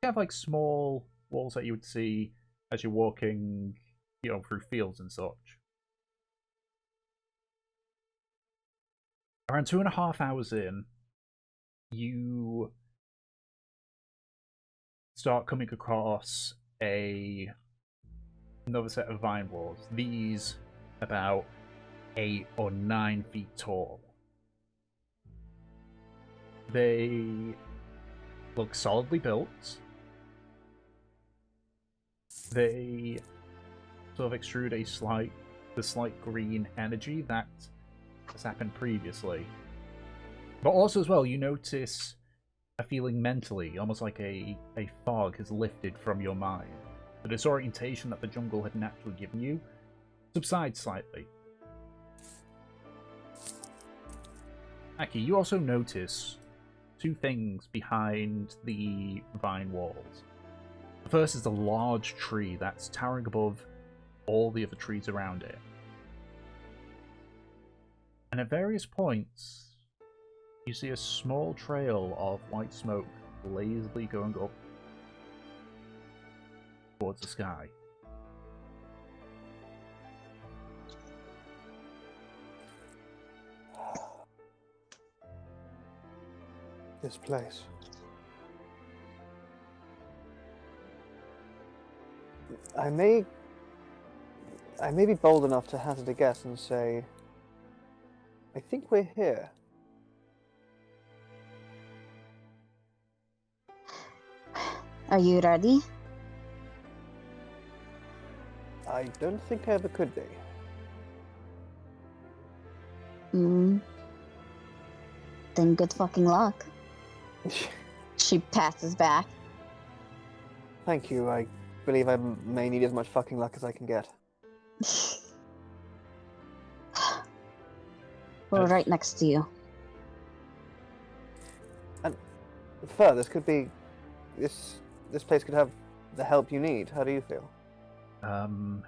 you have like small walls that you would see as you're walking, through fields and such. Around 2.5 hours in, you start coming across another set of vine walls. These about 8 or 9 feet tall. They look solidly built. They sort of extrude the slight green energy that has happened previously. But also as well, you notice a feeling mentally, almost like a fog has lifted from your mind. The disorientation that the jungle had naturally given you subsides slightly. Aki, you also notice 2 things behind the vine walls. The first is a large tree that's towering above all the other trees around it. And at various points, you see a small trail of white smoke lazily going up towards the sky.
This place. I may be bold enough to hazard a guess and say, I think we're here.
Are you ready?
I don't think I ever could be.
Then good fucking luck. She passes back.
Thank you. I believe I may need as much fucking luck as I can get.
We're right next to you.
Fur, this could be... This place could have the help you need. How do you feel?
I'm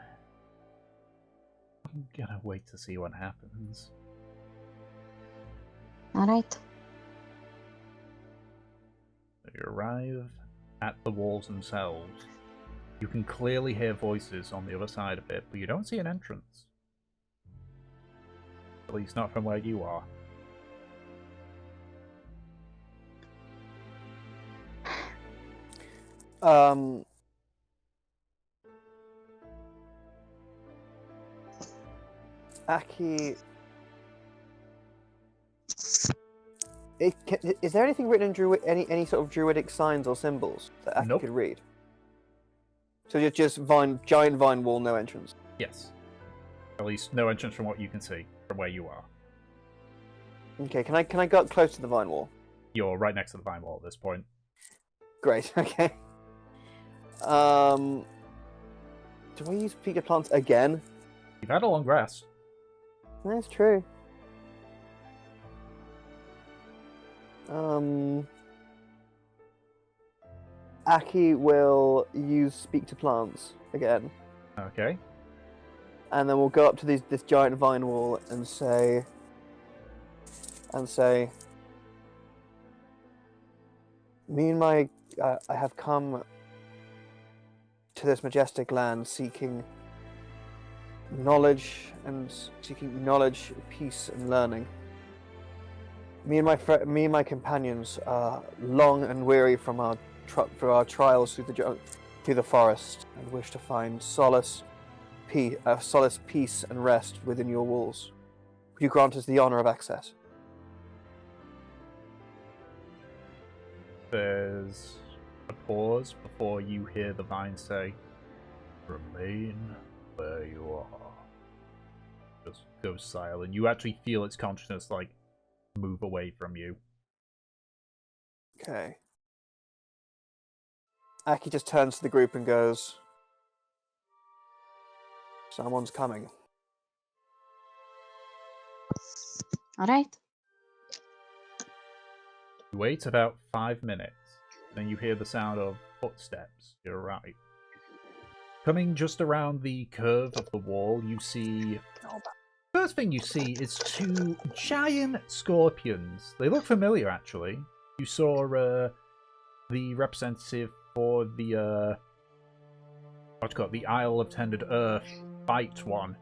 gonna wait to see what happens.
Alright.
You arrive at the walls themselves. You can clearly hear voices on the other side of it, but you don't see an entrance. At least not from where you are.
Aki... Is there anything written in any sort of druidic signs or symbols that Aki
Nope.
could read? So you're just giant vine wall, no entrance.
Yes. At least no entrance from what you can see, from where you are.
Okay, can I go up close to the vine wall?
You're right next to the vine wall at this point.
Great, okay. Do I use feeder plants again?
You've had a long rest.
That's true. Aki will use speak to plants again,
Okay.
and then we'll go up to this giant vine wall and say, me and my, I have come to this majestic land seeking knowledge, peace, and learning. Me and my companions are long and weary from our trials through the forest, and wish to find solace, peace, and rest within your walls. Would you grant us the honor of access?
There's a pause before you hear the vine say, "Remain where you are." Just goes silent. You actually feel its consciousness like move away from you.
Okay. Aki just turns to the group and goes, "Someone's coming."
Alright.
You wait about 5 minutes, then you hear the sound of footsteps. You're right. Coming just around the curve of the wall, you see... First thing you see is 2 giant scorpions. They look familiar, actually. You saw the representative for the the Isle of Tended Earth fight one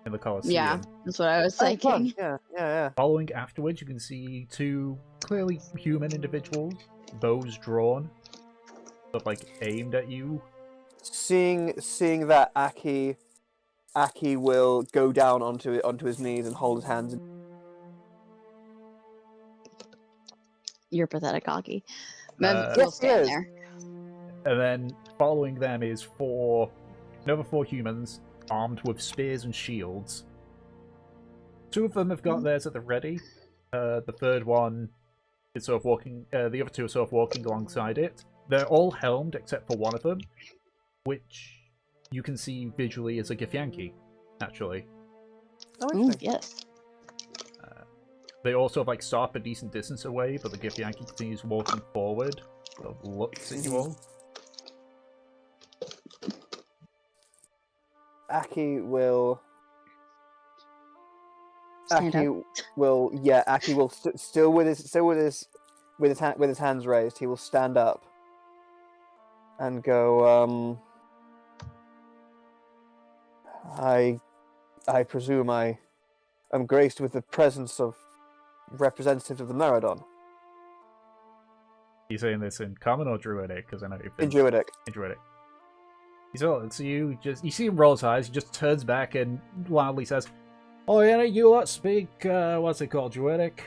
in the Colosseum.
Yeah, that's what I was
Oh, fun.
thinking.
Yeah.
Following afterwards, you can see 2 clearly human individuals, bows drawn, but like aimed at you.
Seeing that, Aki will go down onto his knees and hold his hands.
You're pathetic, Aki.
Uh,
We'll
Yes,
stand
yes.
there.
And then following them is another 4 humans armed with spears and shields. 2 of them have got theirs at the ready. The third one is sort of walking. The other 2 are sort of walking alongside it. They're all helmed except for one of them, which you can see visually as a Githyanki, actually.
Oh,
Ooh,
interesting.
yes.
They also like stop a decent distance away, but the Githyanki continues walking forward. Sort of looks at you all.
Aki will
Stand up.
Aki will still with his hands raised. He will stand up and go. I presume I am graced with the presence of representatives of the Muradon.
You saying this in common or druidic? Because I know you've been
In Druidic.
in druidic. He's all looks at you. You see him roll his eyes. He just turns back and loudly says, "Oh yeah, you lot speak. What's it called, druidic?"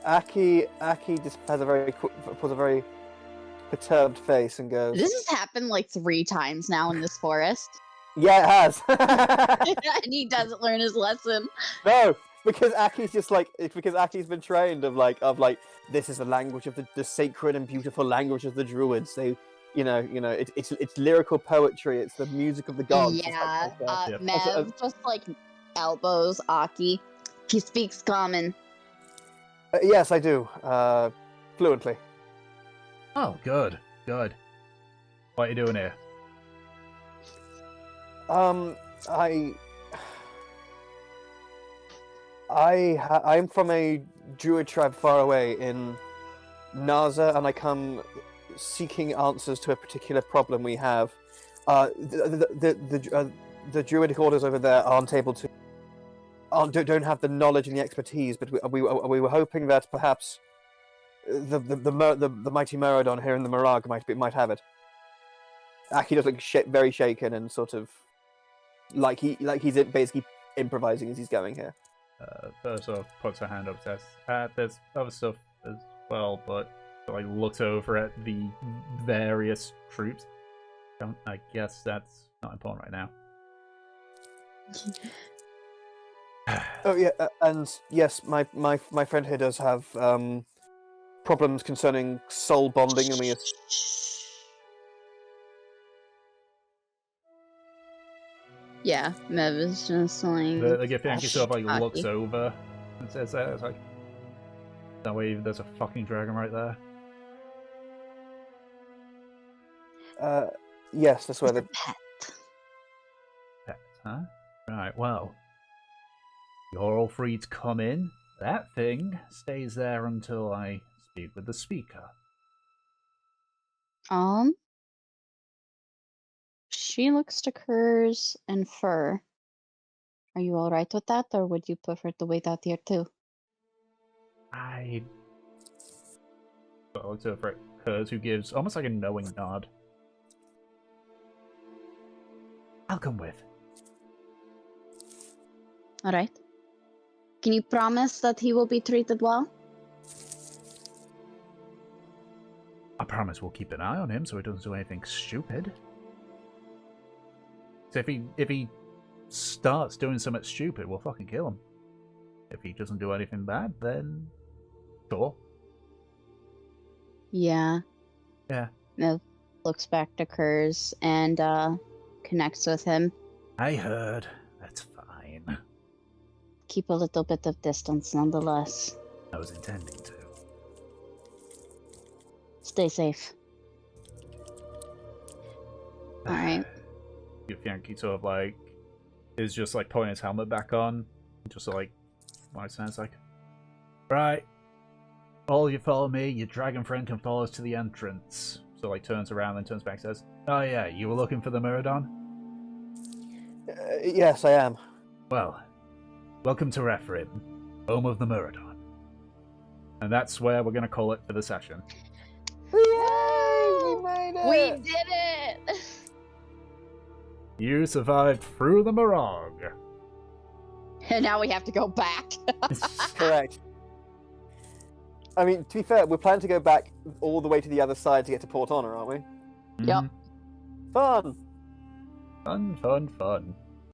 Aki just has a very perturbed face and goes,
This has happened like 3 times now in this forest.
"Yeah, it has."
And he doesn't learn his lesson.
No, because Aki's just like because Aki's been trained of like this is the language of the sacred and beautiful language of the druids. They, it's lyrical poetry. It's the music of the gods. It's
Yeah,
Yep.
Mev just like elbows Aki. He speaks common.
Yes, I do. Fluently.
Oh, good. What are you doing here?
I'm from a druid tribe far away in Naza, and I come seeking answers to a particular problem we have. The druidic orders over there don't have the knowledge and the expertise, but we were hoping that perhaps the mighty Muradon here in the Mirage might have it. Aki does look very shaken and sort of like he's basically improvising as he's going here.
Sort of puts her hand up and says, there's other stuff as well, but like looks over at the various troops. I guess that's not important right now.
Oh yeah, and yes, my friend here does have problems concerning soul bonding, and we.
Yeah, Mev is just like.
The Githyanki sort of like
Aki.
looks over and says that. It's like, that way there's a fucking dragon right there.
Yes, that's where the
Pet.
Pet, huh? Right, well. You're all free to come in. That thing stays there until I speak with the speaker.
She looks to Kurz and Fur. Are you alright with that, or would you prefer to wait out here too?
I looks over at Kurz, who gives almost like a knowing nod. I'll come with.
Alright. Can you promise that he will be treated well?
I promise we'll keep an eye on him so he doesn't do anything stupid. So if he starts doing something stupid, we'll fucking kill him. If he doesn't do anything bad, then sure.
Yeah.
Yeah.
Mev looks back to Kurz and connects with him.
I heard. That's fine.
Keep a little bit of distance nonetheless.
I was intending to.
Stay safe. Alright.
Yankee sort of like is just like putting his helmet back on. Just like my sounds like. Right. All you follow me, your dragon friend can follow us to the entrance. So like turns around and turns back and says, oh yeah, you were looking for the Muradon?
Yes, I am.
Well, welcome to Rephrim, home of the Muradon. And that's where we're going to call it for the session.
Yay! We made it!
We did it!
You survived through the Mirage.
And now we have to go back.
Correct. I mean, to be fair, we're planning to go back all the way to the other side to get to Port Honor, aren't we?
Yep.
Fun!
Fun.